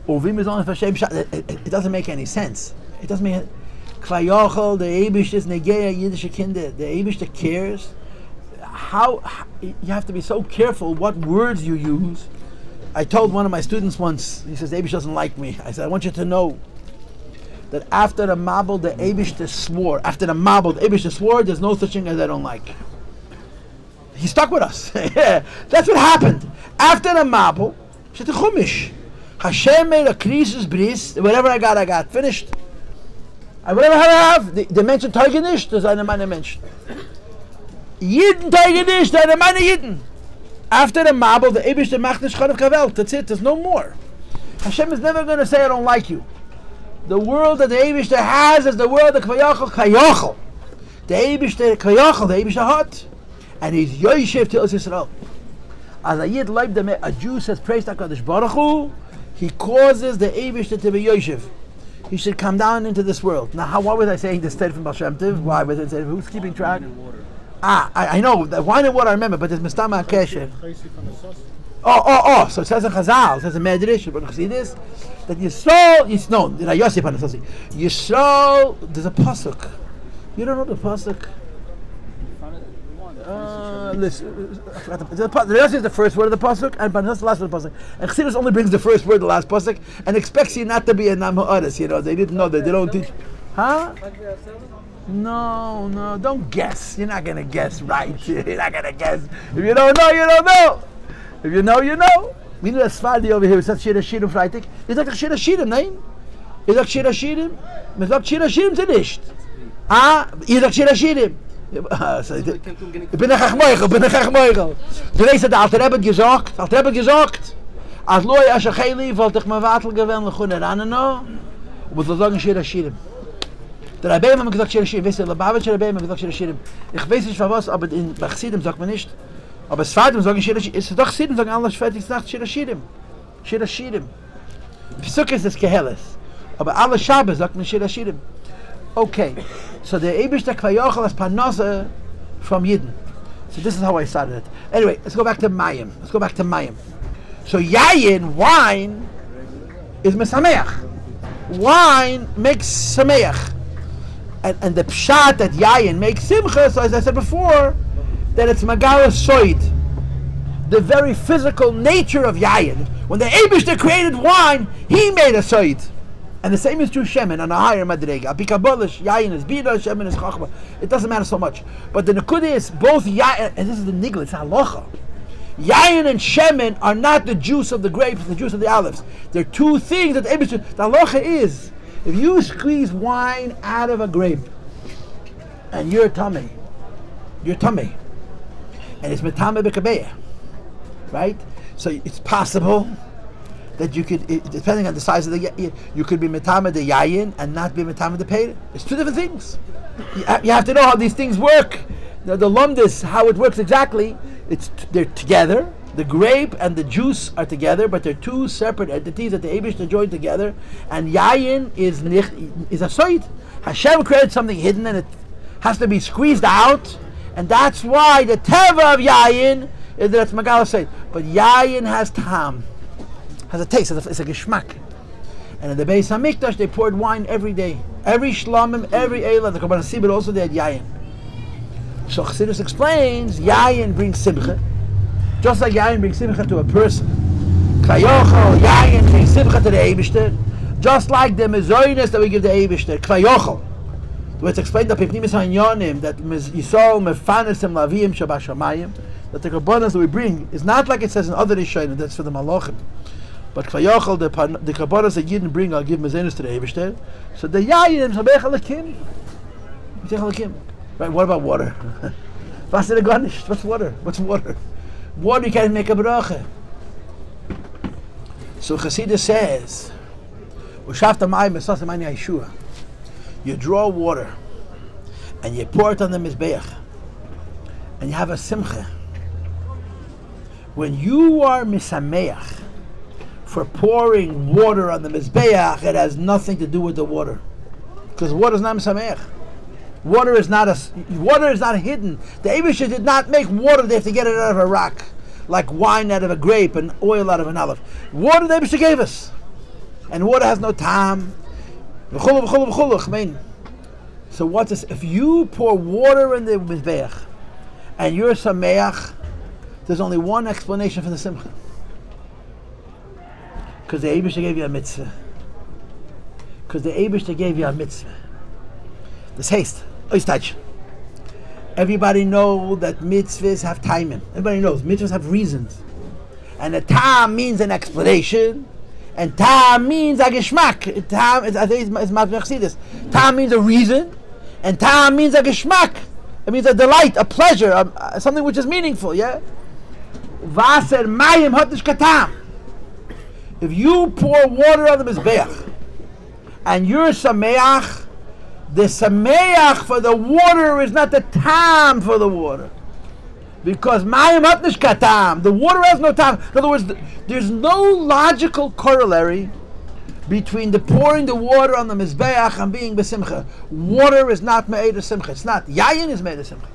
A: or vim is only Hashem pshat. It doesn't make any sense. It doesn't make. Kvayochel, the Eibishter's negeya Yiddish kinder. The Eibishter cares. How you have to be so careful what words you use. I told one of my students once, he says, the Eibush doesn't like me. I said, I want you to know that after the Mabel, the Eibush swore. After the Mabel, the Eibush swore, there's no such thing as I don't like. He stuck with us. Yeah, that's what happened. After the Mabel, said the Chumash. Hashem made a krisis bris, whatever I got. Finished. Whatever I have, the mention Teugenisch, there's eine Mann Mensch. Jeden Teugenisch, eine Mann Jeden. After the Mabel, the Eibush, the macht nicht Charav Kavelt. That's it. There's no more. Hashem is never going to say, I don't like you. The world that the Eibush has is the world of Kvayochel. The Eibush, the Kvayochel, the Eibush hot. And he's Yoshev to Yisrael. As a Yid like a Jew says, praise HaKadosh Baruch Hu, he causes the Eibush to be Yoshev. He should come down into this world. Now, why was I saying this state from Baal Shem Tov? Why was I saying, who's keeping track? I know, the wine and water I remember, but there's Mistama HaKesher. So it says in Chazal, it says in Medrash, but Chassidus, that Yisrael, Rabbi Yossi Paltiel, Yisrael, there's a pasuk. You don't know the pasuk? Listen, the Yossi is the first word of the pasuk, and Paltiel the last word of the pasuk. And Chassidus only brings the first word, the last pasuk, and expects you not to be a Nam Ha'aretz. They didn't know that, they don't teach. Huh? No, don't guess. You're not going to guess right. You're not going to guess. If you don't know, you don't know. If you know, you know. We need a Sfardi over here who says Shir HaShirim Freitag. Is that Shir HaShirim, nein? Is that Shir HaShirim? Man sagt Shir HaShirim zu nicht. Ihr sagt Shir HaShirim. Ich bin ein Chachmoichel. Du weißt, der Alter Rebbe gesagt, als Loi Ashacheli wollte ich mir Watel gewählen, lechune Raneno, und muss sagen Shir HaShirim. Der Rabbeim haben gesagt Shir HaShirim. Weißt du, der Babetsch Rabbeim haben gesagt Shir HaShirim. Ich weiß nicht, was, aber in Chassidem sagt man nicht. Aber Sfardim sagen Shir HaShirim. Es ist doch Chassidem sagen alles fertig nach Shir HaShirim. Shir HaShirim. Pesuk ist das Keheles. Aber alle Shabbos sagt man Shir HaShirim. Okay. So the Eibush the Kvayochel as Parnasa from Yidden. So this is how I started it. Anyway, let's go back to Mayim. So Yayin, wine, is Mesameach. Wine makes Sameach. And the pshat that Yayin makes simchas, so as I said before, that it's Magara Soid. The very physical nature of Yayin. When the Eibishter created wine, he made a Soid. And the same is true Shemen on a higher Madrega. Abikabolish, Yayin is Bida, Shemen is Chachma. It doesn't matter so much. But the Nekudah is both Yayin, and this is the Nigla, it's Halacha. Yayin and Shemen are not the juice of the grapes, the juice of the olives. They're two things that the Eibishter, the Halacha is, if you squeeze wine out of a grape, and you're tummy, and it's metame bekabeya, right? So it's possible that you could, depending on the size of the, you could be metame the yayin and not be metame the peir. It's two different things. You have to know how these things work. The lumdis, how it works exactly. They're together. The grape and the juice are together, but they're two separate entities that the Eibush joined together. And yayin is a soid. Hashem created something hidden, and it has to be squeezed out, and that's why the teva of yayin is that it's magala soid. But yayin has tam, has a taste. It's a geschmack. And in the beis hamikdash they poured wine every day, every shlamim, every eila. The Kabbalah Sibir also they had yayin. So Chassidus explains yayin brings simcha. Just like Yayin brings simcha to a person, Kvayochel, Yayin brings simcha to the Eibishter, just like the mezoinus that we give the Eibishter, Kvayochel. It's explained that Pipnimis Hanyonim, that Yisrael mefanesim laviyim shabashamayim, that the Kabbalah that we bring is not like it says in other Rishonim, that's for the Malachim. But Kvayochel, the Kabbalah that Yidden bring, I'll give mezoinus to the Eibishter. So the Yayin, Shabech right, what about water? What's water? What's water? Water you can't make a bracha. So Chassidus says, you draw water and you pour it on the mizbeach. and you have a simcha, when you are misameach for pouring water on the mizbeach, it has nothing to do with the water, because water is not misameach. Water is not hidden. The Eibusha did not make water. They have to get it out of a rock, like wine out of a grape and oil out of an olive. Water the Eibusha gave us, and water has no tam. So what's this? If you pour water in the mizbeach and you're sameach, there's only one explanation for the simcha. Because the Eibusha gave you a mitzvah. Because the Eibusha gave you a mitzvah. This haste. Everybody know that mitzvahs have timing. Everybody knows mitzvahs have reasons. And a tam means an explanation. And tam means a geschmack. Tam means a reason. And tam means a geschmack. It means a delight, a pleasure, something which is meaningful, yeah? Vaser mayim hat nish katam. If you pour water on the mizbeach and you're sameach, the sameach for the water is not the tam for the water. Because mayim hat nish katam. The water has no tam. In other words, there's no logical corollary between the pouring the water on the mizbeach and being besimcha. Water is not made of simcha. It's not. Yayin is made of simcha.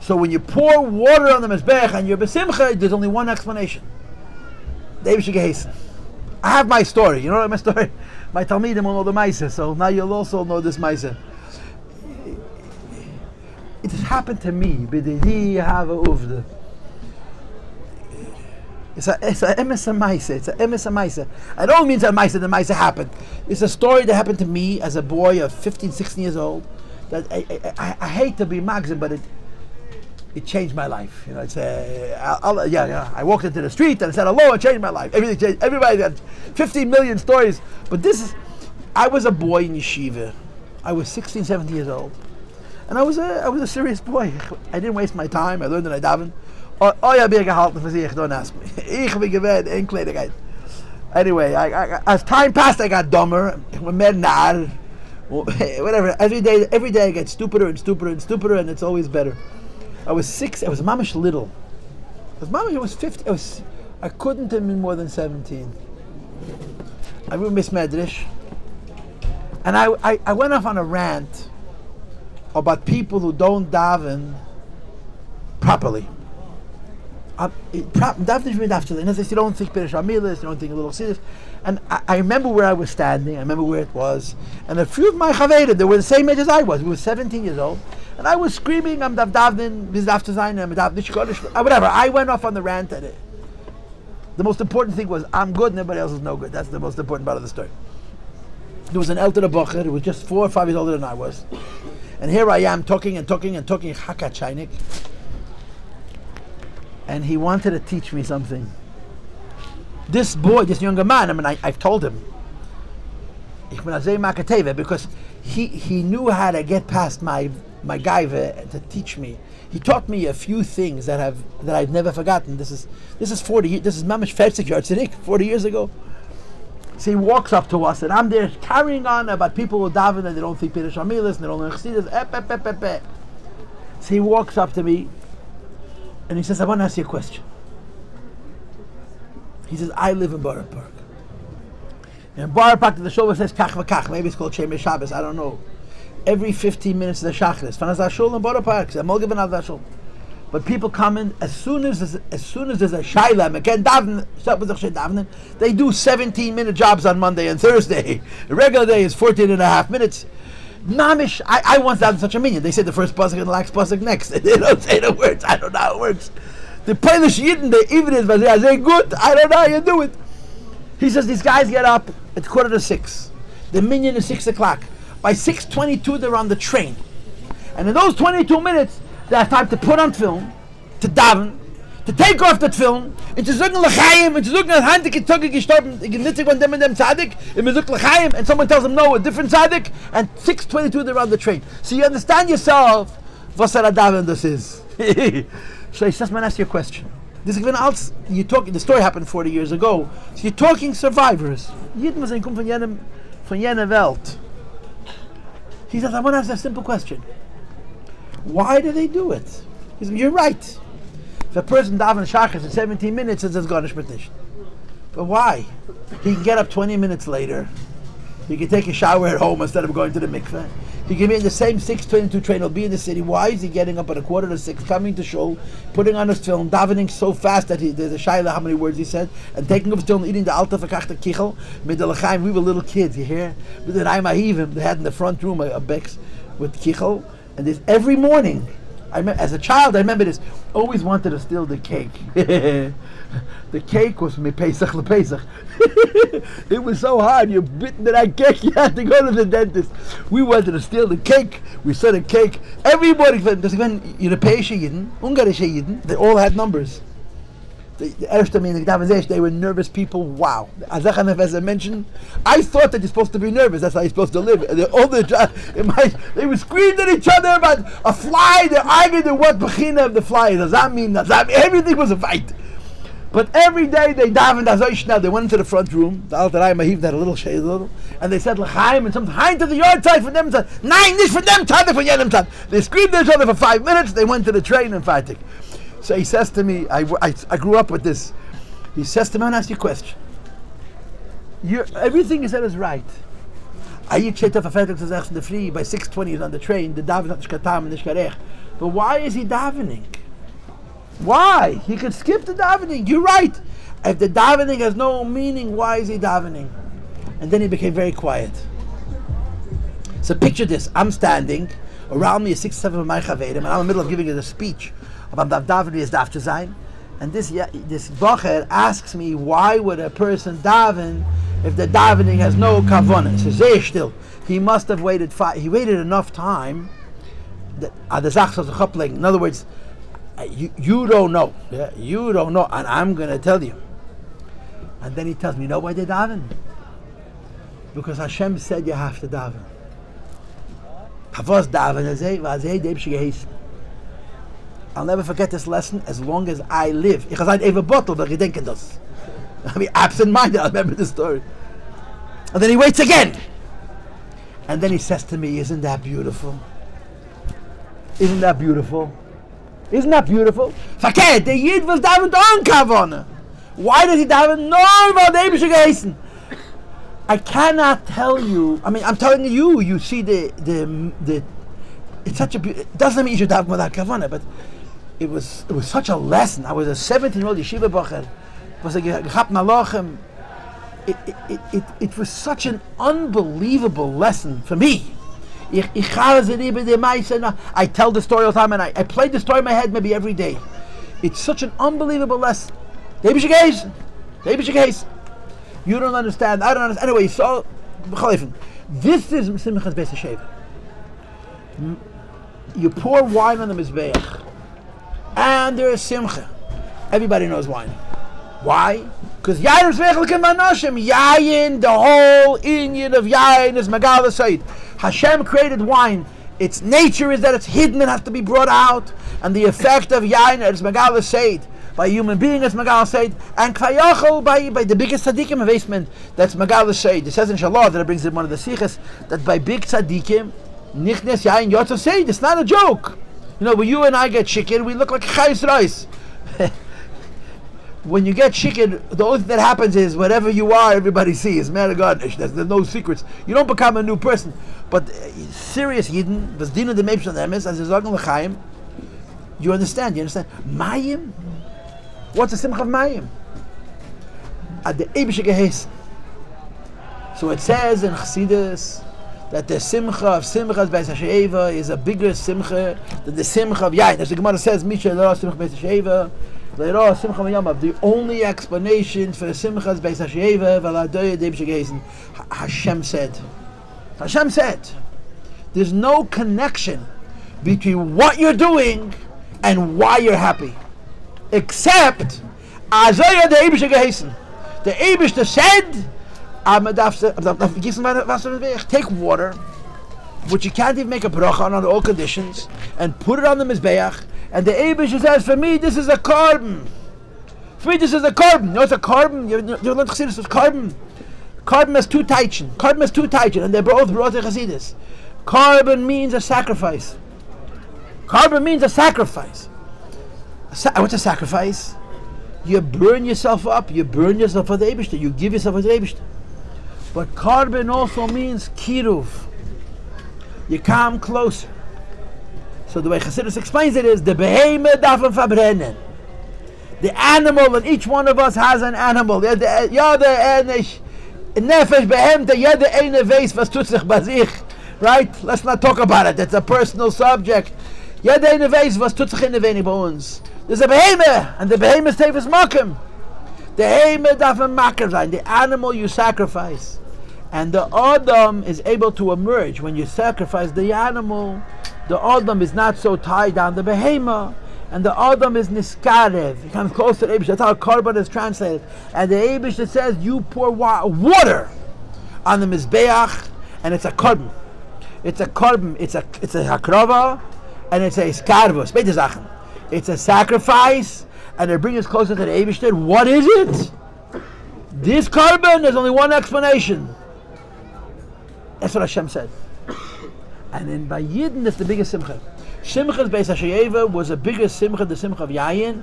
A: So when you pour water on the mizbeach and you're besimcha, there's only one explanation. I have my story. You know my story? My Talmidim will know the Maisa, so now you'll also know this Maisa. It has happened to me. It's a emes Maisa. It's a emes Maisa. I don't mean that the Maisa happened. It's a story that happened to me as a boy of 15, 16 years old. That I hate to be magzim, but it changed my life. You know, it's I walked into the street and I said hello, and changed my life. Everything changed. Everybody had 15 million stories, but I was a boy in yeshiva. I was 16, 17 years old, and I was a serious boy. I didn't waste my time. I learned that I daven. Don't ask me. Anyway, as time passed, I got dumber. Whatever. Every day I get stupider and stupider and stupider, and it's always better. I was mamish little. I was 50. I couldn't have been more than 17. I would miss Medrash. And I went off on a rant about people who don't daven properly. Davening you don't think Pirish Amilis, you don't think a little serious. And I remember where I was standing, I remember where it was, and a few of my chaveirim, they were the same age as I was. We were 17 years old. And I was screaming, I'm davnin, whatever. I went off on the rant at it. The most important thing was, I'm good and everybody else is no good. That's the most important part of the story. There was an elder Bocher who was just 4 or 5 years older than I was. And here I am talking, Chaka Chainik. And he wanted to teach me something. This boy, this younger man, I've told him, because he knew how to get past my gaiva to teach me. He taught me a few things that I've never forgotten. This is 40 years. This is mamish 40 years ago. So he walks up to us, and I'm there carrying on about people who daven and they don't think Pirish Amilis and they don't learn Chassidus. So he walks up to me, and he says, I want to ask you a question. He says, I live in Borough Park. In Borough Park, the shul says kach v'kach. Maybe it's called Shemesh Shabbos. I don't know. Every 15 minutes the shachris. Fanaz shul in Borough Park. But people come in as soon as there's a shaila. Again, daven. They do 17-minute jobs on Monday and Thursday. The regular day is 14 and a half minutes. Mamish, I once davened such a minion. They say the first pasuk and the last pasuk next. They don't say the words. I don't know how it works. The Polish Yidden, the evenings, they're good. I don't know how you do it. He says these guys get up at 5:45. The minion is 6 o'clock. By 6:22, they're on the train. And in those 22 minutes, they have time to put on film, to daven, to take off that film, and to sagen l'chaim, and to sagen that Hand Tage gestorben, genitzig von dem tzaddik, and man sagt l'chaim, and someone tells them no, a different tzaddik, and 6:22 they're on the train. So you understand yourself, was daven this is. So he says, man, ask you a question. This is the story happened 40 years ago. So you're talking survivors. Jeden was kommt von jener Welt. He says, I want to ask a simple question. Why do they do it? He said, you're right. If a person daven shachas in 17 minutes, it's garnishment nicht. But why? He can get up 20 minutes later. He can take a shower at home instead of going to the mikveh. He can be in the same 6:22 train. He'll be in the city. Why is he getting up at 5:45, coming to shul, putting on his tefillin, davening so fast that there's a shaila how many words he said, and taking up his tefillin, eating the alta v'kachte kichel, mit the lechaim. We were little kids, you hear? With the Haivim, they had in the front room a bex with kichel, and this every morning. As a child, I remember this. Always wanted to steal the cake. The cake was from Pesach to Pesach. It was so hard. You bit into that cake, you had to go to the dentist. We wanted to steal the cake. We said a cake. Everybody, Europäische Yidden, Ungarische Yidden, they all had numbers. They were nervous people. Wow. As I mentioned, I thought that you're supposed to be nervous. That's how you're supposed to live. They were screaming at each other about a fly. They argued what bechina of the fly. Does that mean? Everything was a fight. But every day they davened azoy. They went into the front room. The Alter Rebbe had a little shade, and they said l'chaim, and some hein to the yard side for them. Nein, nicht for them. Tada for jenem tada. They screamed at each other for 5 minutes. They went to the train and fighting. So he says to me, I grew up with this. He says to me, I want to ask you a question. Everything you said is right. By 6:20 he's on the train. The davening. But why is he davening? Why? He could skip the davening. You're right. If the davening has no meaning, why is he davening? And then he became very quiet. So picture this. I'm standing. Around me is 6 or 7 of my chaverim, and I'm in the middle of giving a speech about davening is daf to sein. And this bocher asks me, why would a person daven if the davening has no kavanah? So sehr still. He must have waited. He waited enough time. In other words, you don't know. Yeah, you don't know, and I'm going to tell you. And then he tells me, you know why they daven? Because Hashem said you have to daven. I'll never forget this lesson as long as I live. I mean, absent-minded, I remember the story. And then he waits again. And then he says to me, isn't that beautiful? Isn't that beautiful? Isn't that beautiful? Verkehrt, der Yid was daven on Kavana. Why does he daven? No, I cannot tell you. I mean, I'm telling you. You see the. It's such a. It doesn't mean you should daven without Kavana, but it was such a lesson. I was a 17-year-old yeshiva bacher. Was a gehap malachem. It was such an unbelievable lesson for me. I tell the story all the time, and I play the story in my head maybe every day. It's such an unbelievable lesson. You don't understand. I don't understand. Anyway, so this is simchas beis hashoeva. You pour wine on the mizbeach, and there is simcha. Everybody knows wine. Why? Because yayin is vechel k'manoshim. Yayin, the whole inyan of yayin is magal asayid. Hashem created wine. Its nature is that it's hidden and has to be brought out. And the effect of yayin is magal asayid. By a human being, it's magal asayid. And k'vayachol by the biggest tzaddikim of Eastman, that's magal asayid. It says in Shalom that it brings in one of the simchas that by big tzaddikim, nichnes yayin yotz asayid. It's not a joke. You know, when you and I get chicken, we look like chayis rice. When you get chicken, the only thing that happens is whatever you are, everybody sees. Man of God, there's no secrets. You don't become a new person. But serious Yidden, was dina de meibsh on them is, as sagen l'chaim, you understand? Mayim? What's the simcha of Mayim? At the Eibische Gehes. So it says in Chassidus that the simcha of simchas beis hashoeva is a bigger simcha than the simcha of yayin. As the Gemara says, Misha lo simcha beis hashoeva. The only explanation for the simchas beis hashoeva Hashem said there's no connection between what you're doing and why you're happy, except Azaya the Eibishter said take water, which you can't even make a bracha on under all conditions, and put it on the mizbeach. And the Eibush says, for me, this is a carbon. For me, this is a carbon. You know, it's a carbon. You learn Chassidus with carbon. Carbon has two taichen. And they're both Rotei Chassidus. Carbon means a sacrifice. Carbon means a sacrifice. What's a sacrifice? You burn yourself up. You burn yourself for the Eibishter. You give yourself for the Eibishter. But Karban also means kiruv. You come closer. So the way Chassidus explains it is the behemoth dafen Farbrengen. The animal, and each one of us has an animal. Right? Let's not talk about it. It's a personal subject. There's a behemoth, and the behemoth is makim. The behemoth dafen makim sein. The animal you sacrifice, and the Adam is able to emerge when you sacrifice the animal. The Adam is not so tied down the behemoth, and the Adam is niskarev. He comes close to the Eibush. That's how Karban is translated. And the Eibush that says you pour water on the mizbeach, and it's a Karban. It's a Karban. It's a hakrava, and it's a skarvus. It's a sacrifice, and it brings us closer to the Eibush. What is it? This Karban, there's only one explanation. That's what Hashem said. And in by Yidden, that's the biggest simcha. Simchas beis hashoeva was the biggest simcha, the simcha of Yayin.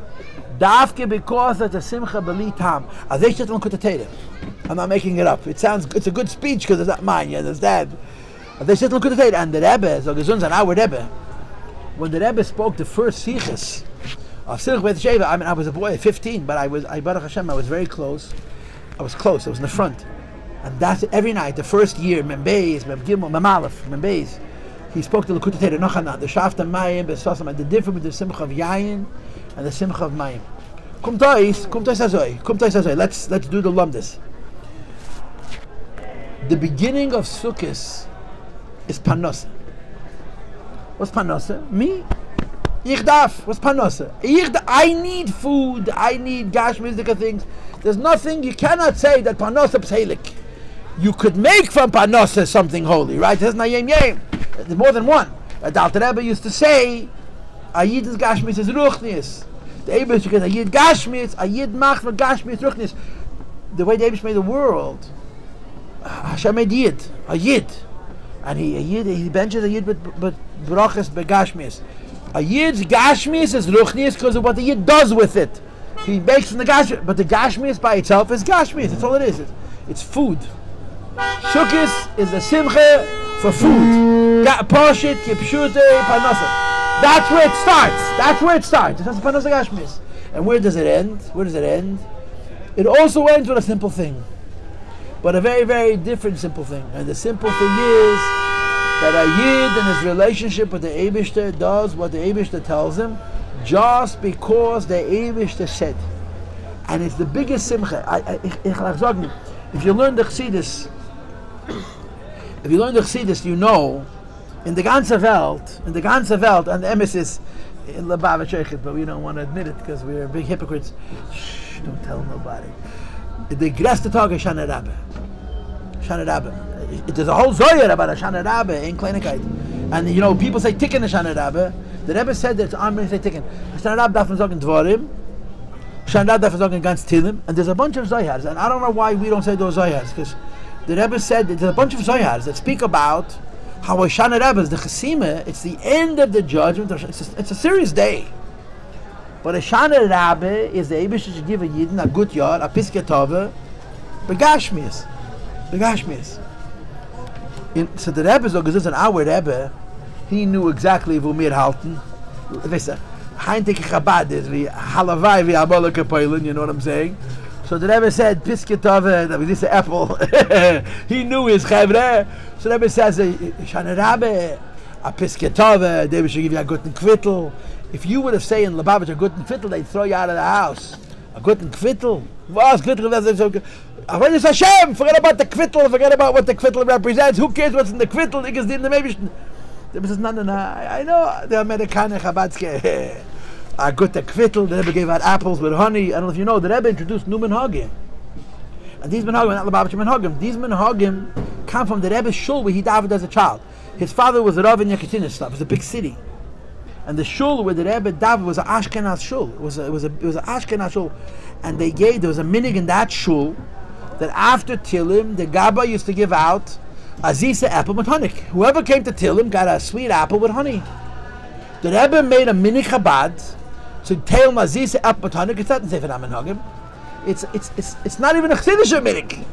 A: Dafke because it's a simcha b'li tam. I'm not making it up. It's a good speech because it's not mine. You understand? And the Rebbe, so gesund an our Rebbe, when the Rebbe spoke the first simchas of Simchas beis hashoeva, I mean, I was a boy at 15, but I Baruch Hashem, I was very close. I was in the front. And that's every night, the first year, Mem beis, Mem gimel, Mem aleph, Mem beis. He spoke to the Likutei Torah, Nochana, the Shafta Mayim, Besosam, and the difference between the Simcha of Yayin and the Simcha of Mayim. Kumtois azoi. Let's do the lumdis. The beginning of Sukkos is Panosa. What's Panosa? Me. Ich darf. What's Panosa? I need food. I need gashmizdika things. There's nothing, you cannot say that Panosa pselik. You could make from Panosa something holy, right? There's nayim yem. There's more than one. The Alter Rebbe used to say, Ayid is Gashmis is Ruchnis. The Eibush says Ayid Gashmis, Ayid Mach for Gashmis Ruchnis. The way the Eibush made the world, Hashem made Yid, Ayid. And he benches Ayid but Brachas begashmis. Ayid's Gashmis is Ruchnis because of what the Yid does with it. He makes from the Gashmis, but the Gashmis by itself is Gashmis. That's all it is. It's food. Sukkos is the simcha for food. Poshit, kipshute, panosa. That's where it starts. It's panosa gashmis. And where does it end? It also ends with a simple thing, but a very, very different simple thing. And the simple thing is that a Yid in his relationship with the Eibishter does what the Eibishter tells him, just because the Eibishter said. And it's the biggest simcha. If you learn the Chassidus, you know, in the ganze Welt, and the emes is in Lubavitch, but we don't want to admit it because we're big hypocrites. Shh, don't tell nobody. The größte Tag is Shana Rabbah. There's a whole zoyer about a Shana Rabbah in Kleinigkeit. And you know, people say Tikkun Shana Rabbah. The Rebbe said that it's Amrin say Tikkun. Shana Rabbah darf man sagen Dvarim. Shana Rabbah darf man sagen ganz Tilim. And there's a bunch of zoyars. And I don't know why we don't say those zoyars, because the Rebbe said that there's a bunch of zoyars that speak about how a Shana Rabbah is the Chesima. It's the end of the judgment. It's a serious day. But a Shana Rabbah is the Eibush to give a Yidden a good yard, a Piskei Tova, begashmis. So the Rebbe, so gesund an our Rebbe, he knew exactly wo wir halten. Weißt du, heintige Chabad is wie halavai wie abolike poilin, you know what I'm saying? So the Rebbe said, Piskei Tova, that was this apple. He knew his Chavre. So the Rebbe says, Shana Rabbah, a Piskei Tova, they should give you a guten kvittel. If you would have said in Lubavitch a guten kvittel, they'd throw you out of the house. A guten kvittel? Was kvittel? When it's Hashem, forget about the kvittel, forget about what the kvittel represents. Who cares what's in the kvittel? Because in the maybe. There was none. I know the Amerikaner Chabadske. A guten kvittel. The Rebbe gave out apples with honey. I don't know if you know. The Rebbe introduced new menhagim. And these menhagim, not Lubavitch menhagim. These menhagim come from the Rebbe's shul where he davened as a child. His father was a Rav in Yekatinistan. It was a big city. And the shul where the Rebbe davened was an Ashkenaz shul. It was an Ashkenaz shul. And there was a minig in that shul that after Tilim, the Gabba used to give out a zisa apple with honey. Whoever came to Tilim got a sweet apple with honey. The Rebbe made a minig Chabad So Teil Mazis Ap Botanik, it's not in Sefer HaMenhagim. It's not even a Chassidische minig.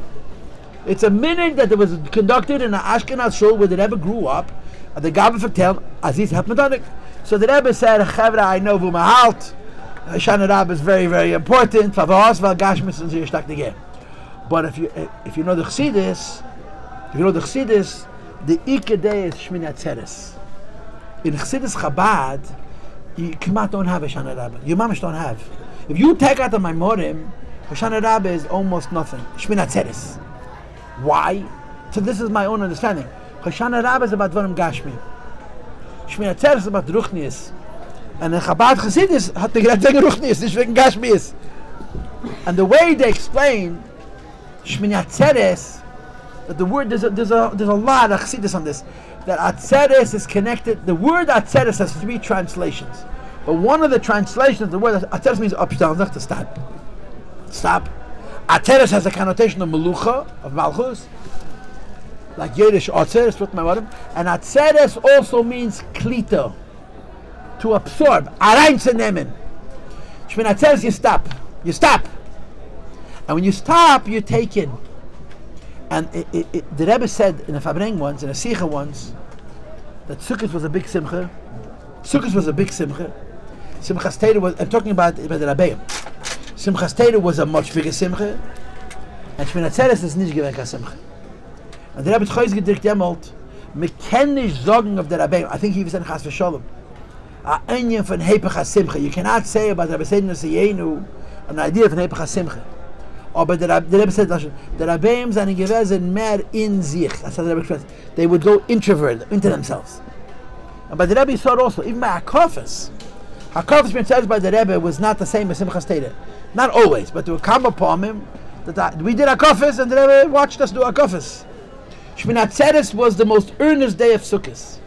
A: It's a minig that was conducted in an Ashkenaz shul where the Rebbe grew up, and the Gabbai vertelt Aziz Ap Botanik. So the Rebbe said, Chavra, I know who mahalt. Shana Rab is very, very important. But if you know the Chassidus, the Ikadei is Shmini Atzeres. In Chassidus Chabad, you don't have a Shana Rab. You mamish don't have. If you take out the Maimorim, Shana Rab is almost nothing. Shmini Atzeres. Why? So this is my own understanding. Shana Rab is about Dvarim Gashmi. Shmini Atzeres is about Ruchnius. And in Chabad Chassidus hat the Gerät wegen Ruchnius, nicht wegen Gashmius. And the way they explain Shmini Atzeres, that the word, there's a lot of Chassidus on this, that Atzeres is connected. The word Atzeres has 3 translations. But one of the translations, the word Atzeres means upstairs, not to stop. Stop. Atzeres has a connotation of Melucha, of Malchus, like Yiddish Atzeres, and Atzeres also means Klita, to absorb, Arain zu nehmen. Shmini Atzeres, you stop. You stop. And when you stop, you take in. And the Rebbe said in the Farbrengen once, in a Sikha once, that Sukkos was a big simcha. Sukkos was a big simcha. Simchas Teda was, I'm talking about the Rabbeim. Simchas Teda was a much bigger simcha. And Shmini Atzeres is nicht gewinnt als simcha. And the Rebbe hat Choiz gedrückt demult, me ken nicht sagen of the Rabbeim. I think he was in Chas v'Sholem. A onion von Hepech simcha. You cannot say about Rabbi Seidin Seyenu an idea of Hepech simcha. Aber the Rebbe said, the Rabbeim sind gewesen mehr in sich. That's how the Rebbe expressed. They would go introvert, into themselves. And by the Rebbe thought also, even by Hakafas being said by the Rebbe was not the same as Simchas Teda. Not always, but there would come upon him that we did Hakafas and the Rebbe watched us do Hakafas. Shmini Atzeres was the most earnest day of Sukkos.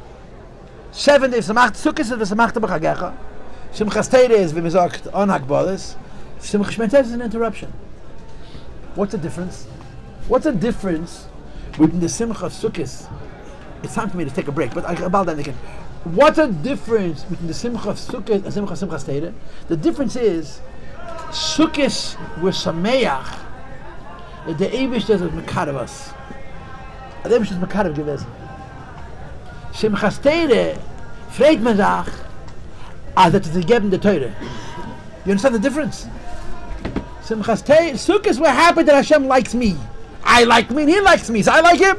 A: 7 days, Sukkos is the Samachta B'Chagecha. Simchas Teda is, wie man sagt, on Hakbalas. Shmini Atzeres is an interruption. What's the difference? What's the difference between the simcha of Sukkos? It's time for me to take a break, but about that again. What's the difference between the simcha of Sukkos and simcha of Simchas Teda? The difference is Sukkos were sameach that the Eibishter is mekadosh us. The Eibishter is mekadosh gewesen. Simchas Teda freit man sich, that it's gegeben the Torah. You understand the difference? Simchas Teda, Sukkos, we're happy that Hashem likes me. I like me and He likes me, so I like Him.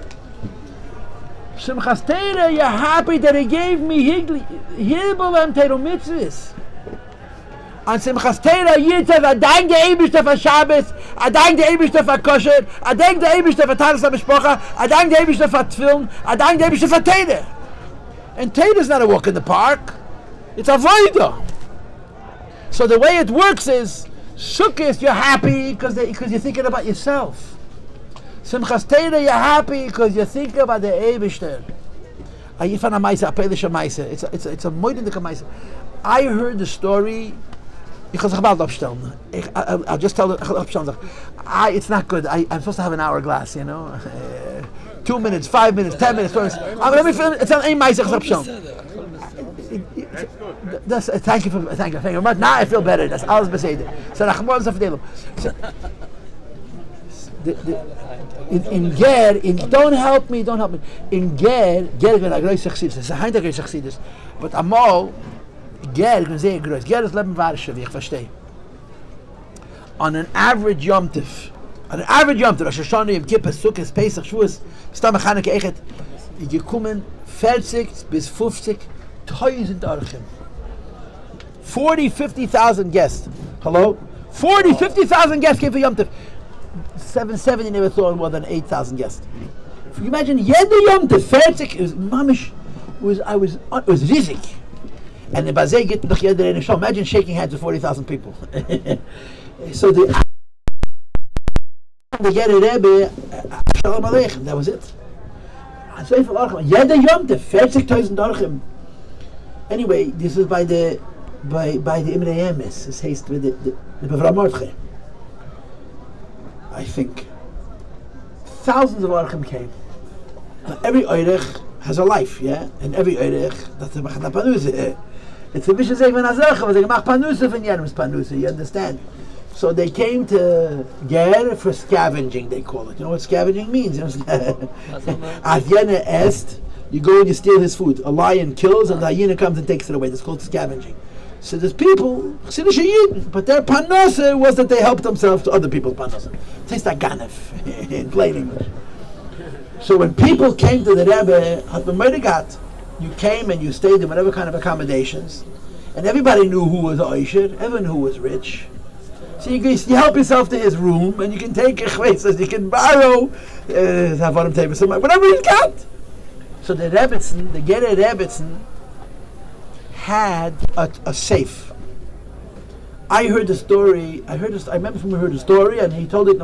A: Simchas Teda, you're happy that He gave me Hilbel and Teru Mitzvahs. On Simchas Teda, Yid says, I thank the Eibishter for Shabbos, I thank the Eibishter for Kosher, I thank the Eibishter for Taras HaMishpocha, I thank the Eibishter for Tefillin, I thank the Eibishter for Teda. And Teda is not a walk in the park, it's a Avodah. So the way it works is, Sukkos, you're happy because you're thinking about yourself. Simchas Teda, you're happy because you're thinking about the Eibishter. It's a moed in the Kamaisa. I heard the story. I'll just tell the. It's not good. I'm supposed to have an hourglass, 2 minutes, 5 minutes, 10 minutes. Let me film. It's an ein Maisa Thank you. Now I feel better. That's alles beseder. So in Ger, don't help me. In Ger is a great success. It's a high great success. But Amal, Ger is very great. Ger is Leben Varshav, ich verstehe. On an average Yom Tov, Rosh Hashanah, Yom Kippur, Sukkot, Pesach, Shavuos, Stam Chanukah, Echet, gekommen 40 bis 50,000 Orchim. 40-50,000 guests. Hello? 40-50,000 guests came for Yom Tov. 770 never saw more than 8,000 guests. If you imagine, Yeder Yom Tov, 40, it was mamish, it was rizik. And the Bazei get the Yeder in a show. Imagine shaking hands with 40,000 people. So the Yeder Rebbe, Shalom Aleichem, that was it. Yeder Yom Tov, 40,000 Orchim. Anyway, this is by the Imrei Emes. This haste with the Bavra Mordechai. I think thousands of Orchim came. Now, every Oirech has a life, yeah? And every Oirech, that's the Machanapanu. It's a vicious egg when Azercha was a gemach panusa from Yerim's panusa, you understand? So they came to Ger for scavenging, they call it. You know what scavenging means? At Yena est, you go and you steal his food. A lion kills and the hyena comes and takes it away. That's called scavenging. So there's people, but their panusa was that they helped themselves to other people's panusa. Tastes like ganef in plain English. So when people came to the Rebbe, you came and you stayed in whatever kind of accommodations, and everybody knew who was Oisher, everyone who was rich. So you help yourself to his room, and you can take echvetzas, you can borrow, whatever you got. So the Rebbetzin, the Gerer Rebbetzin, had a safe. I heard the story. I remember from heard the story, and he told it.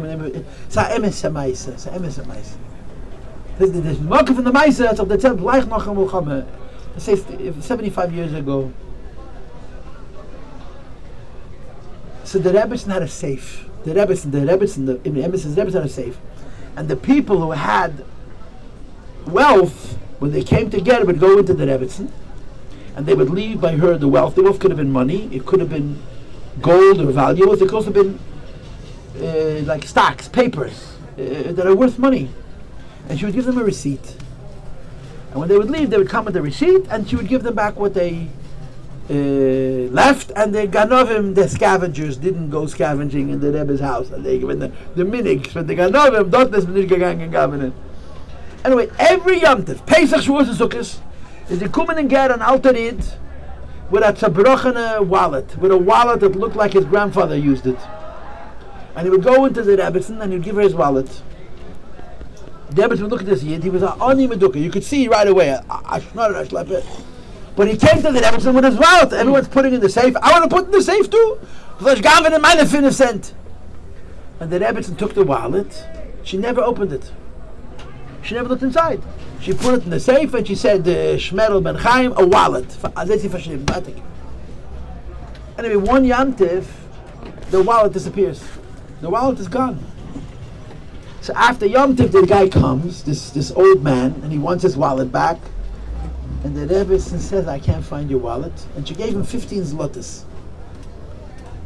A: There's Mark from the Meise of the temple, like Nachem Mulchama. It says 75 years ago. So the Rebbetzin had a safe. The Rebbetzin had a safe, and the people who had wealth, when they came together, would go into the Rebbetzin, and they would leave by her the wealth. The wealth could have been money, it could have been gold or valuables, it could also have been like stocks, papers that are worth money. And she would give them a receipt. And when they would leave, they would come with the receipt, and she would give them back what they left. And the Ganovim, the scavengers, didn't go scavenging in the Rebbe's house. And they given the minigs, but the Ganovim, dort is nicht gegangen gaben. Anyway, every Yom Tov, Pesach, Shavuos, and Sukkos, is the Kumen and Ger an alter Yid with a zerbrochene wallet, with a wallet that looked like his grandfather used it. And he would go into the Rebbetzin and he'd give her his wallet. The Rebbe would look at this Yid, he was an Ani Meduka. You could see right away, but he came to the Rebbe with his wallet. Everyone's putting in the safe. I want to put in the safe too. And the Rebbe took the wallet. She never opened it. She never looked inside. She put it in the safe and she said, Shmerel Ben Chaim, a wallet. Anyway, one Yom Tov, the wallet disappears. The wallet is gone. So after Yom Tov, the guy comes, this old man, and he wants his wallet back. And the Rebbe says, I can't find your wallet. And she gave him 15 zlotys.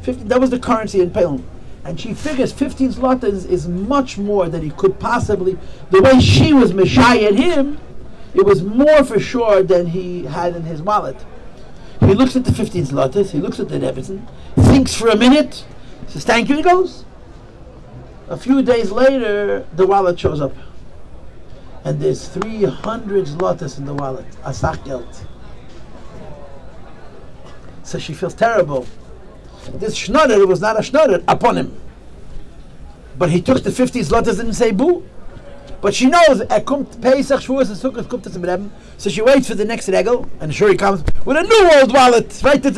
A: 15, that was the currency in Pelham. And she figures 15 zlotys is much more than he could possibly. The way she was meshayed him, it was more for sure than he had in his wallet. He looks at the 15 zlotys, he looks at the Rebbe, thinks for a minute, says, thank you, he goes. A few days later, the wallet shows up. And there's 300 zlotys in the wallet, asach geld. So she feels terrible. This schnodder was not a schnodder upon him. But he took the 50 zlotys and didn't say boo. But she knows, kommt Pesach, Shavuos, and Sukkos, kommt es im Rebbe. So she waits for the next regel, and sure he comes with a new old wallet. Right, a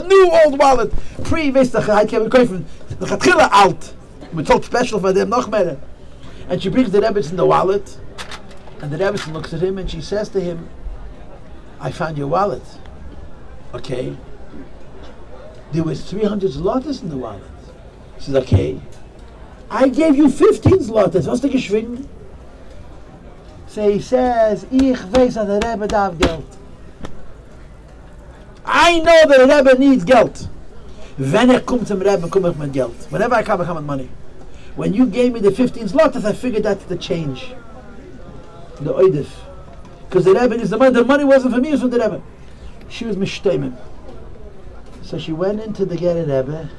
A: new old wallet. Weißt du, ich habe gekauft, the Chatchila alt. We told special for them, noch mehr. And she brings the Rebbe in the wallet, and the Rebbe looks at him and she says to him, I found your wallet. Okay. There was 300 zlotys in the wallet. She says, okay. I gave you 15 zlotys. What's the geschwingen? So he says, ich weiß that the Rebbe darf Geld. I know that the Rebbe needs Geld. Wenn kommt zum Rebbe, komme ich mit Geld. Whenever I come with money. When you gave me the 15 zlotys, I figured that's the change. The oidif. Because the Rebbe is the money wasn't for me, it was for the Rebbe. She was mishteimen. So she went into the Gerer Rebbe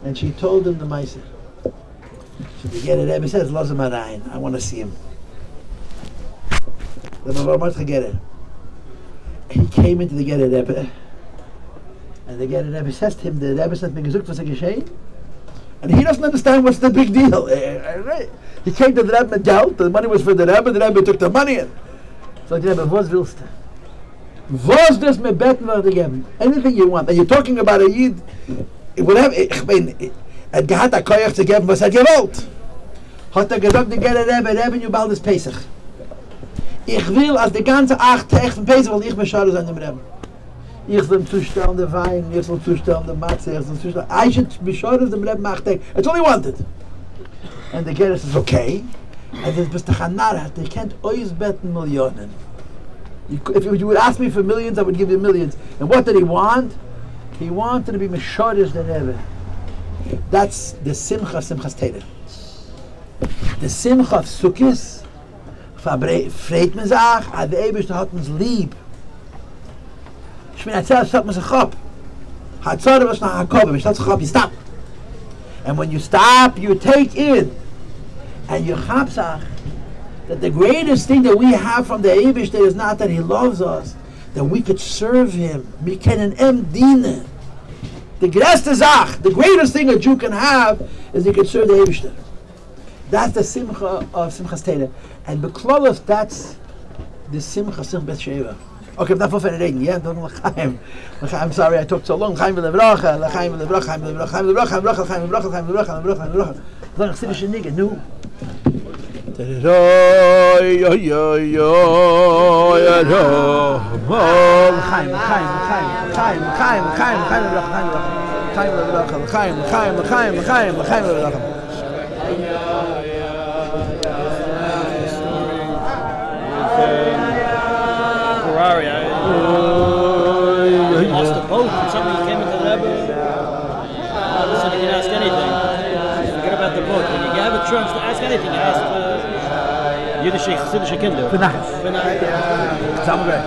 A: and she told him the Meiser. So the Gerer Rebbe says, Lozem Arayin, I want to see him. He came into the Gerer Rebbe and the Gerer Rebbe says to him, the Rebbe says, and he doesn't understand what's the big deal. He came to the Rebbe with Geld, the money was for the Rebbe took the money in. So the Rebbe, was willst du? Was das mir beten würde geben? Anything you want. And you're talking about a Yid, whatever, ich meine, hat a koyach zu geben, was gewollt. Hat gesagt, die Gerer Rebbe, you bald ist Pesach. Ich will, als die ganze 8 Tage von Pesach, will ich beschauen sein dem Rebbe. Ich soll zustellen den Wein, ich soll zustellen den Matze, ich soll zustellen. I should be sure dem Rebbe 8 Tage. That's all he wanted. And the Gerer says, okay. And this bist du Chanara, they can't always beten Millionen. If you would ask me for millions, I would give you millions. And what did he want? He wanted to be Meshorish than ever. That's the simchas Torah. The simchas Sukkos, freit man sich, an der Eibishter hat man's lieb. Ich bin erzählt, hat man sich ab. Hatzore was nach Hakobe, statt sich ab, you stop. And when you stop, you take in. And you chabsach, that the greatest thing that we have from the Eibishter is not that he loves us, that we could serve him. We can dienen. The greatest Zach, the greatest thing a Jew can have is he can serve the Eibishter. That's the simcha of simchas Torah. And Beklolos, that's the simcha beis Sheva. Okay, I'm not for reden, yeah? I'm sorry I talked so long. Chaim v'levracha, l'chaim v'levracha, chaim v'levracha, chaim v'levracha, chaim v'levracha, chaim v'levracha, chaim v'levracha, chaim v'levracha, chaim v'levracha. Then I chsidish nigga, nu.
B: Lost a boat and somebody came into the Rebbe. Listen, you can ask anything. Forget about the boat. When you have a chance to ask anything, you ask Yiddish Chassidish Kinder.
A: V'nachas. Zusammengebracht.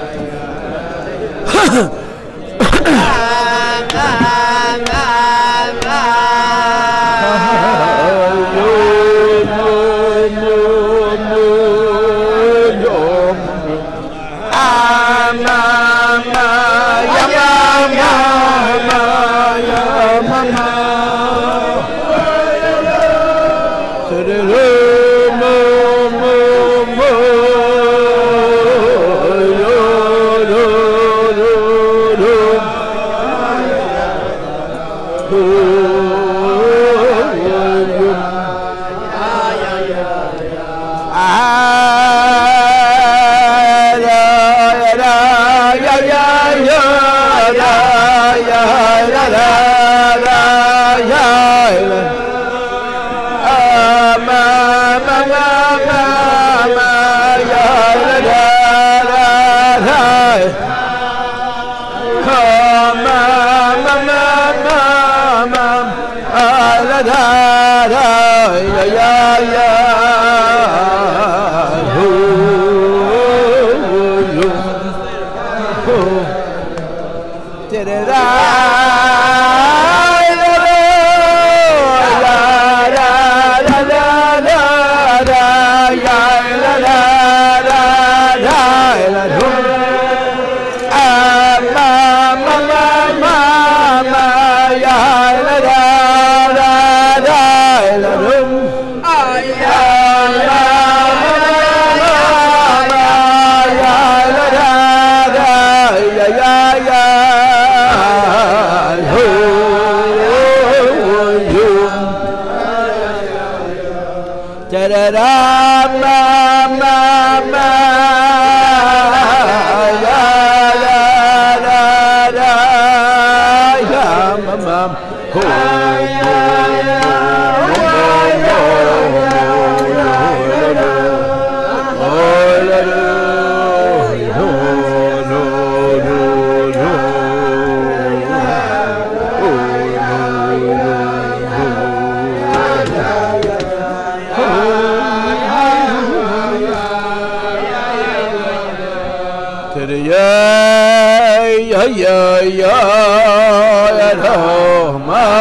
A: Ma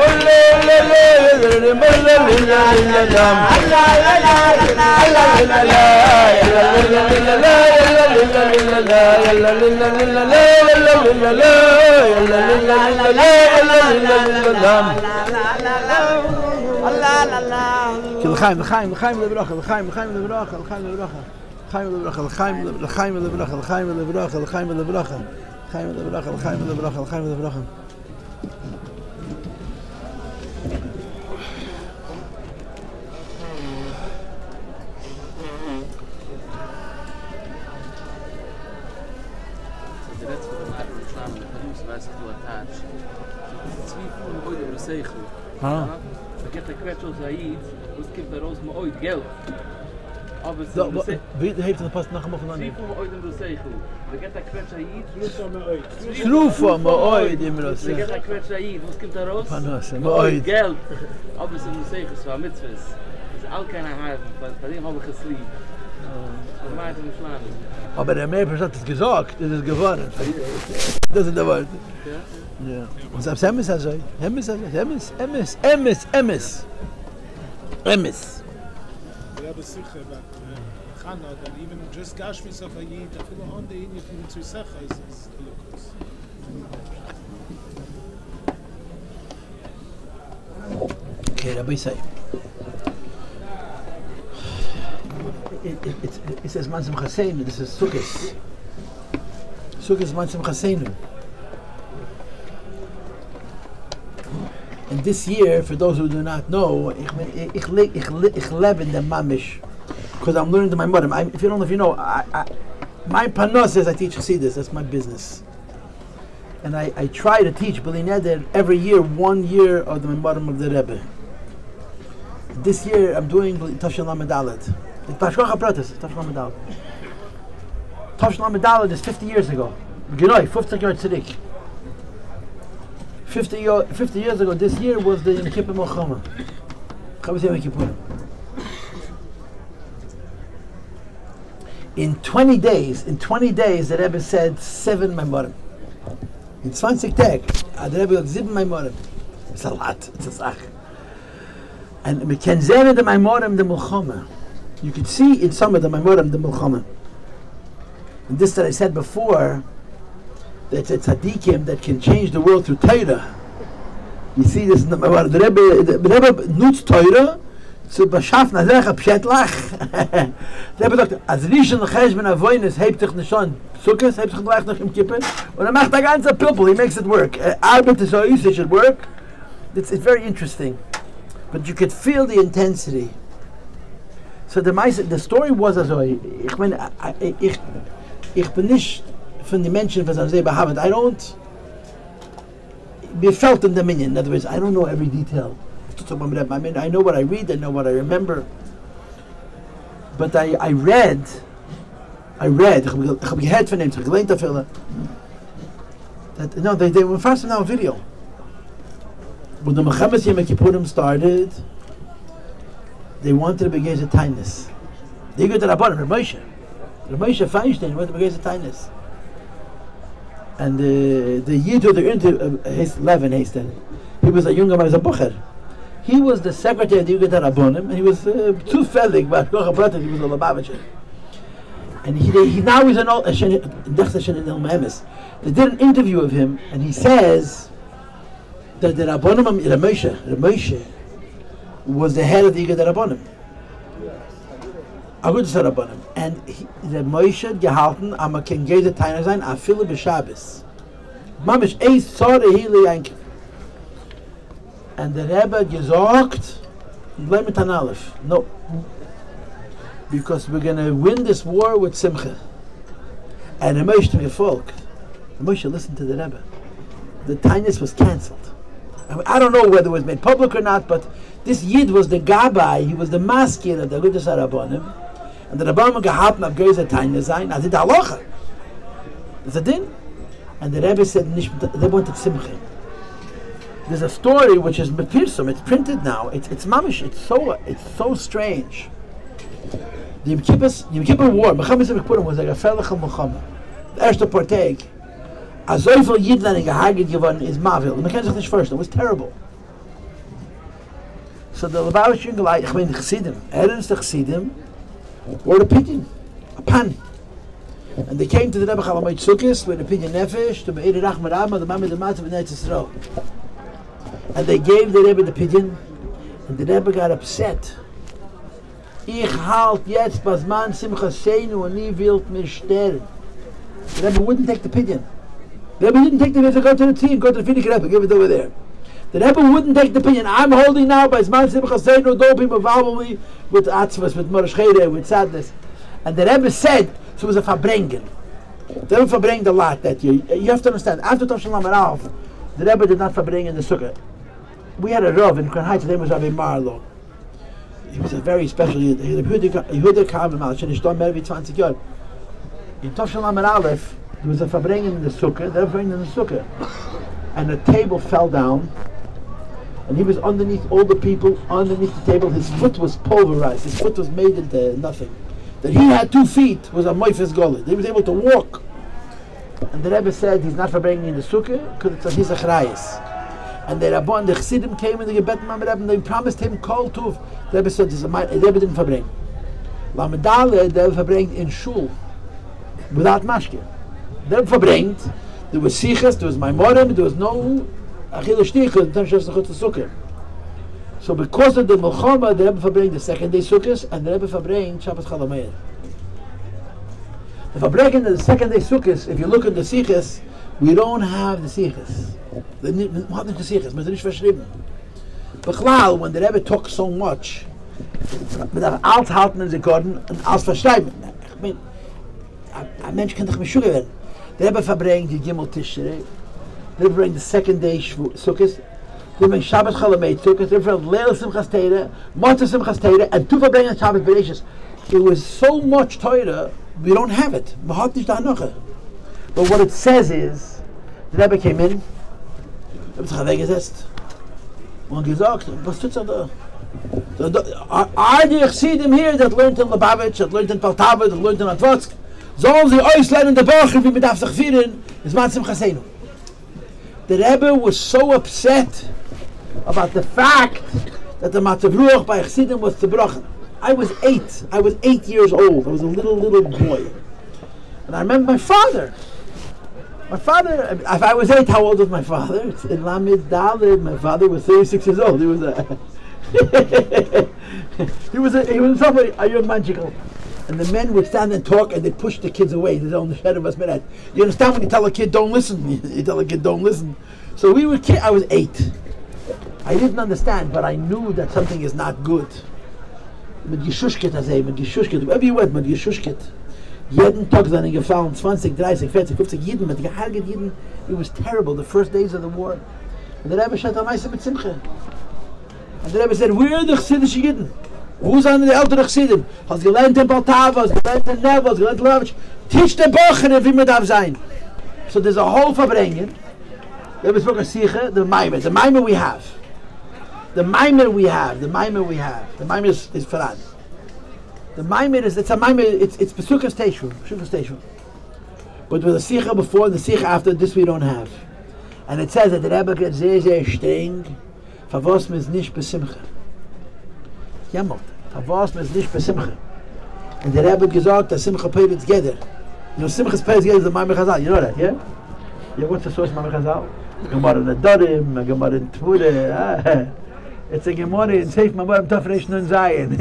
A: Ay, לחיים, לחיים, לחיים ולברכה, לחיים, לחיים ולברכה, לחיים ולברכה, לחיים ולברכה, לחיים, לחיים ולברכה, לחיים ולברכה, לחיים ולברכה, לחיים ולברכה, לחיים ולברכה, לחיים ולברכה.
C: Vergeet de kwetsel Zaid, dus geeft de roos me ooit geld.
A: Wie heeft er pas nog mogen
C: nemen? Schroef me ooit in de zegel. Vergeet de kwetsel Zaid,
A: schroef me ooit in de zegel.
C: Vergeet de kwetsel Zaid, dus geeft de roos
A: me ooit
C: geld. Alles in de zegel, zo mitzvahs. Dus al keine Haaren, bei dem habe ich gesleept. Das macht ihn schlagen.
A: Aber der Meister hat es gesagt, das ist geworden. Das ist der Wort. Ja. Und selbst Emes also, Emes.
D: Ja, das sicher, aber Chana, dann even just Gashmis auf Ayid, da viele andere Dinge von zu Sacha ist es Lukas.
A: Okay, Rabbi say. It says man simchas, this is Sukkos. Sukkos man simchas. And this year, for those who do not know, ich live in the mamish, because I'm learning to my mother. If you don't know, if you know, my panos is I teach chassidus. That's my business, and I try to teach B'li Neder every year, 1 year of the Memorim of the Rebbe. This year I'm doing Tafshel Lamed Dalet. Tashkocha Pratis, Tafshel Lamed Dalet. Tafshel Lamed Dalet is 50 years ago. Genoi, 50 years tzaddik. 50 years ago, this year was the Yom Kippur Milchama. Yom Kippur. In 20 days, the Rebbe said 7 Memorim. In 20 Tag, the Rebbe had 7 Memorim. It's a lot, it's a sach. And we can say the Memorim the Milchama. You could see in some of the Memorim the Milchama. And this that I said before, that's a tzaddikim that can change the world through Torah. You see this in the Rebbe nutz Torah zu beschaffen als Recha Pshetlach. Der Rebbe sagt, als Rishon l'cheshben avoynes hebt sich nicht schon Sukkos, hebt sich gleich noch im Kippur, und macht der ganze Pilpul, he makes it work. Arbeit ist so easy, it should work. It's very interesting. But you could feel the intensity. So the story was also, ich bin nicht von den Menschen, was sie behaben. I don't be felt in the minyan. In other words, I don't know every detail. I mean, I know what I read, I know what I remember. But I read, ich habe gehört von ihm, ich habe gelernt dafür, that, no, they were first now a video. When the Mechamas Yom Kippurim started, they wanted to begin a kindness. They go to Rabbanim, Moshe Feinstein wanted to begin a kindness. And the Yid who they're into, Levin Hasten, he was a young man, he was a Bucher. He was the secretary of the Yugat Rabbanim, and he was too fellig, but he was a Lubavitcher. And he now is an old, they did an interview of him, and he says that the Rabbanim, Moshe was the head of the Yugat Rabbanim. Agudas Rabbanim. And the Moshe gehalten, aber kein Geze Teiner sein, a viele b'Shabbos. Mamish eis Zore Hili Yankiv. And the Rebbe gesagt, blame it on Aleph. No. Because we're going to win this war with simcha. And the Moshe gefolgt. The Moshe listened to the Rebbe. The Tainis was cancelled. I don't know whether it was made public or not, but this Yid was the Gabbai, he was the maskir of the Agudas Rabbanim. And the Rabbanim gehalten auf Geuze Teine sein, also the Halacha. That's a din. And the Rebbe said, they wanted simcha. There's a story which is mepirsum, it's printed now, it's mamish, it's so strange. The Yom Kippur War, Mechamas Yom Kippurim was like a Felach Milchama. The erste Partag, a so viel Yidlen gehaget geworden is Mavil. Man kann sich nicht vorstellen, it was terrible. So So the Lubavitcher Geleit, the Chassidim, Aaron's the Chassidim, were a pidyon, a pan. And they came to the Rebbe Chol Hamoed Sukkos with a pidyon nefesh, to Be'er Rachman Amma, the Mamad Matzav in Eretz Yisrael. And they gave the Rebbe the pidyon, and the Rebbe got upset. Ich halt jetzt Bazman simchas seinu and ich will mir sterben. The Rebbe wouldn't take the pidyon. The Rebbe didn't take the pidyon, go to the tea, go to the Finnick Rebbe, give it over there. The Rebbe wouldn't take the pidyon. I'm holding now Bazman simchas seinu, doping me with atzvas, with morashchere, with sadness. And the Rebbe said, so it was a Farbrengen. The Rebbe Farbrengen a lot that year. You have to understand, after Tov Shalom and Alf, the Rebbe did not Farbrengen in the Sukkah. We had a Rav in Crown Heights, his name was Rabbi Marlow. He was a very special Yid. He heard the Kabbalah Malach, and he started maybe 20 years. In Tov Shalom and Aleph, there was a Farbrengen in the Sukkah, the Rebbe in the Sukkah. And the table fell down, and he was underneath all the people, underneath the table. His foot was pulverized, his foot was made into nothing. That he had 2 feet was a moifes golet. He was able to walk. And the Rebbe said he's not Farbrengen in the Sukkah because he's a Chrayis. And the Rabban and the Chassidim came in the Gebet Mamad Rebbe and they promised him Kol Tuv. The Rebbe said, the Rebbe didn't Farbrengen. Lamadale, the Rebbe Farbrengen in Shul without mashke. The Rebbe Farbrengen, there was simchas, there was Maimorim, there was no Achil Shtichel in terms of the Sukkah. So because of the Melchama, the Rebbe Farbrengen the second day Sukkos, and the Rebbe Farbrengen Shabbat Chol Hamoed. The Farbrengen the second day Sukkos, if you look at the simchas, we don't have the simchas. We don't have the simchas, but it's not verschrieben. Bechlal, when the Rebbe talks so much, mit der alt halten in the garden and als verschreiben. I mean, a mensch kann doch mishuga werden. The Rebbe Farbrengen the Gimel Tishrei, the Rebbe Farbrengen the second day Sukkos, they bring Shabbat Chol Hamoed Sukkos, they bring Leil Simchas Teira, Motzei Simchas Teira, and 2 Farbrengen Shabbat Bereishis. It was so much Torah, we don't have it. But what it says is, the Rebbe came in, Rebbe sich weggesetzt, und gesagt, was tut's da? Are the Chassidim here that learned in Lubavitch, that learned in Poltava, that learned in Lnedvotsk, sollen sie euch lernen in der Bocher, wie man darf sich führen, ist man simchas seinu. The Rebbe was so upset about the fact that the Matzav Ruach by Chassidim was zerbrochen. I was 8. I was 8 years old. I was a little boy. And I remember my father. If I was 8, how old was my father? It's in Lamed Daled. My father was 36 years old. He was somebody, are you magical? And the men would stand and talk and they'd push the kids away. They don't shed of us minute. You understand when you tell a kid don't listen? You tell a kid don't listen. So we were kids. I was 8. I didn't understand, but I knew that something is not good. Mit Geschuschket, wherever you went, mit Geschuschket. Jeden Tag seinen gefallen, 20, 30, 40, 50 Jiden, mit geharget Jiden. It was terrible, the first days of the war. And the Rebbe said, "Amaisa mit Simcha." And the Rebbe said, "Where are the Chassidische Jiden? Wo sind die ältere Chassidim? Hast gelernt in Poltava, hast gelernt in Lnedvot, hast gelernt in Lubavitch. Teach the Bocher wie man darf sein." So there's a whole Farbrengen. The Rebbe spoke of Sicha, the Maimer we have. The Maimer is Farad. The Maimer is, it's Pesukas Teishu. But with the Sicha before and the Sicha after, this we don't have. And it says that the Rebbe gets sehr streng, Favos mis nicht besimcha. Jamot, Favos mis nicht besimcha. And the Rebbe gesagt, that Simcha Peirit together. You know, Simcha's Peirit together is the Maimer Chazal. You know that, yeah? Yeah, what's the source of Maimer Chazal? Gemara in Adorim, Gemara in Tvure. It's a Gemara in Seif Mamorim Tafresh Nun Zayin.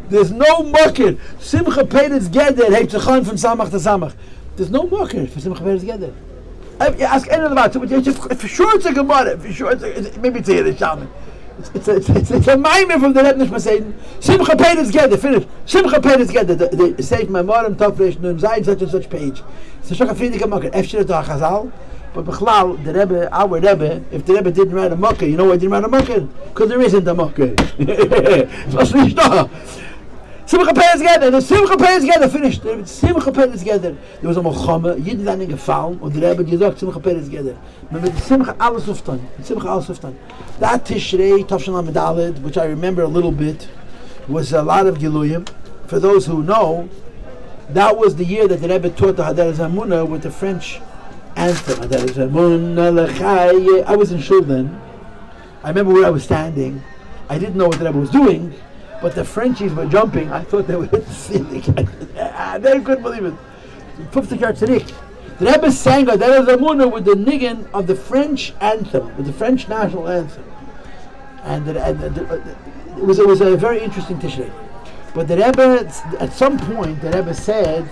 A: There's no market. Simcha Peirit's Geder heeft zich from Samach to Samach. There's no market for Simcha Peirit's Geder. You ask anyone about it, for sure it's a Gemara. For sure maybe it's a Yiddish Shaman. It's a Maimer from the Rebbe Nishma. Simcha Peirit's Geder, finish. Simcha Peirit's Geder. The Seif Mamorim Tafresh Nun Zayin, such and such page. It's a Shaka Friedrich market. Efshir to Chazal. But Bechlal, the Rebbe, our Rebbe, if the Rebbe didn't write a Makkah, you know why he didn't write a Makkah? Because there isn't a Makkah. Simcha Peirit's Geder, the Simcha Peirit's Geder, finished. Simcha Peirit's Geder. There was a Melchama, Yidden dann gefallen, und der Rebbe gesagt, Simcha Peirit's Geder. But with Simcha alles auftan. That Tishrei, Tov Shalom Daled, which I remember a little bit, was a lot of Giluyim. For those who know, that was the year that the Rebbe taught the Hadar Zamuna with the French anthem. I was in shul then, I remember where I was standing. I didn't know what the Rebbe was doing, but the Frenchies were jumping. I thought they would hit the ceiling. They couldn't believe it. The Rebbe sang a Dera Zamuna with the niggin of the French anthem, with the French national anthem. And it was a very interesting Tishrei. But the Rebbe, at some point, the Rebbe said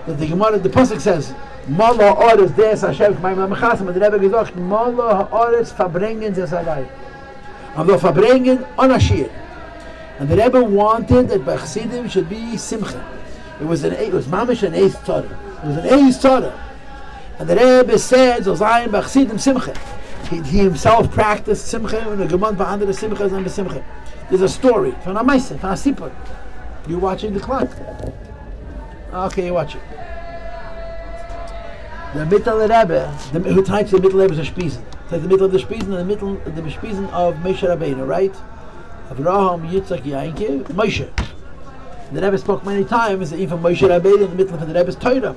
A: that the Gemara, the Pasuk says, Mala Oretz des Hashem K'mayim L'Mechasim, and the Rebbe gesagt, Mala Oretz Farbrengen des Harai. And the Farbrengen on Ashir. And the Rebbe wanted that by Chassidim should be simcha. It was mamish an Eis Torah. It was an Eis Torah. And the Rebbe said, Zozayin by Chassidim simcha. He himself practiced simcha, and the Gemara be'andar the simcha and the simcha. There's a story. From a Maisa, from a Sipur. You're watching the clock. Okay, you're watching. The middle Rebbe, who types the middle Rebbe is a Spiesen. It's like the middle of the Spiesen and the Spiesen of Moshe Rabbeinu, right? Avraham, Yitzchak, Yaakov, Moshe. The Rebbe spoke many times that even Moshe Rabbeinu in the middle of the Rebbe's Torah.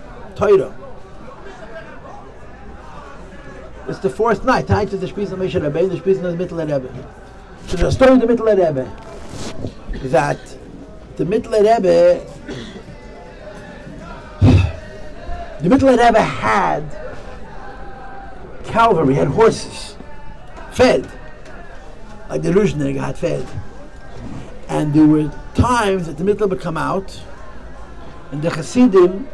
A: It's the fourth night. Tonight is the Spiesen of Moshe Rabbeinu, the Spiesen of the middle of the Rebbe. So there's a story in the middle of the Rebbe that the middle of the Rebbe had cavalry, had horses, fed, like the Ruzhnig had fed. And there were times that the middle would come out, and the Chassidim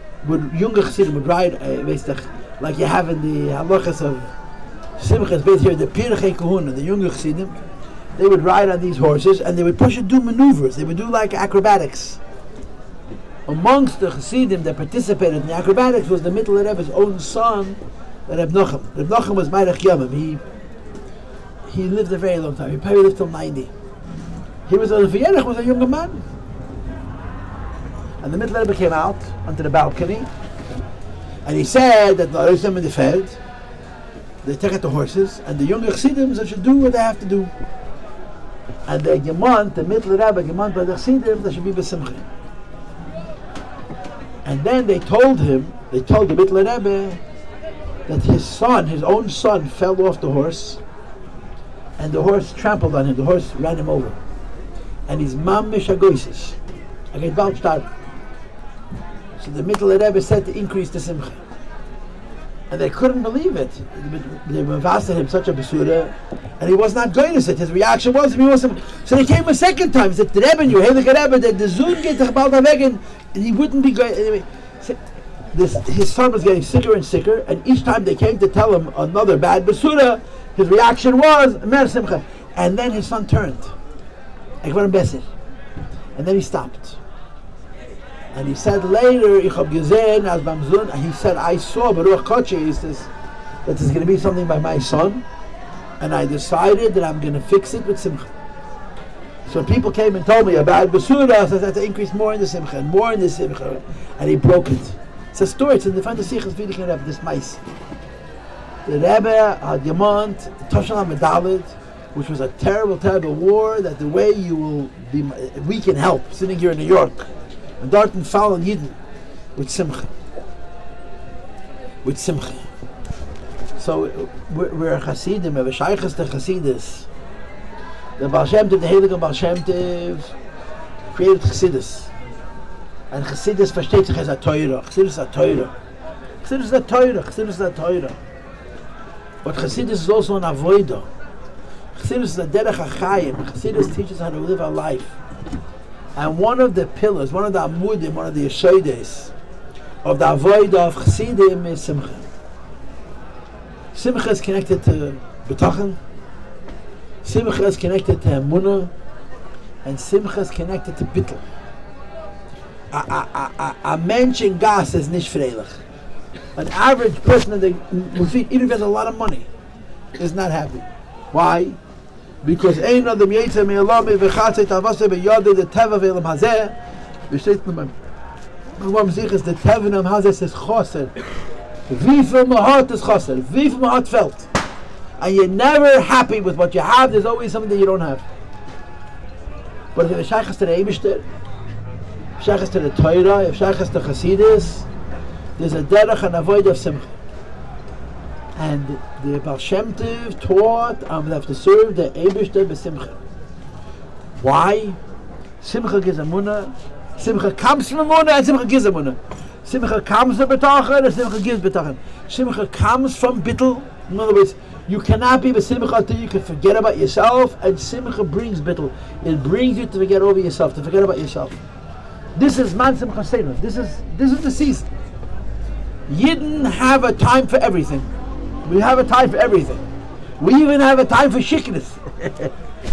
A: younger Chassidim would ride, like you have in the halachas of simchas, based here, the Pirchei Kahuna, the younger Chassidim. They would ride on these horses and they would push and do maneuvers. They would do like acrobatics. Amongst the Chassidim that participated in the acrobatics was the Mittler Rebbe's own son, Reb Nochem. Reb Nochem was Meirach Yomim. He lived a very long time. He probably lived till 90. He was a younger man. And the Mittler Rebbe came out onto the balcony and he said that the Osim in the field, they take out the horses, and the younger Chassidim should do what they have to do. And the Gemont, the Mittler Rebbe, Gemont by the Chassidim, they should be besimcha. And then they told the Mittler Rebbe that his own son, fell off the horse, and the horse trampled on him. The horse ran him over, and he's mamish agoisis. I get bounced out. So the Mittler Rebbe said to increase the simcha, and they couldn't believe it. They mavased him such a besura, and he was not going to sit. His reaction was, so they came a second time. He said, the Rebbe, you hear the Rebbe, that the Zun geht sich bald weg, and he wouldn't be going. Anyway, his son was getting sicker and sicker, and each time they came to tell him another bad besura, his reaction was mer simcha. And then his son turned, and then he stopped. And he said later, ich hab gesehen, as beim Zun, he said, I saw Baruch Kodesh that there's going to be something by my son, and I decided that I'm going to fix it with simcha. So people came and told me about Basura, so I had to increase more in the simcha, and more in the simcha, and he broke it. It's a story, it's in the Fantasichas Vidichin Rebbe, this mice. The Rebbe had Yamant, Toshal HaMedalid, which was a terrible, terrible war, that the way you will be, we can help, sitting here in New York, and Darton Fall and Yidden, with simcha. With simcha. So we're Chassidim, we're Shaykhas to Chassidus. The Baal Shem Tov, the Heilige Baal Shem Tov, created Chassidus. And Chassidus versteht sich as a Torah. Chassidus is a Torah. Chassidus is a Torah. Chassidus is a Torah. But Chassidus is also an avodah. Chassidus is a derech hachayim. Chassidus teaches how to live our life. And one of the pillars, one of the amudim, one of the yeshodes of the avodah of Chassidim is simcha. Simcha is connected to betachon. Simcha is connected to emunah, and simcha is connected to bittul. A mensch in gas is nicht freilich. An average person in the Mufid, even if he has a lot of money, is not happy. Why? Because ein adam yetzer me'olam v'chatzei tavaseh b'yodei the teva ve'elam hazeh v'shteit l'mem. One Mesichas, the teva ve'elam hazeh says choser. Wie viel mahat is choser? Wie viel mahat felt? And you're never happy with what you have. There's always something that you don't have. But if you're shaykhas to the Eibishter, shaykhas to the Torah, if shaykhas to Chassidus, there's a derech and avoid of simcha. And the Baal Shem Tov taught we have to serve the Eibishter b'simcha. Why? Simcha gives emunah. Simcha comes from emunah, and simcha gives emunah. Simcha comes from betachan, and simcha gives betachan. Simcha comes from bittul. In other words, you cannot be b'simcha until you can forget about yourself, and simcha brings bittul. It brings you to forget over yourself, to forget about yourself. This is man simcha seinu. This is the season. Yidden have a time for everything. We have a time for everything. We even have a time for shikness.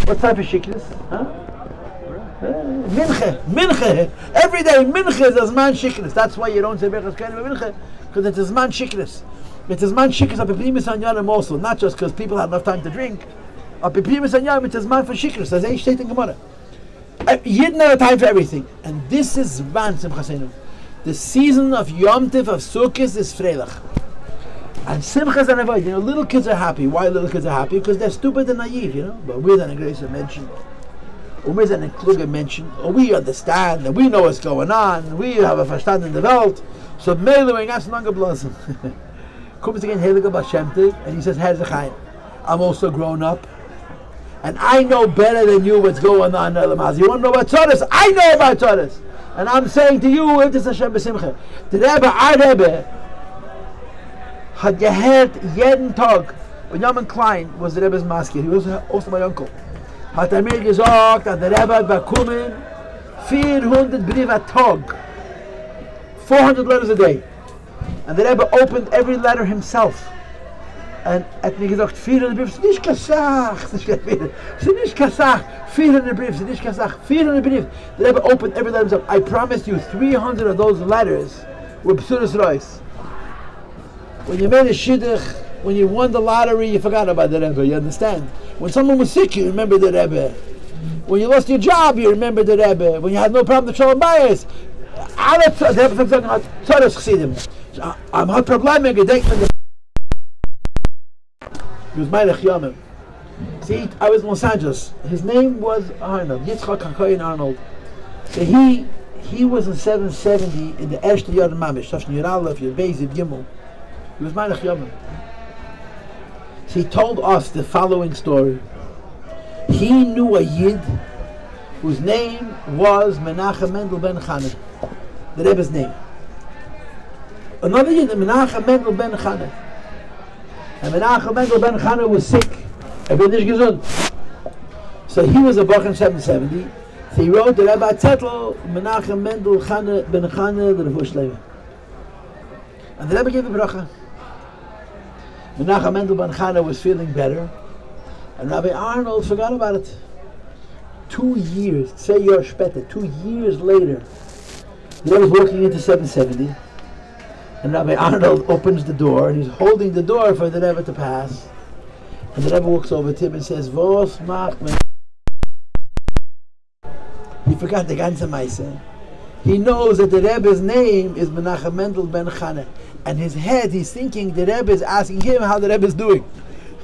A: What time for shikness? Huh? Minche. Every day minche is a zman shikness. That's why you don't say berachas kohanim minche, because it's a zman shikness. It's a zman shikness of beprimis anyanim also, not just because people had enough time to drink. Of beprimis anyanim, it's a zman for shikness. As Eish State in Gemara. Yidden have a time for everything, and this is zman simchas seinu. The season of Yom Tov of Sukkos is Freilach. And simchas and avoid. You know, little kids are happy. Why little kids are happy? Because they're stupid and naive, you know. But we're the grace of mention. Or we're the kluge mention. Or we understand and we know what's going on. We have a verstand in the world. So meiluing as longer blossom. Comes again Heilige Baal Shem Tov, and he says, Herzachayim, I'm also grown up. And I know better than you what's going on in Elamaz. You want to know about Tzoros? I know about Tzoros. And I'm saying to you, it is Hashem b'simcha. The Rebbe, our Rebbe, had gehört jeden Tag, when Yaman Klein was the Rebbe's masker, he was also my uncle, hat mir gesagt, that the Rebbe had bekommen 400 Brief a Tag, 400 letters a day. And the Rebbe opened every letter himself. And hat mir gesagt, 400 Brief, c'est nicht kasach, c'est nicht kasach, 400 Brief, c'est nicht kasach, 400 Brief. The Rebbe opened every letter himself. I promise you, 300 of those letters were B'suras Reis. When you made a shidduch, when you won the lottery, you forgot about the Rebbe, you understand? When someone was sick, you remember the Rebbe. When you lost your job, you remember the Rebbe. When you had no problem with Shalom Bayis, the Rebbe sagt, Tzoros chsidim. Am hat Probleme, gedenkt man. He was Meilech Yomim. See, I was in Los Angeles. His name was Arnold, Yitzchak HaKoyen Arnold. So he was in 770 in the Erste Yad Mamish, Tashni Yud Aleph, Yud Beis, Yud Gimel. He was Meilech Yomim. So he told us the following story. He knew a Yid whose name was Menachem Mendel ben Chana, the Rebbe's name. Another Yid, Menachem Mendel ben Chana. And Menachem Mendel ben Chana was sick. Nicht gesund. So he was a Bach in 770. So he wrote the Rebbe Zettel, Menachem Mendel ben Chana, the Refuah Shleima. And the Rebbe gave a bracha. Menachem Mendel ben Chana was feeling better, and Rabbi Arnold forgot about it. 2 years, 2 years später, 2 years later, the Rebbe was walking into 770, and Rabbi Arnold opens the door, and he's holding the door for the Rebbe to pass. And the Rebbe walks over to him and says, "Vos macht men?" He forgot the ganze Meise. He knows that the Rebbe's name is Menachem Mendel ben Chana. And his head, he's thinking the Rebbe is asking him how the Rebbe is doing.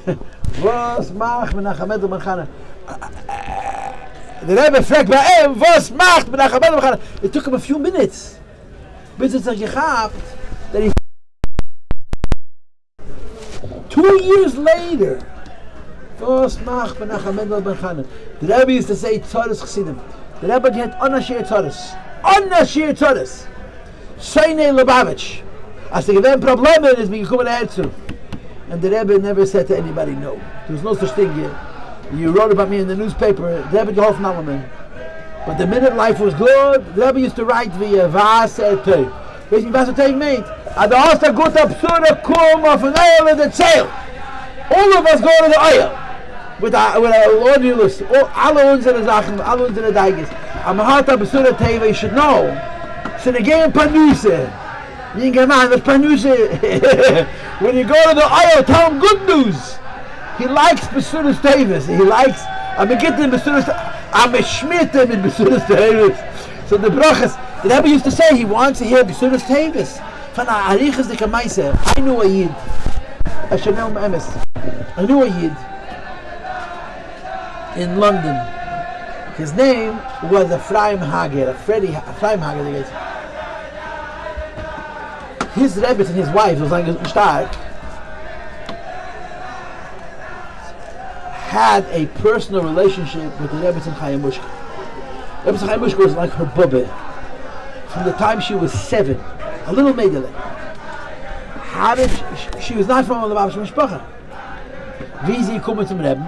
A: Vos macht Menachem Mendel ben Chana? The Rebbe fragt bei ihm, "Vos macht Menachem Mendel ben Chana?" It took him a few minutes. Bis es gehabt that he 2 years later, Vos macht Menachem Mendel ben Chana? The Rebbe used to say Tzoros chsidim. The Rebbe had Onashir Tzoros. Onashir Tzoros. Seine Lubavitch. As the given problem is being coming to. And the Rebbe never said to anybody no. There was no such thing here. You wrote about me in the newspaper, the Rebbe Geholfen Alaman. But the minute life was good, the Rebbe used to write via Vasetei. Weißt du, was er meint? Ad der erste gute Absurde kum auf ein Eil in der Zeil. All of us go to the oil. With our laundry list. Alle unsere Sachen, alle unsere Deiges. Am hart Absurde Teve, you should know. So the game Panuse. You can man, the Panuse. When you go to the oil, tell him good news. He likes Besudas Teves. He likes, I'm a get in Besudas, I'm a schmitte in Besudas Teves. So the brachas, the Rebbe used to say he wants to hear Besudas Teves. Van Arichas de Kamaise, I knew a Yid. I should know Emes. I knew a Yid in London. His name was Ephraim Hager, Ephraim Hager. His Rebbe and his wife was like stark. had a personal relationship with the Rebbe Chol Hamoed Sukkos. Rebbe Chol Hamoed Sukkos was like her bubbe from the time she was 7, a little meidele. She was not from a Lubavitcher Mishpacha. Wie sie kommen zum Rebbe?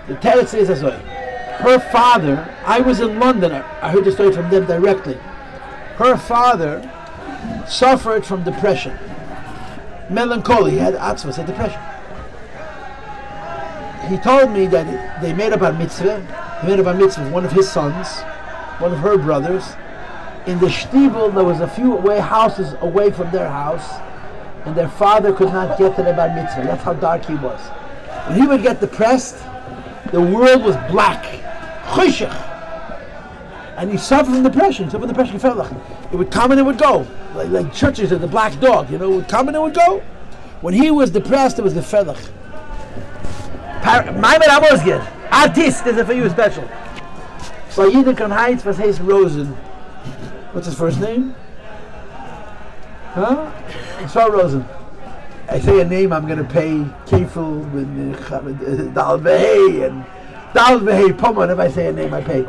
A: The teretz is as well. Her father, I was in London, I heard the story from them directly. Her father suffered from depression. Melancholy, he had atzvos, he had depression. He told me that they made a bar mitzvah, one of his sons, one of her brothers. In the shtibel, there was a few houses away from their house, and their father could not get to the bar mitzvah. That's how dark he was. When he would get depressed, the world was black. Choshech. And he suffered from depression. He felt like it would come and it would go. Like churches of the black dog, it would come and it would go. When he was depressed, it was the felach. Maimer Amosger, artist, is for you special. So Yidin kan Heinz, was heißt Rosen? What's his first name? Huh? So Rosen. I say a name, I'm going to pay Kefil with Dal Vehei and Dal Vehei Pomon. If I say a name, I pay.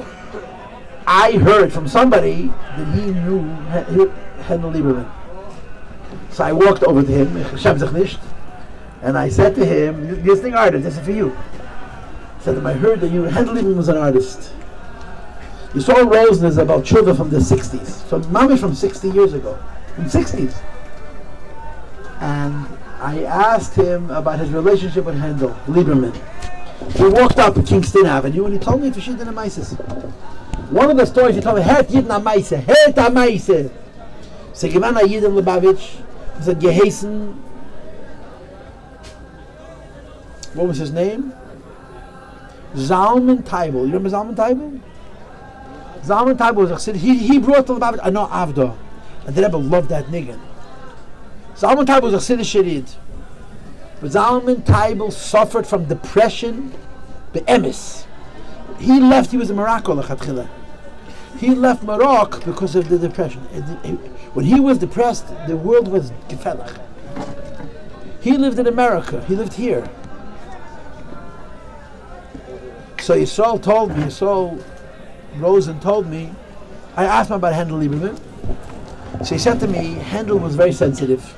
A: I heard from somebody that he knew Hendel Lieberman. So I walked over to him, and I said to him, this thing artist, this is for you. I said to him, I heard that Hendel Lieberman was an artist. You saw Rosen is about children from the 60s. So Mami from 60 years ago. From 60s. And I asked him about his relationship with Hendel Lieberman. We walked up to Kingston Avenue and he told me Fashid and Amaises. One of the stories he told me, Hert Yidin Amaise, Hert Amaise. So Gimana Yidin Lubavitch, he said, Gehesen, what was his name? Zalman Teibel. You remember Zalman Teibel? Zalman Teibel was a Chassid. He brought to Lubavitch, I know Avda. And the Rebbe loved that nigga. Zalman Teibel was a Chassid Shirid. But Zalman Teibel suffered from depression, be'emes. He left, he was in Morocco, l'chatchila. He left Morocco because of the depression. When he was depressed, the world was gefelach. He lived in America, he lived here. So Yisrael told me, Rosen told me, I asked him about Hendel Lieberman. So he said to me, Hendel was very sensitive.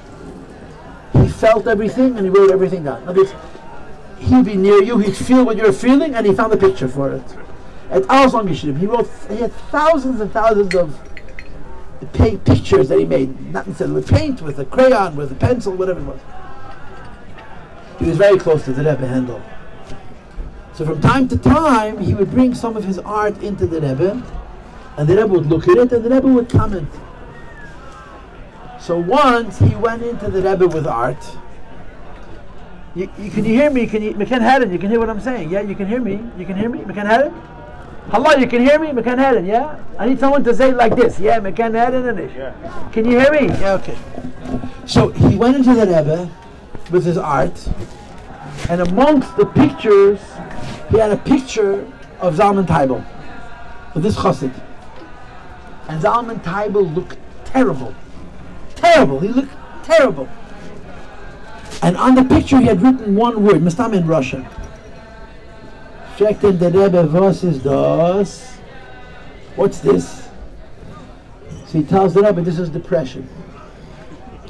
A: He felt everything and he wrote everything down. He'd be near you, he'd feel what you're feeling, and he found a picture for it. At Alsong Yeshirim, he had thousands and thousands of pictures that he made, not instead with paint, with a crayon, with a pencil, whatever it was. He was very close to the Rebbe Hendel. So from time to time, he would bring some of his art into the Rebbe, and the Rebbe would look at it, and the Rebbe would comment. So once he went into the Rebbe with art. Can you hear me? Mekan Haden, you can hear what I'm saying? Yeah, you can hear me? You can hear me? Mekan Haden? Hello, you can hear me? Mekan Haden, yeah? I need someone to say it like this. Yeah, Mekan Haden and ish. Yeah. Can you hear me? Yeah, okay. So he went into the Rebbe with his art, and amongst the pictures, he had a picture of Zalman Teibel, of this chassid. And Zalman Teibel looked terrible. Terrible. He looked terrible. And on the picture he had written one word, Mistam in Russian. Fragt in the Rebbe, was ist das? What's this? So he tells the Rebbe, this is depression.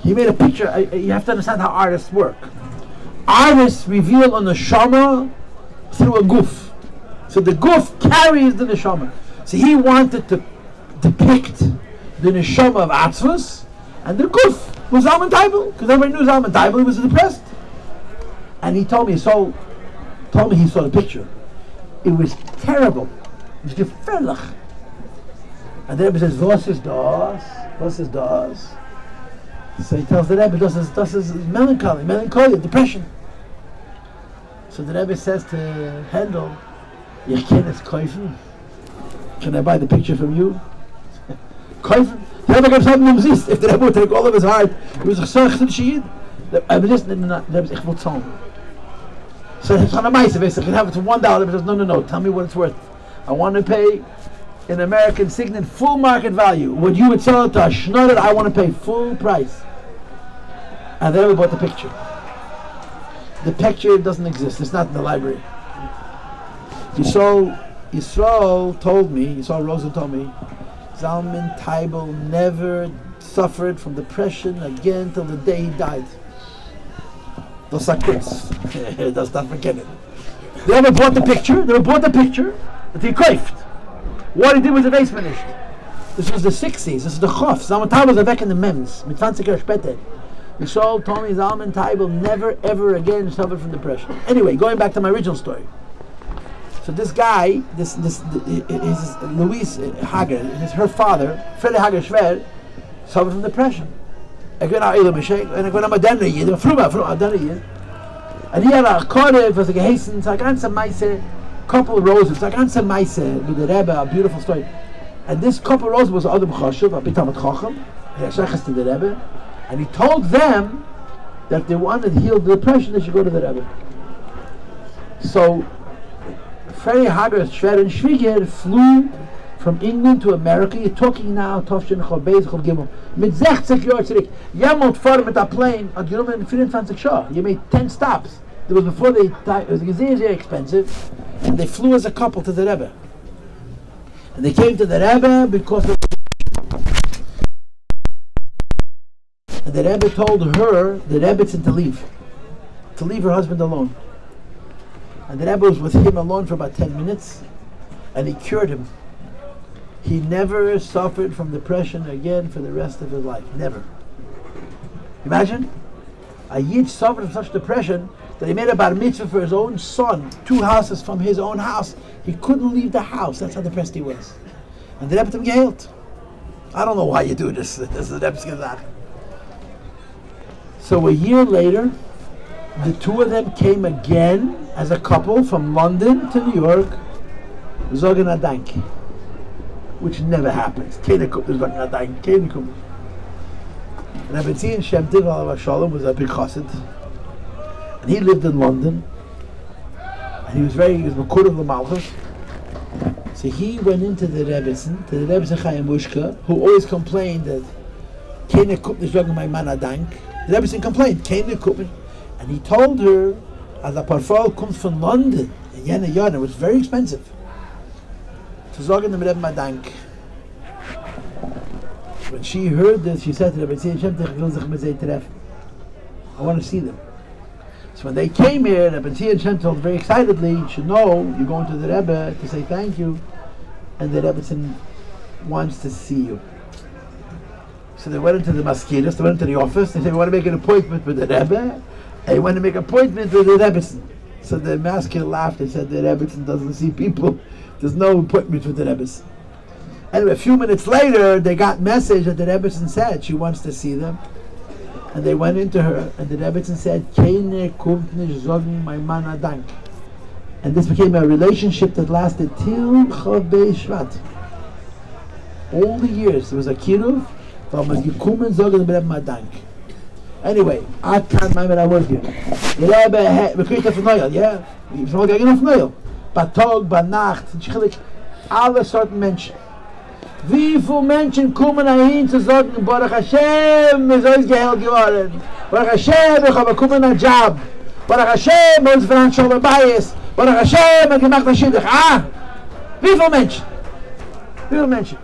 A: He made a picture. You have to understand how artists work. Artists reveal a neshama through a guf. So the guf carries the neshama. So he wanted to depict the neshama of Atzvus, and the guf was Zalman Teibel, because everybody knew Zalman Teibel, he was depressed. And he told me he saw the picture. It was terrible. It was gefährlich. And the Rebbe says, was ist das? Was ist das? So he tells the Rebbe, das ist melancholy, depression. So the Rebbe says to Hendel, ich kann es kaufen. Can I buy the picture from you? Kaufen? The Rebbe gave something to him. If the Rebbe would take all of his heart, he was a chassid shiyid. The Rebbe says, ich will zahlen. So he's on a mice, he can have it for $1. The Rebbe says, no, tell me what it's worth. I want to pay an American signet full market value. What you would sell it to a schnodded, I want to pay full price. And the Rebbe bought the picture. The picture doesn't exist. It's not in the library. Yisrael told me, Yisrael Rosen told me, Zalman Teibel never suffered from depression again till the day he died. Those are Chris. Does not forget it. They never bought the picture. That he coifed. What he did was the beis finished. This was the 60s. This is the Chof. Zalman Teibel was back in the Mems. Mit 20 Jahre später. Yisrael told me Zalman Teibel never ever again suffered from depression. Anyway, going back to my original story. So this guy, this Louise Hager, her father, Freddie Hager Schwer, suffered from depression. And he had a kodev, was a geheißen, so a ganze meise, couple roses, a ganze meise, with the Rebbe, a beautiful story. And this couple roses was Adam Choshev, a Bitamat Chochem, he had shechas to the Rebbe, and he told them that if they wanted to heal the depression, they should go to the Rebbe. So, Freddie Hager Schwer and Schwieger flew from England to America. You're talking now, Tovshin Chol Beis Chol Gimel. Mit 60 Jahren zurück. Jemand fahren mit a plane, hat genommen 24 Jahre. You made 10 stops. That was before they, it was very expensive. And they flew as a couple to the Rebbe. And they came to the Rebbe because of and the Rebbe told her, the Rebbe's to leave her husband alone. And the Rebbe was with him alone for about 10 minutes, and he cured him. He never suffered from depression again for the rest of his life. Never. Imagine? A Yid suffered from such depression that he made a bar mitzvah for his own son, 2 houses from his own house. He couldn't leave the house. That's how depressed he was. And the Rebbe took him gehealt. I don't know why you do this. This is the Rebbe's gesagt. So a year later, the 2 of them came again as a couple from London to New York, Zogen Adank, which never happens. And Rabbi Tzien Shem Tov Alav Shalom was a big chassid, and he lived in London, and he was Makur of the Malchus. So he went into the Rebbetzin, to the Rebbetzin Chaim Mushka, who always complained that Keine Kupnish Zogen my man Adank. The Rebbetzin complained, Keine Kupnish. And he told her, as a parfol comes from London, in Jena Yad, it was very expensive. To sagen dem Rebbe Madank. When she heard this, she said to Rabbi Tzien Shem Tov, I want to see them. So when they came here, Rabbi Tzien Shem Tov very excitedly, you should know, you're going to the Rebbe to say thank you, and the Rebbe wants to see you. So they went into the maskiras, they went into the office, they said, we want to make an appointment with the Rebbe. They want to make an appointment with the Rebbetzin. So the masker laughed and said the Rebbetzin doesn't see people. There's no appointment with the Rebbetzin. Anyway, a few minutes later, they got message that the Rebbetzin said she wants to see them. And they went into her, and the Rebbetzin said, Keine kommt nicht sagen, mein Mann Adank. And this became a relationship that lasted till Chol Beis Shvat. All the years, there was a kiruv, but man gekommen sagen, Rebbe Adank. Anyway, I can't remember I was here. The Rebbe, we create a verneuel, yeah? We sollen gehen auf Neuel. Bei Tag, bei Nacht, schillig, alle Sorten Menschen. Wie viele Menschen kommen dahin zu sagen, Baruch Hashem, ist uns geheilt geworden. Baruch Hashem, ich habe bekommen einen Job. Baruch Hashem, uns verhandelt schon beis. Baruch Hashem, hat gemacht ein Schiddich. Wie viele Menschen? Wie viele Menschen?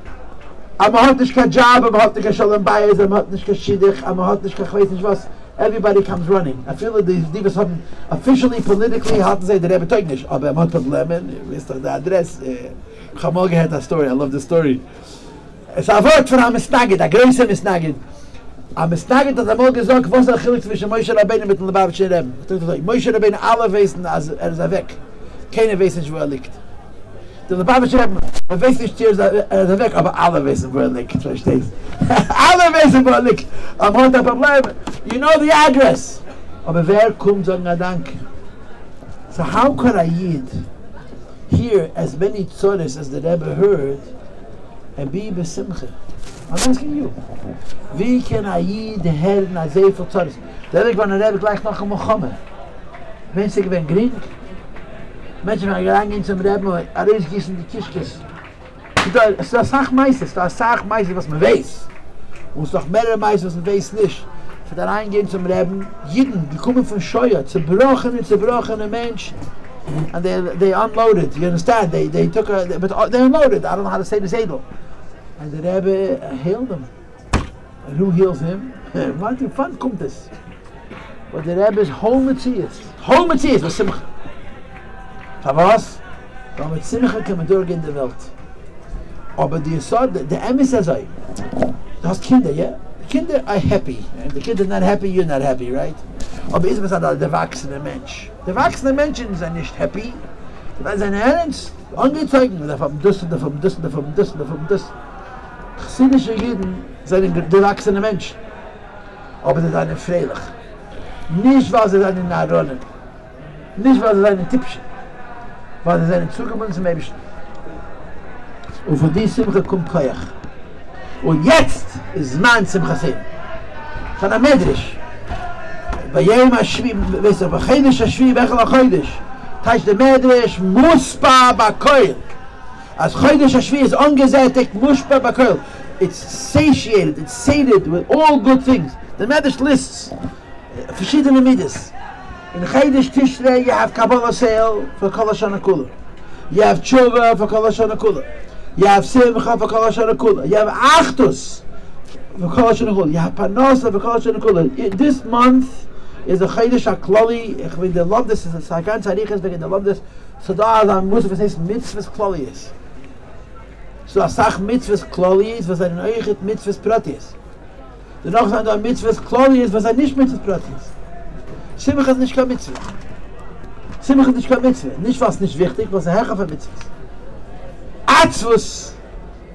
A: Aber hat nicht kein Job, aber hat nicht kein Shalom Bayis, aber hat nicht kein Schiddich, aber hat nicht kein, ich weiß nicht was. Everybody comes running. I feel that die was haben officially, politically, hatten sie der Rebbe teug nicht, aber hat Problemen, wisst doch der Adress. Ich habe mal gehört, das Story, I love the story. Es ist ein Wort von einem Misnagid, ein größer Misnagid. Ein Misnagid hat einmal gesagt, was ist der Chilik zwischen Moshe Rabbeinu mit dem Lubavitcher Rebbe? Moshe Rabbeinu, alle wissen, ist weg. Keiner weiß nicht, wo liegt. Der Lubavitcher Rebbe, man weiß nicht, ist weg, aber alle wissen, wo liegt, verstehst? Alle wissen, wo liegt. Aber hat ein Problem. You know the address. Aber wer kommt sagen, Dank? So how could a Yid hear as many tzoros as the Rebbe heard and be besimcha? I'm asking you. Wie can a Yid hören a sehr viel tzoros? Der Rebbe war der Rebbe gleich noch einmal kommen. Menschen gewinnen Grink. Menschen werden gegangen zum Rebbe und rausgießen die Kischkes. Es ist eine Sache meistens, was man weiß. Und es ist noch mehrere meistens, was man weiß nicht. Für da reingehen zum Rebbe, Jiden, die kommen von Scheuer, zerbrochene Menschen, and they unloaded. You understand? They unloaded. I don't know how to say this edel. And the Rebbe healed him. And who heals him? What fun kommt es? But the Rebbe's whole Metzies was simcha. Was? Weil mit simcha kann man durchgehen in der Welt. Aber die Emes ist so. Du hast Kinder, ja? Die Kinder are happy. If the kids are not happy, you're not happy, right? Aber ist was der erwachsene Mensch. Der erwachsene Menschen sind nicht happy. Weil seine Ernst angezeigen, davon das. Chassidische Juden sind der erwachsene Mensch. Aber sie sind freilich. Nicht, weil sie sind Naronen. Nicht, weil sie sind Tippchen. Weil sie sind zugebunden zum Eibischen. Und von diesem Simcha kommt Koyach. Und jetzt ist mein Simchasim. Von der Medrisch. Bei jedem Aschwi, weißt du, bei Chodesh Aschwi, Bechel HaChodesh. Teisch der Medrisch, Muspa Bakoil. As Chodesh Aschwi is ungesättigt, Muspa Bakoil. It's satiated, it's sated with all good things. The Medrisch lists verschiedene Midas. In Chodesh Tishrei you have Kabbalah Sale for Kol HaShana Kula. You have Tshuva for Kol HaShana Kula. You have Simcha for Kol HaShana Kula. You have Achdus for Kol HaShana Kula. You have Parnasa for Kol HaShana Kula. This month is a Chodesh HaKlali. Ich will dir love this. Es ist ein ganz Ariches, wegen der love this. So da ist ein Musaf, was heißt Mitzvahs Klali ist. So a Sach Mitzvahs Klali ist, was ein Euchet Mitzvahs Prati ist. Und noch ein Mitzvahs Klali ist, was ein nicht Mitzvahs Prati ist. Simcha ist nicht kein Mitzvah. Simcha ist nicht kein Mitzvah. Nicht was nicht wichtig, was ein Herr für Mitzvahs. Atzvus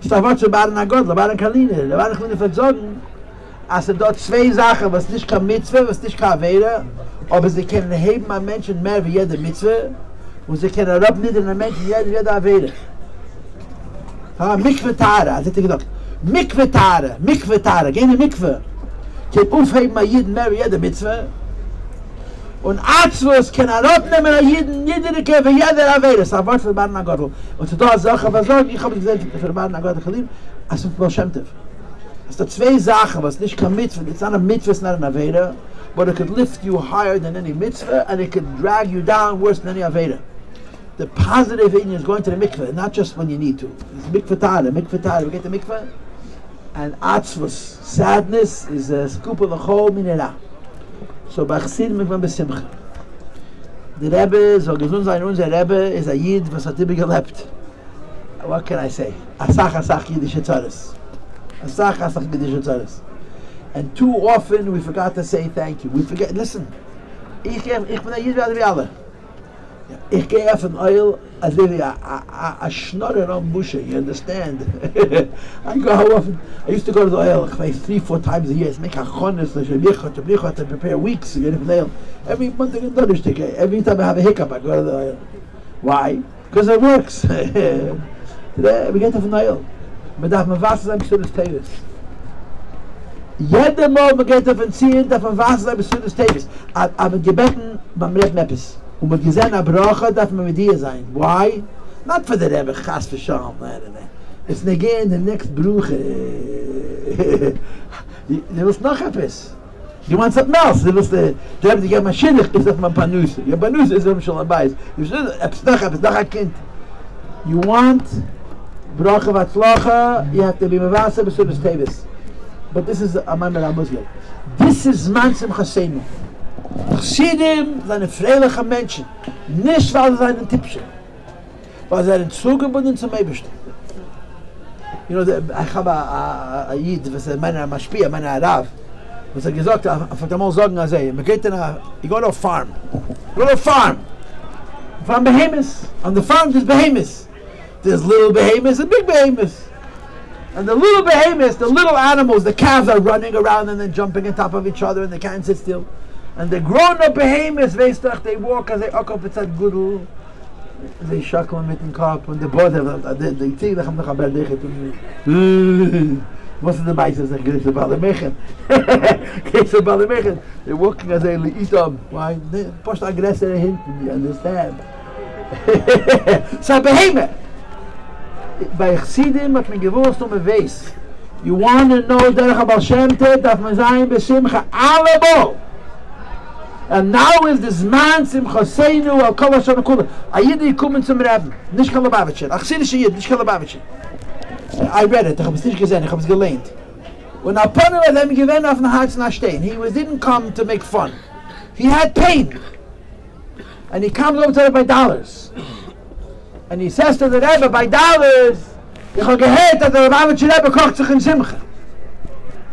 A: ist ein Wort zu Baren Agod, Baren Kaline. Da waren ich mir versorgen, als dort zwei Sachen, was nicht kein Mitzvah, was nicht kein Aveda, aber sie können heben an Menschen mehr wie jede Mitzvah und sie können abniedern an Menschen jede Aveda. Mikve Tare, als hätte ich gedacht, Mikve Tare, keine Mikve. Kann aufheben an jeden mehr wie jede Mitzvah. Und Atzvus kann abnehmen an jede für jede Aveda. Das ist ein Wort für Baren Agod. Und zu da Sachen, was sagen, ich habe gesehen, für Baren Agod, als ein Baal-Shem-Tov. Es sind zwei Sachen, was nicht kein Mitzvah, it's not a mitzvah, it's not an Aveda, but it could lift you higher than any mitzvah, and it could drag you down worse than any Aveda. The positive in you is going to the mikveh, not just when you need to. It's mikveh tare, we get the mikveh, and atzvus, sadness, is a scoop of the whole minera. So, bei Chassid mikveh besimcha. The Rebbe, so gesund sein unser Rebbe, is a Yid, was hat immer gelebt. What can I say? Asach Yiddische Tzares. And too often we forgot to say thank you. We forget, listen, ich bin ein Yid wie alle. Ich gehe auf ein Oil, als if a schnorrer on Busche, you understand? I go how often? I used to go to the oil 3-4 times a year. Make a chonis, to prepare weeks to get from the oil. Every month I get done. Every time I have a hiccup, I go to the oil. Why? Because it works. Today we get off an oil. Man darf man Wasser sein bis zu des Tevis. Jede Mal man geht auf ein Ziehen, darf man Wasser sein bis zu des Tevis. Aber gebeten, man redet Meppes. Und man gesehen, a Bracha darf man mit dir sein. Why? Not for the Rebbe, Chas v'Shalom. It's again the next Bruche. Du willst noch etwas. You want something else. Du willst, du hast die Maschinich, ist auf mein Panus. Ja, Panus ist schon dabei. Du willst noch ein Kind. You want Bracha v'Atzlacha, you have to be Mavasa b'Sudas Tevis. But this is a Maimar HaMuslim. This is Man Simchaseinu. Chassidim sind freiliche Menschen. Nicht, weil sie einen Tippchen. Weil sie sind zugebunden zum Eibischen. You know, ich habe a Yid, was meine Maschpia, meine Arav, was gesagt hat, ich einmal sagen, also, man geht in you go to a farm. Go to a farm. Farm behemoths. On the farm there's behemoths. There's little behemoths and big behemoths. And the little behemoths, the little animals, the calves are running around and then jumping on top of each other and they can't sit still. And the grown-up behemoths, they walk as they up it's a gudel. They shackle mit dem Kopf und die Bode, die ziehen sich noch aber dich. Was ist der beis? Geht zu Ballemechen. Geht zu Ballemechen. They're walking as they eat up. Why? Post aggressor hinten, you understand? So behemoth. Bei Chassidim hat man gewusst beis. You want to know derech Baal Shem Tov, darf man sein besimcha allemaal. And now is this man simchaseinu al kol hashana kula. A Yiddi kommen zum Rebbe. Nicht Kalabavitcher. Ach, Chassidische Yid, nicht Kalabavitcher. I read it. Ich habe es nicht gesehen. Ich habe es gelehnt. When Aponu had him given off the hearts not staying, didn't come to make fun. He had pain. And he comes over to the Rebbe by dollars. And he says to the Rebbe, by dollars, ich habe gehört that the Lubavitcher Rebbe kocht sich in Simcha.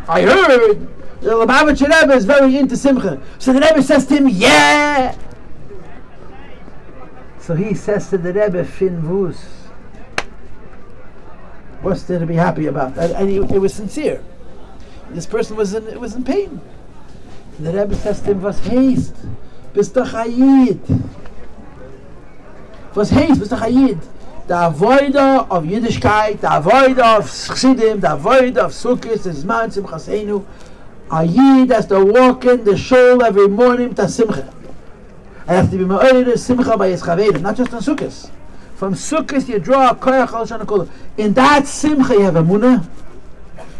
A: I heard the Lubavitcher Rebbe is very into Simcha. So the Rebbe says to him, yeah. So he says to the Rebbe, Fin Vus. What's there to be happy about? And it was sincere. This person was in pain. And the Rebbe says to him, was heist? Bist doch a Yid. Was heist? Bist doch a Yid. The avoida of Yiddishkeit, the avoida of Chassidim, the avoida of Sukkos, the Zman Simchaseinu. A Yid has to walk in the shul every morning to Simcha. I have to be ma'orid Simcha by his chaverim, not just on Sukkos. From Sukkos you draw a koyach al shana kula. In that Simcha you have emunah.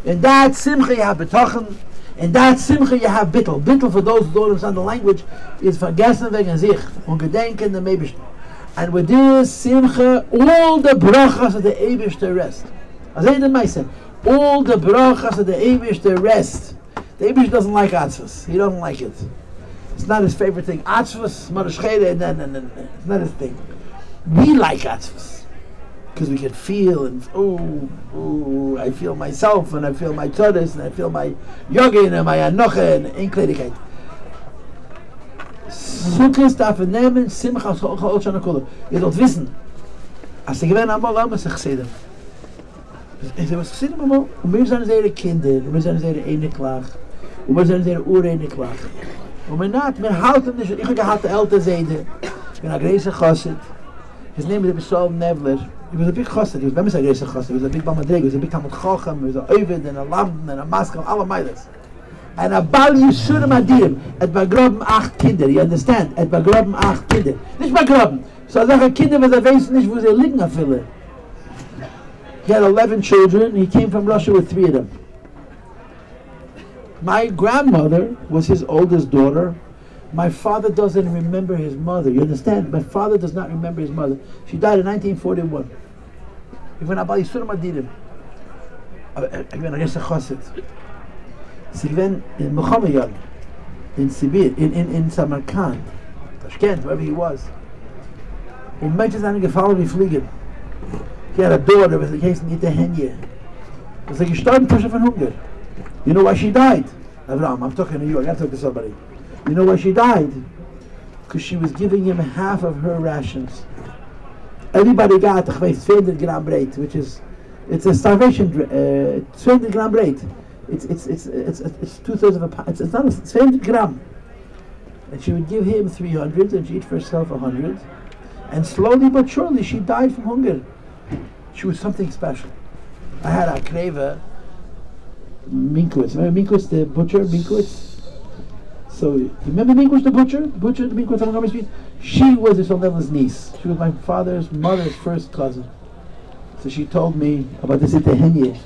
A: In that Simcha you have betochen. In that Simcha you have bittel. Bittel, for those who don't understand the language, is vergessen wegen sich und gedenken dem Eibishter. And with this Simcha, all the brachas of the Eibishter rest. As I did myself, all the brachas of the Eibishter rest. The Eibishter doesn't like atzvus. He doesn't like it. It's not his favorite thing. Atzvus, marashchede, no. It's not his thing. We like atzvus. Because we can feel and, I feel myself, and I feel my tzodes, and I feel my yogin, and my anoche, and inkledigkeit. Sukkos darf nehmen, simchas hol shana kula. Ihr sollt wissen, als gewähne einmal lassen sich Chassidim. Es was Chassidim einmal, und wir sind seine Kinder, und wir sind seine Einiglach, und wir sind seine Ureiniglach. Und wir halten nicht, ich habe gehalten ältere Seide, ich bin ein großer Chassid. His name is Rabbi Nevler. He was a big chassid. He was a great chassid. He was a big Bamadreg. He was a big Talmud Chacham. He was a Ovid and a Lamb and a Maskal, all of Midas. And a Bal Yisurim Adirim. Et Bagroben 8 Kinder. You understand? Et Bagroben 8 Kinder. Nicht Bagroben. So solche Kinder, was weiß nicht, wo sie liegen auf viele. He had 11 children. He came from Russia with 3 of them. My grandmother was his oldest daughter. My father doesn't remember his mother. You understand? My father does not remember his mother. She died in 1941. Even Abba Yisurim Adirim. Even I guess a chassid. Sie went in Mohammedan, in Sibir, in Samarkand, Tashkent, wherever he was. In Menschen seine gefallen wie Fliegen. He had a daughter with the case in the Henye. It was like gestorben von Hunger. You know why she died? Avram, I'm talking to you. I got to talk to somebody. You know why she died? Because she was giving him half of her rations. Everybody got 200 gram bread, which is, it's a starvation, 200 gram bread. It's 2/3 of a pound. It's not 200 gram. And she would give him 300, and she'd eat for herself 100. And slowly but surely, she died from hunger. She was something special. I had a kreva, Minkwitz. Remember Minkwitz, the butcher, Minkwitz? So, you remember Minkwitz, the butcher? The Minkwitz on Montgomery Street? She was his Level's niece. She was my father's mother's first cousin. So she told me about this Henye.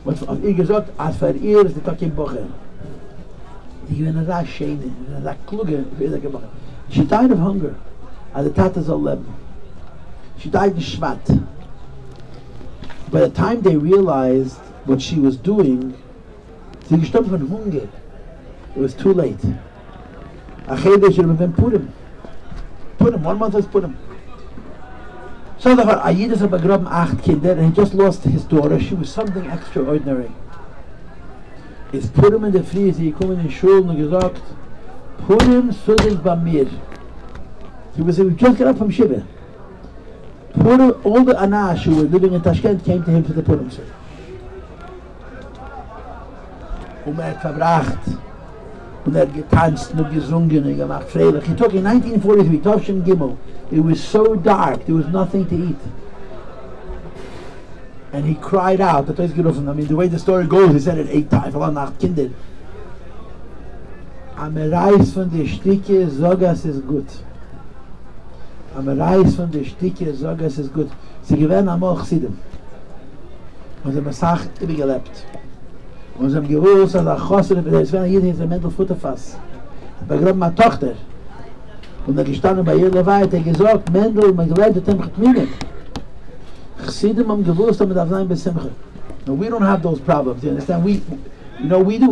A: Wat auf ihr gesagt, als für ihr ist die Tag Boche. Die waren da schöne, da kluge, wie der Boche. She died of hunger at the Tatas 11. She died in Shvat. By the time they realized what she was doing, sie gestorben von Hunger. It was too late. Achede should have been Purim. 1 month was Purim. So the Ayid is a begraben 8 Kinder, and he just lost his daughter. She was something extraordinary. Is Purim in the Fries, he came in the shul and gesagt, Purim sudig bamir. He just got up from Shiva. Purim, all the Anash who were living in Tashkent came to him for the Purim service. Verbracht. Und getanzt und gesungen und gemacht freilich. He took in 1943, Tovshin Gimel. It was so dark, there was nothing to eat. And he cried out. I mean, the way the story goes, he said it 8 times. Nach Kinder. Am Reis von der Stücke, Sogas ist gut. Am Reis von der Stücke, Sogas ist gut. Sie gewähren am Ochsidim. Und sie haben gesagt, ich bin gelebt. Und sie haben gewusst, dass der Chosser, es war jeder in der Mental Futterfass. Aber gerade meine Tochter, und gestanden bei ihr dabei, hat gesagt, Mendel, mein Geleit, hat getminen. Chassidim am gewusst, aber darf sein bei Simcha. No, we don't have those problems, you understand? We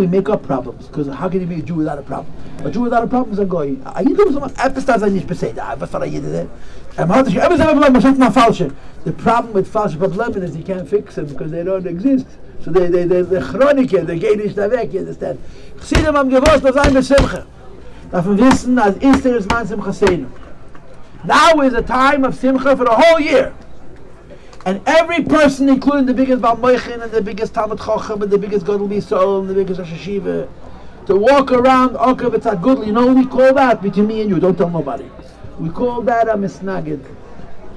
A: make up problems, because how can you be a Jew without a problem? A Jew without a problem is a goy. A Yidum is etwas das nicht besed. Was soll a Yidum? Hat sich immer selber man sagt nach falsche. The problem with falsche Problemen is you can't fix them because they don't exist. So they chroniker, they gehen nicht da weg, you understand? Chassidim am gewusst, das sein bei Simcha. Darf man wissen, als Easter is man Simcha Seinu. Now is a time of Simcha for the whole year. And every person, including the biggest Baal Moichin and the biggest Talmud Chochem and the biggest Gadol B'Yisrael and the biggest hashoeva, to walk around Okav Etzad Gudel, you know what we call that? Between me and you, don't tell nobody. We call that a Misnagid.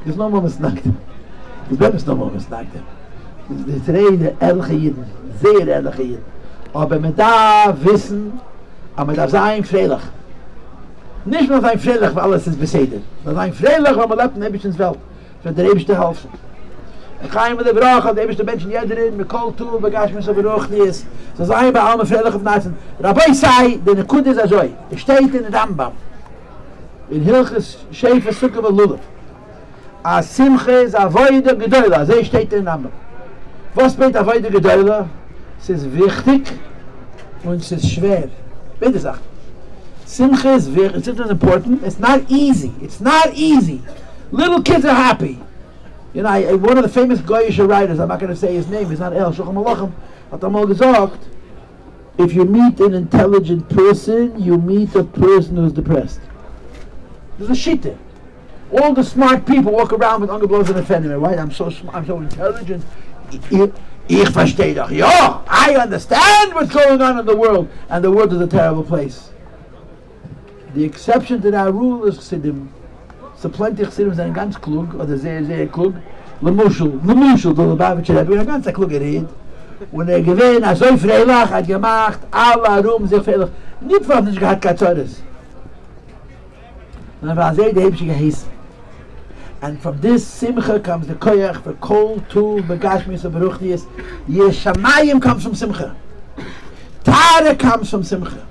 A: There's no more Misnagid. There's no more Misnagid. Today, the Ehrliche Yidden, sehr Ehrliche Yidden. Aber man darf wissen, aber man darf sein freilich. Nicht nur sein freilich, weil alles ist besedet. Man sein freilich, weil man lebt in Ebischens Welt. Für der Ebisch zu helfen. Ik ga je met de vraag, de eerste mensen jederin, met kooltoel, bagage met zo'n beroeg niet is. Zo zijn bij allemaal veilig op naast. Rabbi zei, de nekund is zo. Er staat in het Rambam. In Hilches, 7 stukken van Lulav. A simchas avoide gedola, zo staat in het Rambam. Was betekent avoide gedola? Es ist wichtig und es ist schwer. Bitte sag. Simcha is very, it's important. It's not easy. It's not easy. Little kids are happy. You know, one of the famous Goyish writers, I'm not going to say his name, he's not El Shulchan Malachim, hat einmal gesagt, if you meet an intelligent person, you meet a person who's depressed. There's a shita. All the smart people walk around with ungeblosen effendi, right? I'm so smart, I'm so intelligent. Ich verstehe doch. Ja, I understand what's going on in the world, and the world is a terrible place. The exception to that rule is Chassidim. So plenty of Chassidim sind ganz klug, oder sehr klug. Lemushel, der Lubavitcher hat ein ganz klug geredet. Und gewinnt, so freilich, hat gemacht, alle Ruhm sich freilich. Nicht was nicht gehabt, Katzoris. Und dann war sehr, der Hebsche geheißen. And from this simcha comes the koyach for kol, tu, begashmis, and beruchnias. Yeshamayim comes from simcha. Tara comes from simcha.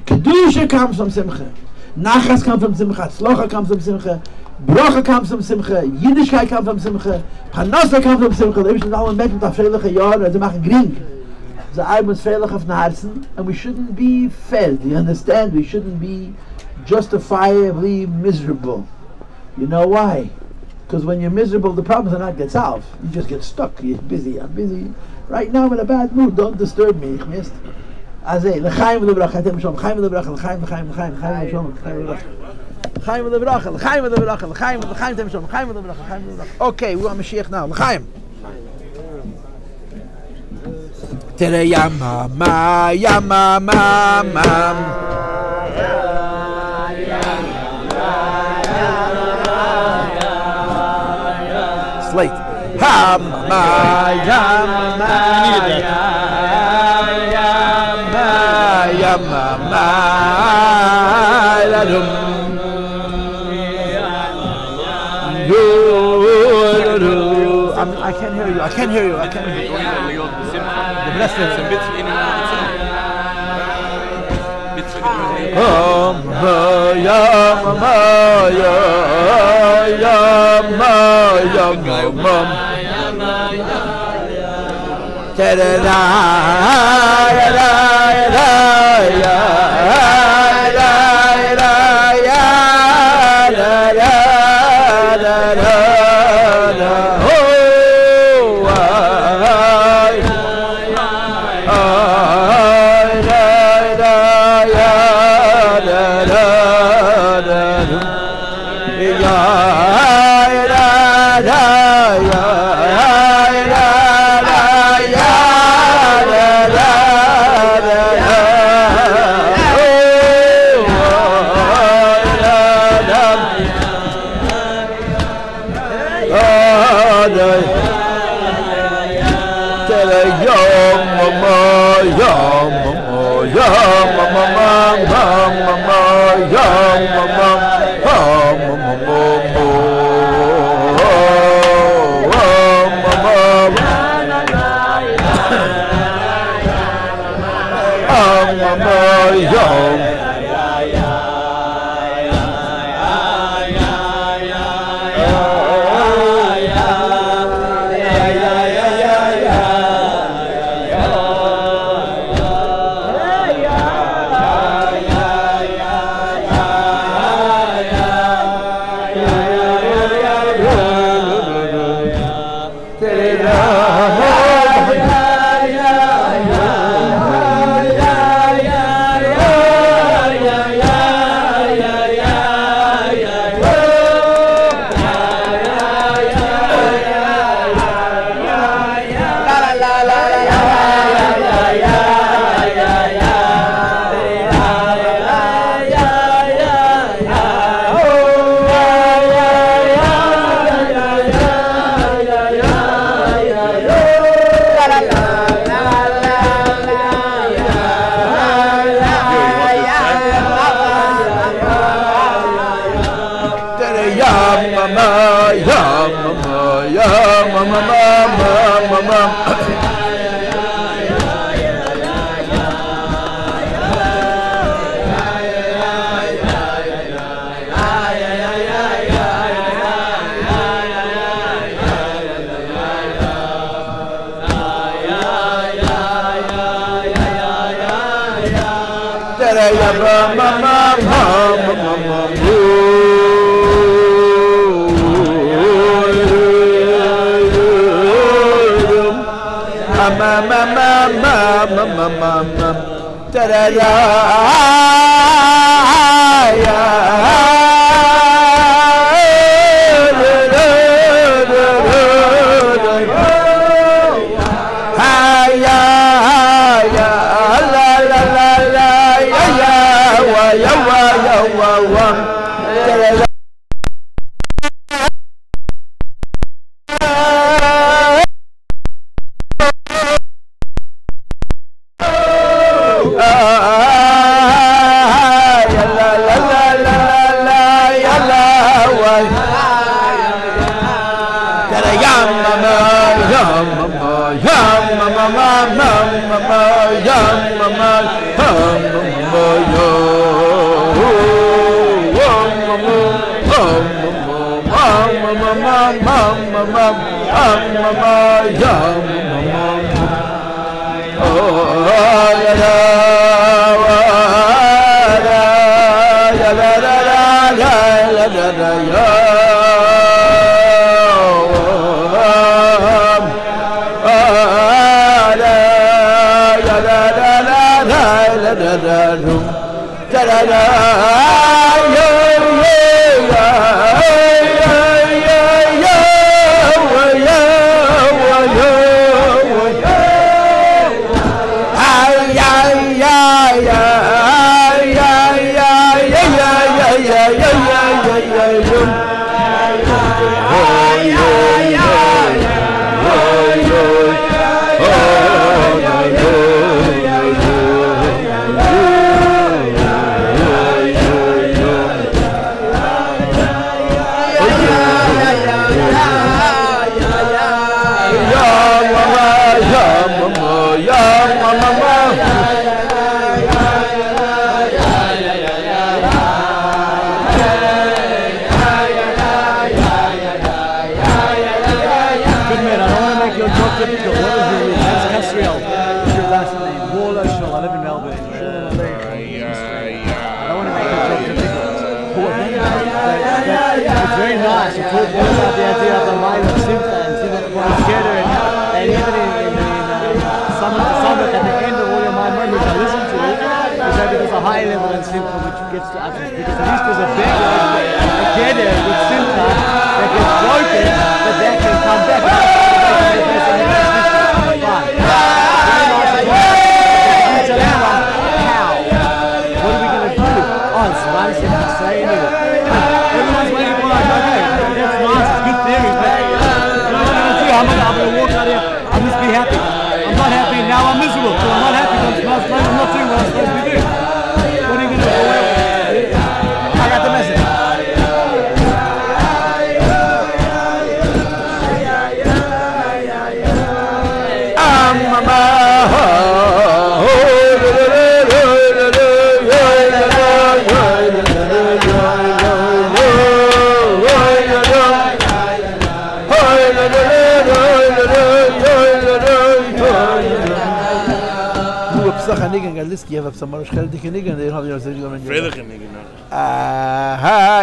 A: Kedusha comes from simcha. Nachas comes from simcha. Tzlocha comes from simcha. Bracha comes from simcha. Yiddishkeit comes from simcha. Panosa comes from simcha. Da sind alle Menschen mit der freiliche Jahre, sie machen gring. Sie arbeiten freilich auf den Herzen, and we shouldn't be fed. You understand? We shouldn't be justifiably miserable. You know why? Because when you're miserable, the problems are not get solved. You just get stuck. You're busy. I'm busy. Right now I'm in a bad mood. Don't disturb me. Ich missed. Azay, l'chaim v'lebracha, atem shalom, l'chaim v'lebracha, l'chaim v'shalom, l'chaim v'lebracha, l'chaim v'lebracha, l'chaim atem shalom, l'chaim v'lebracha, l'chaim v'lebracha. Okay, we want Mashiach now. L'chaim. Tere yama, ma, yama, ma, ma. Slate. Ha, ma, yama, ma, I can't hear you. I can't hear you. I can't hear you. The rest is a bit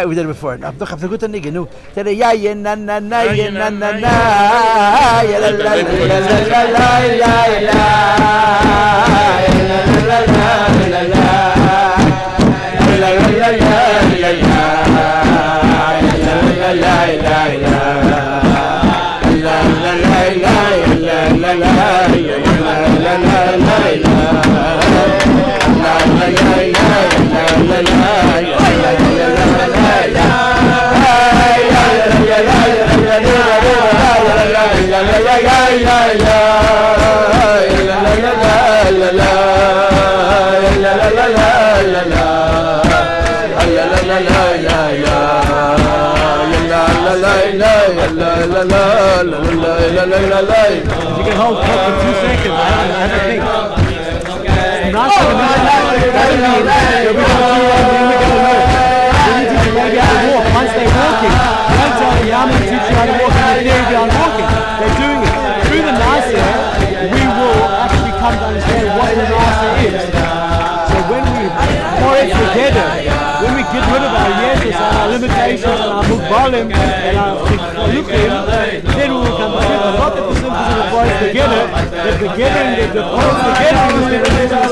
A: We did it before. No, doch, hab's gut nigga. No. Tell ya na na na ya na na na. Ya la la la la la la. La la la la la. La la la la la. La la la la la. La la la la la la. La la la la. La
B: can hold for 2 seconds. I have a thing. Not doesn't mean that we don't teach them how to walk. Once they're walking, you don't tell them, I'm going to teach you how to walk and they're there beyond walking. They're doing it. Through the Nasa, we will actually come to understand what the Nasa is. So when we pour it together, when we get rid of our yeses and our limitations and our mukbalim and our chikhlukim, then we will come together. Not that the simchas and the boys together, that the getting, the boys together is the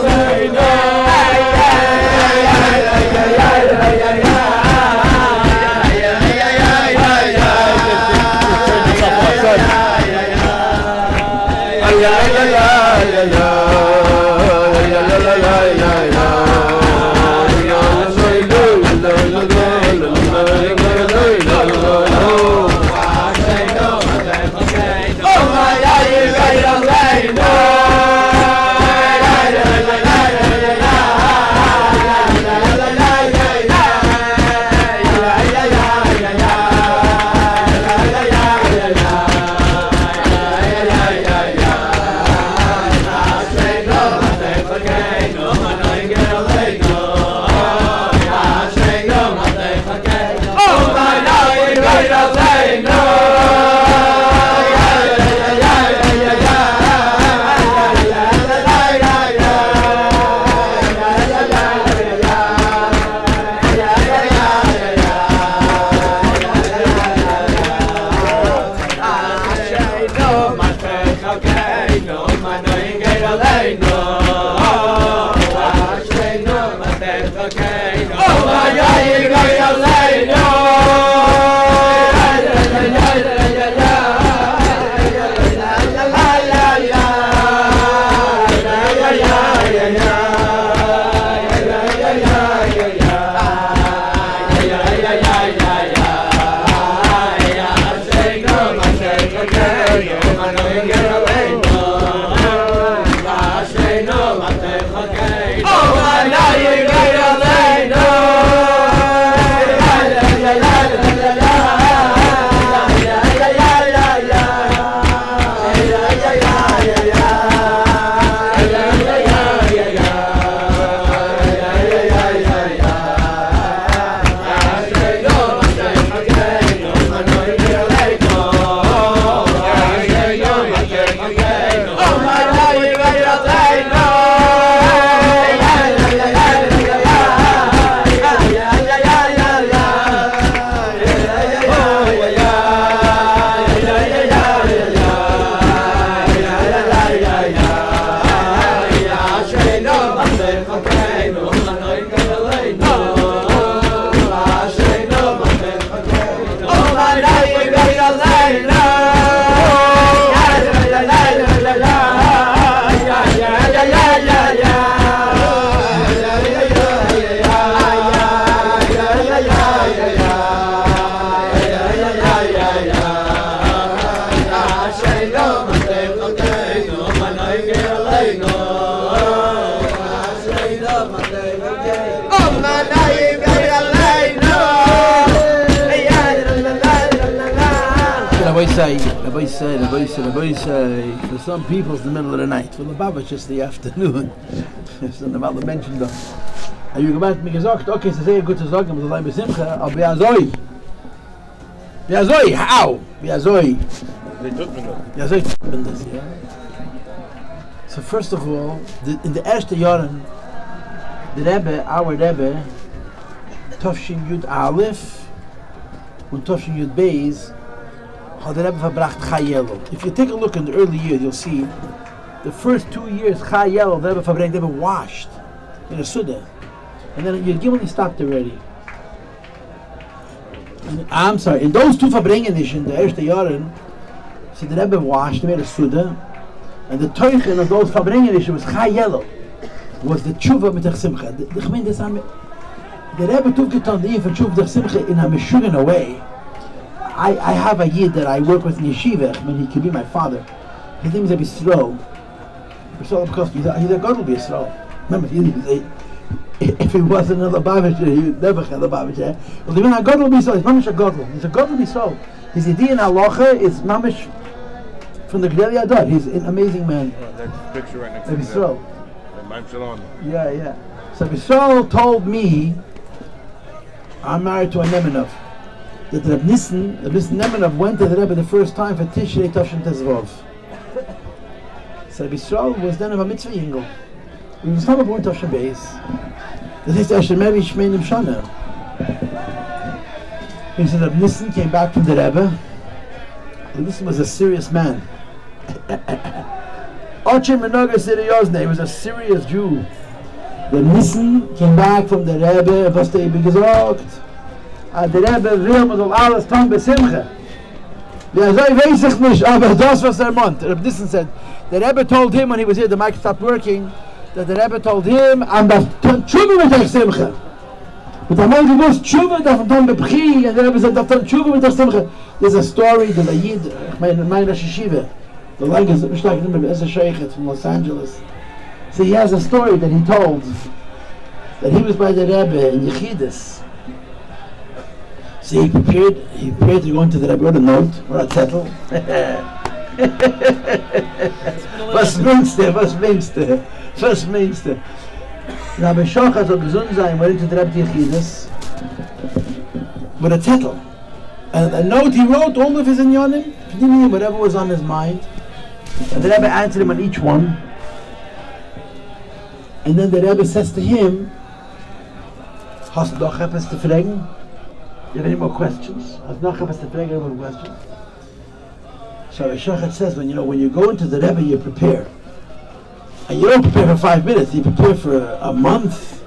A: For some people, it's the middle of the night. For the Baba, it's just the afternoon. It's the Baba mentioned that. Are you about to gesagt? Okay, so say good to sagen, but I'm simcha. I'll be azoi. Be azoi. How? Be azoi. They took me this. Yeah. So first of all, in the erste Jahren, the Rebbe, our Rebbe, Tofshin Yud Aleph und Tofshin Yud Beis. If you take a look in the early years, you'll see the first 2 years Chayel, the Rebbe Farbrengen, they were washed in a Suda. And then Yud Gimel, he stopped already. I'm sorry, in those 2 Farbrengen edition, the Erste Jahren, so the Rebbe washed, they made a Suda. And the Teuchen of those Farbrengen edition was Chayel, was the Tshuva mit der Simcha. The Rebbe took it on the eve of Tshuva der Simcha in a Meshuggah way. I have a yid that I work with in yeshiva. I mean, he could be my father. His name is Rabbi Yisro. Because he's a God will be Yisro. Remember, if he wasn't a Lubavitcher, he would never have a Lubavitcher. Well, even a God will be Yisro. He's not a God will. He's a God will be Yisro. His idea in halacha is mamish from the Gedali Adar. He's an amazing man.
E: That's the picture right next to
A: Rabbi Yisrael.
E: Yeah.
A: So Rabbi Yisrael told me, I'm married to a Nemenov, that Rabbi Nissen Nemenov went to the Rebbe the first time for Tishrei Toshin Tezvov. So Rabbi Yisrael was then of a mitzvah yingel. He was not born Toshin beis. The next Asher Mevi Shmeinim Shana. He said Rabbi Nissen came back from the Rebbe. Rabbi Nissen was a serious man. Ochim Menoga Siriyozne, he was a serious Jew. The Nissen came back from the Rebbe, was they gesagt, the Rebbe will mit alles tun besimcha. Ja, so weiß ich nicht, aber das was meant. Rabbi Nissen said, the Rebbe told him when he was here, the mic stopped working, that the Rebbe told him, I'm the tshuva mit der simcha. But the man gewusst, tshuva darf man bepchi, and the Rebbe said, tshuva mit der simcha. There's a story, the Layid, mein Rosh Yeshiva, the language that Mishlach Nimmer is a sheikhet from Los Angeles. So he has a story that he told, that he was by the Rebbe in Yechidus. So he prepared to go into the Rebbe with a note, or a zettel. Was meinst du? Rabbi Shochat or Gesundsein went into the Rebbe Yechidus with a zettel. And a note he wrote, all of his inyanim, whatever was on his mind. And the Rebbe answered him on each one. And then the Rebbe says to him, Hast du noch etwas zu fragen? Do you have any more questions? Hast du noch etwas zu fragen? Any more questions? So Shochat says, when you go into the Rebbe, you prepare. And you don't prepare for 5 minutes, you prepare for a month.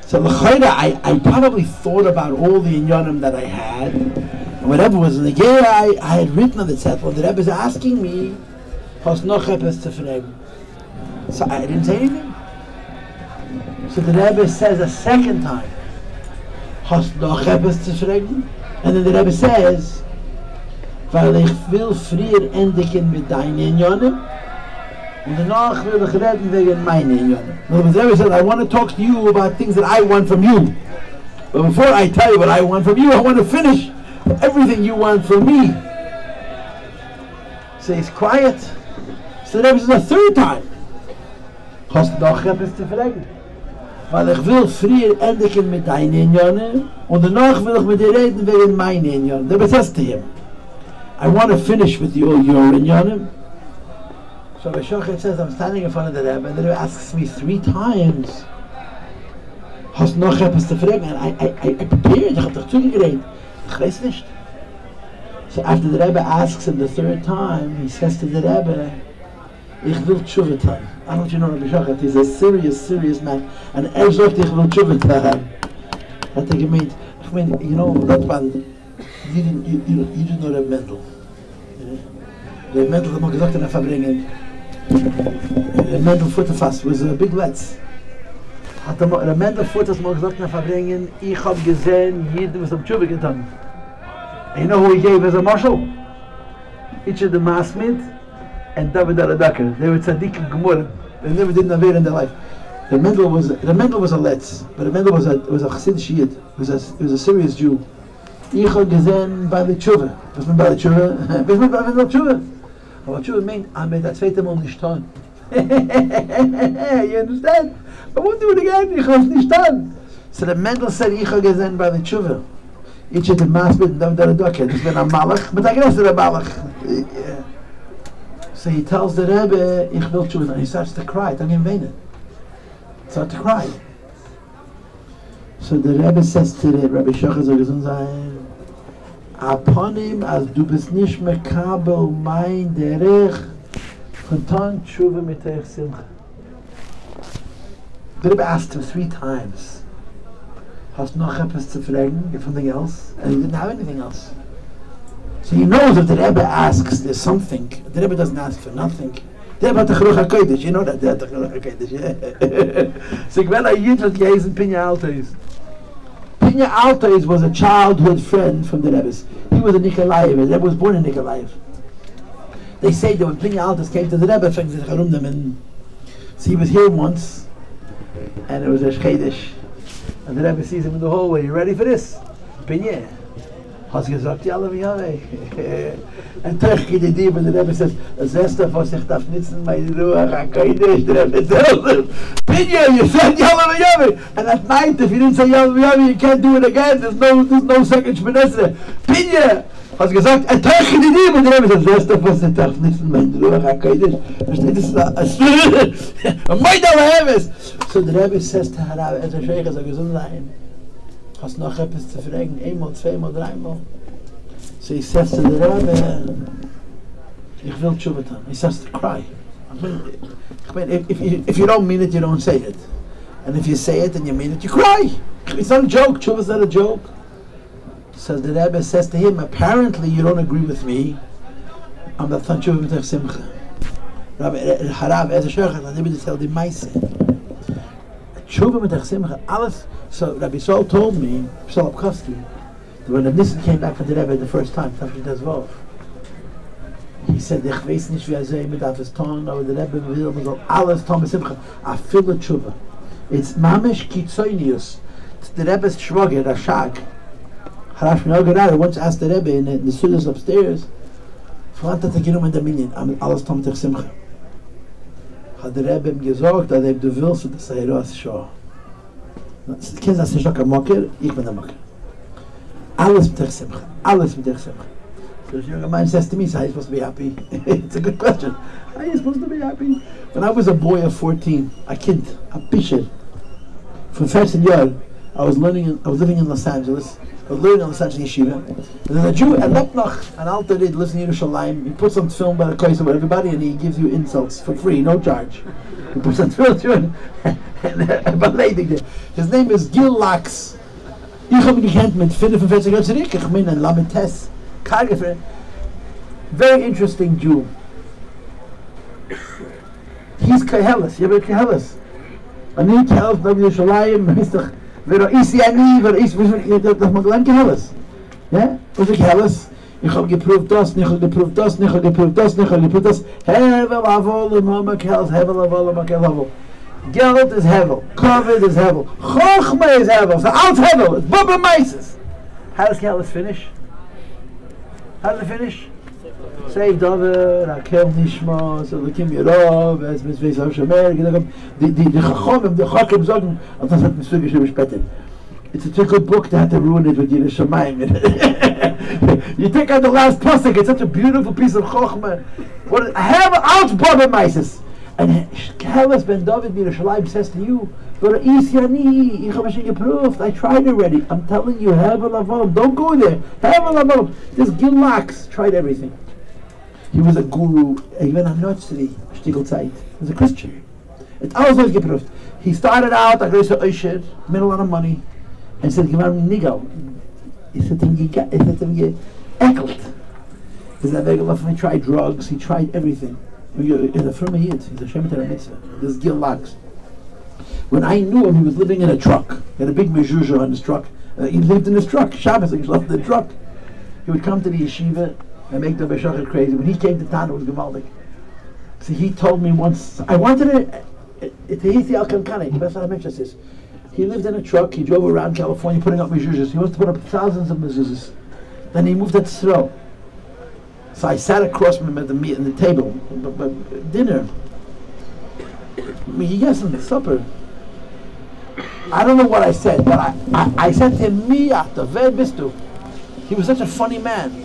A: So I probably thought about all the inyanim that I had. And whatever was in the gear, I had written on the zettel. The Rebbe is asking me, Hast du noch etwas zu fragen? So I didn't say anything. So the Rebbe says a second time, Hast du noch etwas zu fragen? And then the Rebbe says, Weil ich will früher endigen mit deinen Inyanim, und danach will ich reden wegen meinen Inyanim. The Rebbe said, I want to talk to you about things that I want from you. But before I tell you what I want from you, I want to finish everything you want from me. So he's quiet. So the Rebbe says a third time, Hast du noch etwas zu fragen? Weil ich will früher endigen mit deinen Inyanim, und danach will ich mit dir reden wegen meinen Inyanim. The Rebbe says to him, I want to finish with all your inyanim. So Rabbi Shochet says, I'm standing in front of the Rebbe, and the Rebbe asks me 3 times, Hast noch etwas zu fragen? And I prepared, ich hab doch zugeredet. Ich weiß nicht. So after the Rebbe asks him the 3rd time, he says to the Rebbe, Ich will tshuva tun. I don't know if you know Rabbi Shochet, he's a serious man. And sagt, ich will tshuva tun. Hat gemeint, that man, you didn't know Rabbi Mendel. Rabbi Mendel hat mal gesagt in der Farbrengen, Rabbi Mendel Futterfass was a big letz. Rabbi Mendel Futterfass mal gesagt in der Farbrengen, ich hab gesehen, jeder was am Tshuva getan. And you know who he gave as a marshal? Each of the Masmid and David al-Adakar. They were tzaddik and gemurah. They never did naver in their life. Rabbi Mendel was a letz, but Rabbi Mendel was a Chassidish Yid. He was a serious Jew. Ich hab gesehen bei der Tshuva. Was meint bei der Tshuva? Was meint bei der Tshuva? Aber Tshuva meint, mit der zweite Mal nicht tun. You understand? I won't do it again, ich hab's nicht tun. So the Mendel said, ich hab gesehen bei der Tshuva. Ich hätte Maas mit dem Daradoke. Das bin ein Malach, mit der größere Malach. So he tells the Rebbe, ich will Tshuva. And he starts to cry, dann gehen weinen. Starts to cry. So the Rebbe says to the Rabbi Shochet soll gesund sein, upon him, as du bist nicht mekabel mein derech, von ton tshuva mitech simcha. The Rebbe asked him 3 times, hast noch etwas zu fragen, something else? And he didn't have anything else. So he knows if the Rebbe asks, there's something. The Rebbe doesn't ask for nothing. The Rebbe had the הקודש, you know that, the הקודש, yeah. So when I used to gaze in Pinya Altes. Pinya Altes was a childhood friend from the Rebbe's. He was a Nikolaev. The Rebbe was born in Nikolaev. They say that when Pinya Altes came to the Rebbe, so he was here once, and it was a Shchedesh. And the Rebbe sees him in the hallway. You ready for this? Pinya. Has gesagt, ja, and Turkey the deep, and the Rebbe says, Zesta was ich darf nitzen meine Ruach, HaKodesh, the Rebbe tells him, Pinya, you said Yalami, and at night, if you didn't say Yalami, you can't do it again, there's no second Shmoneh. Pinya, has gesagt, and Turkey the deep, and the Rebbe says, Zesta was ich darf nitzen meine Ruach, HaKodesh, versteht das? So the Rebbe says to Harav, as a Sheikh, as a Gesundheit, hast noch etwas zu fragen, einmal, zweimal, dreimal. So he says to the Rebbe, ich will tshuva tun. He says to cry. I mean, if you don't mean it, you don't say it. And if you say it and you mean it, you cry. It's not a joke. Tshuva's not a joke. So the Rebbe says to him, apparently you don't agree with me. I'm not done tshuva b'tech simcha. Rabbi Harav, as a sheikh, I'm able to tell the meise. Tshuva b'tech simcha, alles. So Rabbi Sol told me, Solopkovsky, that when the Nissen came back from the Rebbe the first time, he said, ich weiß nicht, wie mit auf his tongue, aber der Rebbe will, man soll alles tun, simcha, a fille tshuva. It's mamish kitzoinius. The Rebbe's shwager, a shag. Harash Minogarada once asked the Rebbe in the Sudas upstairs, verwandt in der Minyan, alles tun mit simcha. Hat der Rebbe ihm gesagt, dass du willst, dass raus schau. Kind das ist doch ein Mocker, ich bin der Mocker. Alles mit der Simcha, alles mit der Simcha. So the young man says to me, so are you supposed to be happy? It's a good question. Are you supposed to be happy? When I was a boy of 14, a kid, a pisher, from 1st year, I was living in Los Angeles. I was learning in Los Angeles yeshiva. And there's a Jew, an alter did, lives in Yerushalayim. He puts on film by the Kois about everybody, and he gives you insults for free, no charge. He puts on film his name is Gil Lax. Ich habe ihn gekannt mit 45 Jahren zurück. Ich meine, ein Lametes. Very interesting Jew. He's Kehelis. You have Kehelis. Ani Kehelis, Rabbi Yoshalayim, Mr. Vero Isiani, Vero Isiani, das mag lang Kehelis. Ja? Was ist Kehelis? Ich habe geprüft das, ich habe geprüft das, ich habe geprüft das, ich habe geprüft das. Hevel avol, Mama Kehelis, Hevel avol, Mama Kehelis. Geld is hevel, COVID is hevel, Chochma is hevel, so alt hevel, it's Bubba Mises. How does Kehelis finish? How does it finish? Say David, Rakel Nishma, so Lekim Yerov, as Miss Veis HaShomer, the Chachomim, the Chakim sagen, and das hat Mitzvah respected. It's a typical book to have to ruin it with Yerushalayim. You take out the last pasuk, it's such a beautiful piece of Chochma. What have out Bubba Mises. And Kehelis ben David Yerushalayim says to you, I tried already. I'm telling you, don't go there. This Gil Lax tried everything. He was a guru, even a Notzri, Shtigl Zeit. He was a Christian. It's always geprüft. He started out, I made a lot of money, and said, Nigal. He said, Ekelt. He tried drugs, he tried everything. He's a firm Yid, he's a Shemitah Mitzvah. This Gil Lax. When I knew him, he was living in a truck. He had a big mezuzah on his truck. He lived in his truck. Shabbos, he left in the truck. He would come to the yeshiva and make the Beshachet crazy. When he came to town, it was Gemaldik. So he told me once, I wanted Tehiti al-Kankane, that's what I mentioned this. He lived in a truck, he drove around California putting up mezuzahs. He wants to put up thousands of mezuzahs. Then he moved at Sro. So I sat across from him at the table, dinner. He gets in the supper. I don't know what I said, but I said to him, Miyata, Ved Bistu. He was such a funny man.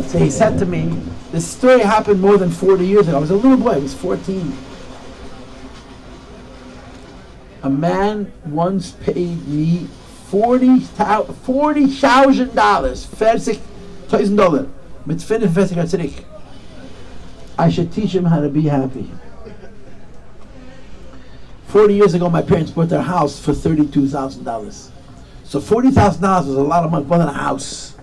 A: So he said to me, this story happened more than 40 years ago. I was a little boy, I was 14. A man once paid me $40,000, $40,000, mit 45 zurück. I should teach him how to be happy. 40 years ago, my parents bought their house for $32,000. So $40,000 was a lot of money, more than a house.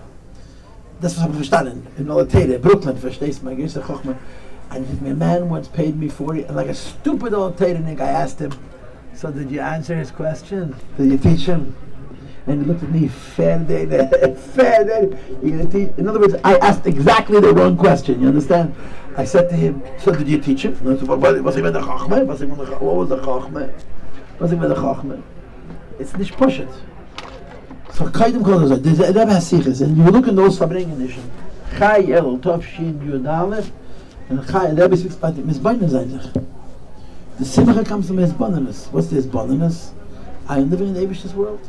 A: Das was ich verstanden. In Olateire, Brooklyn, verstehst du, my Gersa Chochma. And my man once paid me 40, and like a stupid Olateire nigga, I asked him, so did you answer his question? Did you teach him? And he looked at me, fair day. You're gonna teach? In other words, I asked exactly the wrong question, you understand? I said to him, so did you teach him? And I said, what was the Chachma? It's nicht push it. So Kaidim Kol Hazor, the Rebbe has simchas, and you look in those Farbrengen edition, Chai El Tov Shin Yud Aleph, and Chai, the Rebbe speaks about the Mizbainus Einzach. The simcha comes from Hezbonenus. What's the Hezbonenus? I am living in the Eibishter's world.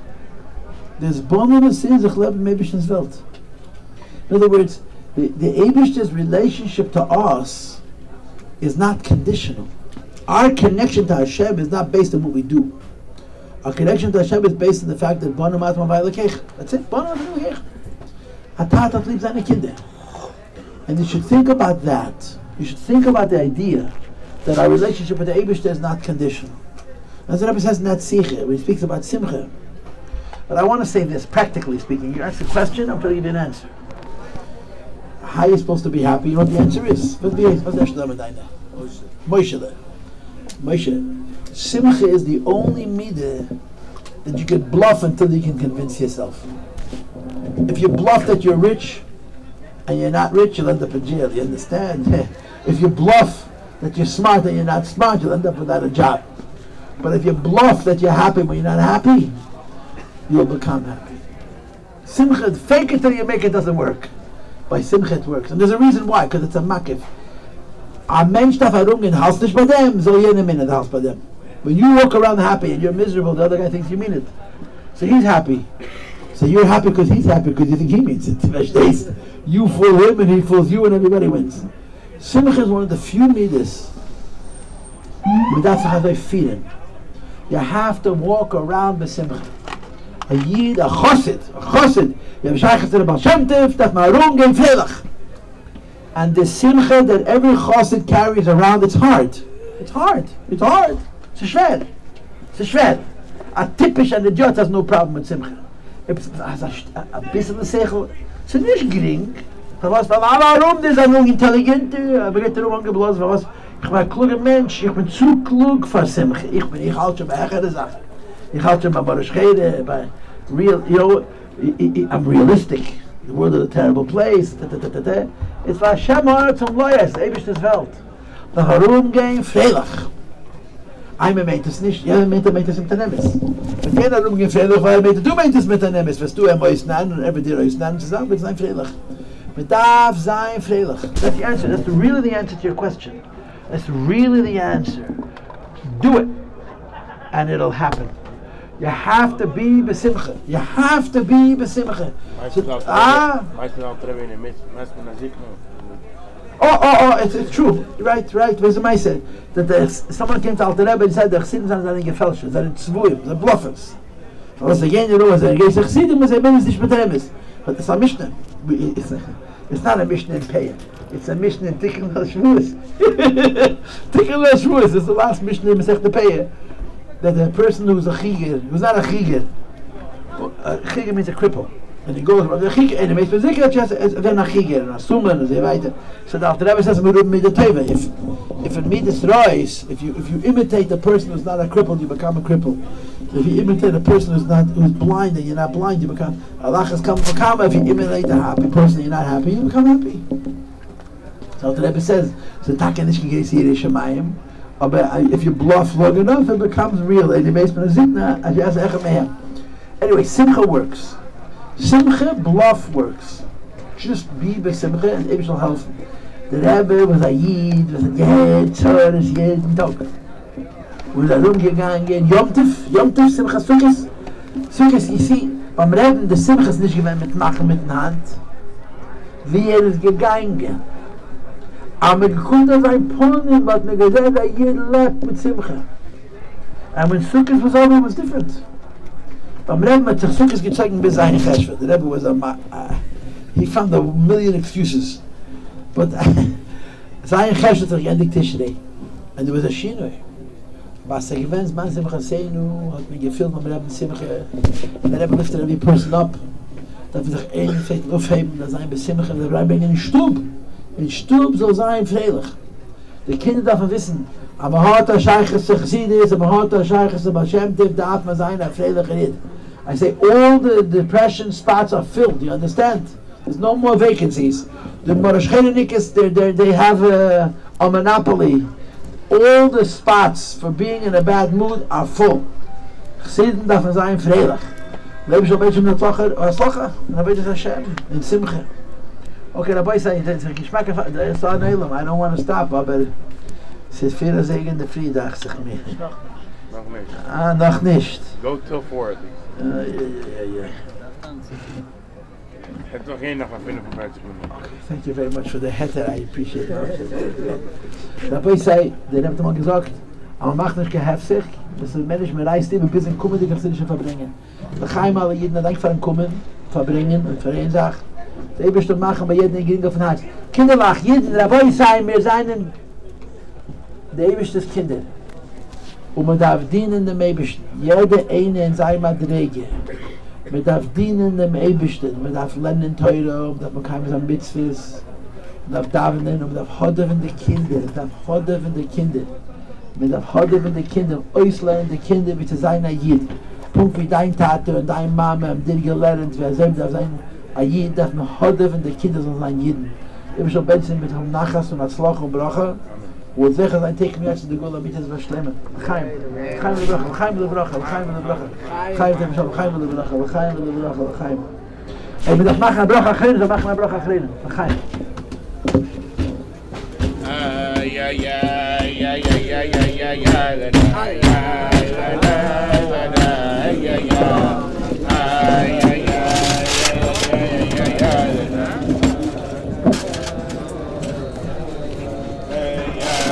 A: The Hezbonenus is ich lebe in Eibishter's Welt. In other words, the Eibishter's relationship to us is not conditional. Our connection to Hashem is not based on what we do. Our connection to Hashem is based on the fact that Banu Matma Vayelekech. That's it. Banu Matma Vayelekech. Hatatat lieb seine Kinder. And you should think about that. You should think about the idea that our relationship with the Eibishter is not conditional. As the Rebbe says in that Sikha, when he speaks about simcha. But I want to say this, practically speaking. You ask a question, I'm going to give you an answer. How are you supposed to be happy? You know what the answer is? Moshe. Simcha is the only midah that you can bluff until you can convince yourself. If you bluff that you're rich and you're not rich, you'll end up in jail. You understand? If you bluff that you're smart and you're not smart, you'll end up without a job. But if you bluff that you're happy when you're not happy, you'll become happy. Simcha, fake it till you make it, doesn't work. By simcha it works. And there's a reason why, because it's a makif. A mensch darf herumgehen, halst nicht bei dem, so jene minute halst bei dem. When you walk around happy and you're miserable, the other guy thinks you mean it. So he's happy. So you're happy because he's happy because you think he means it. You fool him and he fools you and everybody wins. Simcha is one of the few midas without how they feeling. You have to walk around with simcha. A yid, a chosid. You have shaykhs to the Baal Shem Tov, that ma'arum gein freilach. And the simcha that every chosid carries around, it's hard. It's hard. It's schwer. A typisch and idiot has no problem with simcha. It's a bisschen the sechel. It's nicht gering. Weil warum das ist intelligent, aber geht darum angeblasen, was ich bin ein kluger Mensch, ich bin zu klug für simcha. Ich halte schon bei echere Sachen. Ich halte schon bei Barushchede, bei real, I'm realistic. The world is a terrible place. It's for Hashem ha'aretz zum Loyes, Eibishter's Welt. The Harum gehen freilach. Einer meint es nicht, jeder meint es mit der Nemes. Wenn jeder Harum gehen freilach, weil du meint es mit der Nemes, wirst du einmal ausnehmen und er wird dir ausnehmen, zusammen wird sein freilach. Man darf sein freilach. That's the answer. That's really the answer to your question. That's really the answer. Do it, and it'll happen. You have to be besimcha. You have to be besimcha. It's true. Right. Where's the Maise? That someone came to Alter Rebbe and said the Chassidim are gefälscht, they're tzvuim, they're bluffers. Was again, was a Chassidim was a Mensch nicht mit Remes. But it's a Mishnah. It's not a Mishnah in Peyah. It's a Mishnah in Tikkun HaShvuos. Tikkun HaShvuos is the last Mishnah in Masech the Peyah. That a person who's a chiger, who's not a chiger, a chiger means a cripple, and he goes around the chiger, and he makes a chiger, and a suman, and so weiter. So the Alter Rebbe says, if a midas rise, if you imitate a person who's not a cripple, you become a cripple. If you imitate a person who's blind and you're not blind, you become Allah has come for karma. If you imitate a happy person and you're not happy, you become happy. So Alter Rebbe says, so if you bluff long enough, it becomes real. Anyway, simcha works. Simcha, bluff works. Just be besimcha and Eibishter will help. The Rebbe was a yid, was a yid, tzores, yid, mitokah. Was a rumgegangen, Yom Tov, simchas, sukkos. Sukkos, you see, beim Reden des Simchas nicht gewinnt mit Machen mit der Hand. Wie ist gegangen. Aber gekommen aus ein Polen, was mir gesagt hat, jeder lebt mit Simcha. And when Sukkos was over, it was different. Beim Rebbe hat sich Sukkos gezeigt bis ein Cheshva. The Rebbe was he found a million excuses. But sein Cheshva hat sich endigt Tishrei. And there was a Shinoi. Was gewinnt, man Simcha Seinu, hat mich gefilmt beim Rebbe Simcha. And the Rebbe lifted every person up. That wir sich einen Feten aufheben, da sein bis Simcha, der Rebbe in den Stub. In Stub soll sein freilich. Die Kinder dürfen wissen, aber harter Scheiches zu Chassidus, aber harter Scheiches zu Baal Shem Tov, darf man sein, freilich Rid. I say all the depression spots are filled, you understand? There's no more vacancies. The Moroshchenikists, they have a monopoly. All the spots for being in a bad mood are full. Chassidus darf man sein freilich. Leben shel beis mit tzacher, aslacha, na beis Hashem in simcha. Okay, Rabbi say it's a geschmack of it's on Elam. I don't want to stop, but it's fair sagen the Freitag sich mir.
E: Noch nicht.
A: Ah, noch nicht.
E: Go till 4 at least.
A: Yeah.
E: Het nog geen nog maar 55 minuten.
A: Okay, thank you very much for the header. I appreciate it. Rabbi say, der hat mal gesagt, aber macht nicht geheftig, dass der Mensch mir reist immer bis in kommen die chassidische Farbrengen. Da gaim alle jeden Dank für kommen, Farbrengen und für eine Sache. Der bist machen bei jedem gegen von Herz. Kinderlach, jeden Rabbi sei mir seinen der ist das Kinder. Und man darf dienen dem Eibischten. Jede eine in seiner Madrege. Man darf dienen dem Eibischten. Man darf lernen Teure, man darf bekommen seine Mitzvahs. Man darf davenen, man darf hodeven die Kinder. Man darf hodeven die Kinder. Man darf hodeven die Kinder. Auslernen die Kinder, wie zu sein Ayid. Punkt wie dein Tate und dein Mama haben dir gelernt, wer selbst darf sein Ayid, darf man hodeven die Kinder so sein Jiden. Ich bin schon Menschen mit dem Nachas und Atzloch und Bracha. Und sicher sein Teken jetzt in der Gula mit das verschlemmen. Chaim le bracha, chaim le bracha, chaim le bracha. Chaim le bracha, chaim le bracha, chaim le bracha, chaim. Ey, mit das machen bracha chaim, so machen bracha chaim. Chaim.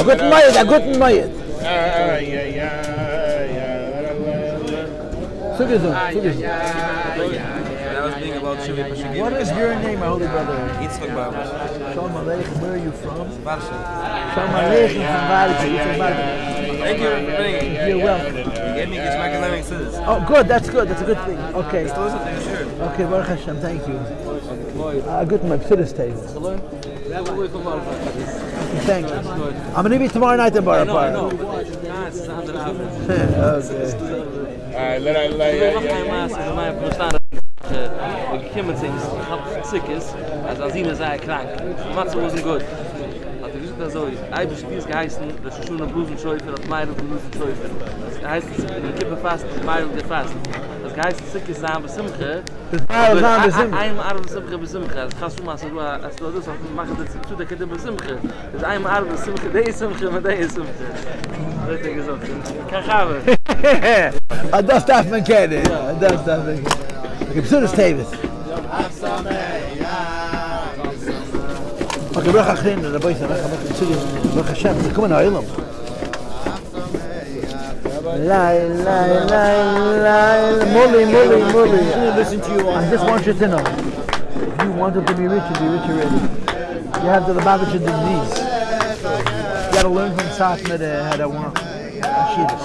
A: A guten Mayet. Suggestion.
F: I was being about Shiva.
A: What is your name, my holy brother?
F: Yitzchak Barber.
A: Shalom Aleichem, where are you from?
F: Varsha.
A: Shalom Aleichem from Varsha.
F: Thank you for bringing.
A: You're welcome.
F: You gave me Geschmack of Living Scissors.
A: Oh, good, that's good, that's a good thing. Okay.
F: It's also thing, sure.
A: Okay, Baruch Hashem, thank you. Good, my psitters table. Thank you. I'm going to be tomorrow night in Baruch.
F: No.
C: wasn't good. Hat gesagt so, I bespies geheißen, dass ich schon eine Blusenschäufe, das Meidl Blusenschäufe. Das heißt, ich kippe fast, Meidl gefasst. Das heißt, Sick ist ein Besimche. Ein Arbe Besimche Besimche. Das kannst du mal so, als du das machen, das zu der Kette Besimche. Das ein Arbe Besimche, der ist Simche, mit der ist Simche. Das hat er gesagt. Kachabe.
A: Das darf man kennen. Das darf man kennen. Okay, besonders Davis. Okay, Baruch Hashem, Rabbi Yossi Paltiel, Baruch Hashem, זה כמו נעלם. Muli.
B: Listen to you on.
A: I just want you to know, if you wanted to be rich, you'd be rich already. You have the Lubavitcher disease. You got to learn from Satmar how to want Hashivas.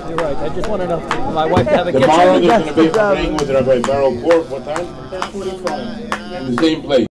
B: You're right. I just want enough for my wife to have a kitchen.
E: Tomorrow there's going to be a praying with Rabbi Barrel Court. What time? 10:45. In the same place.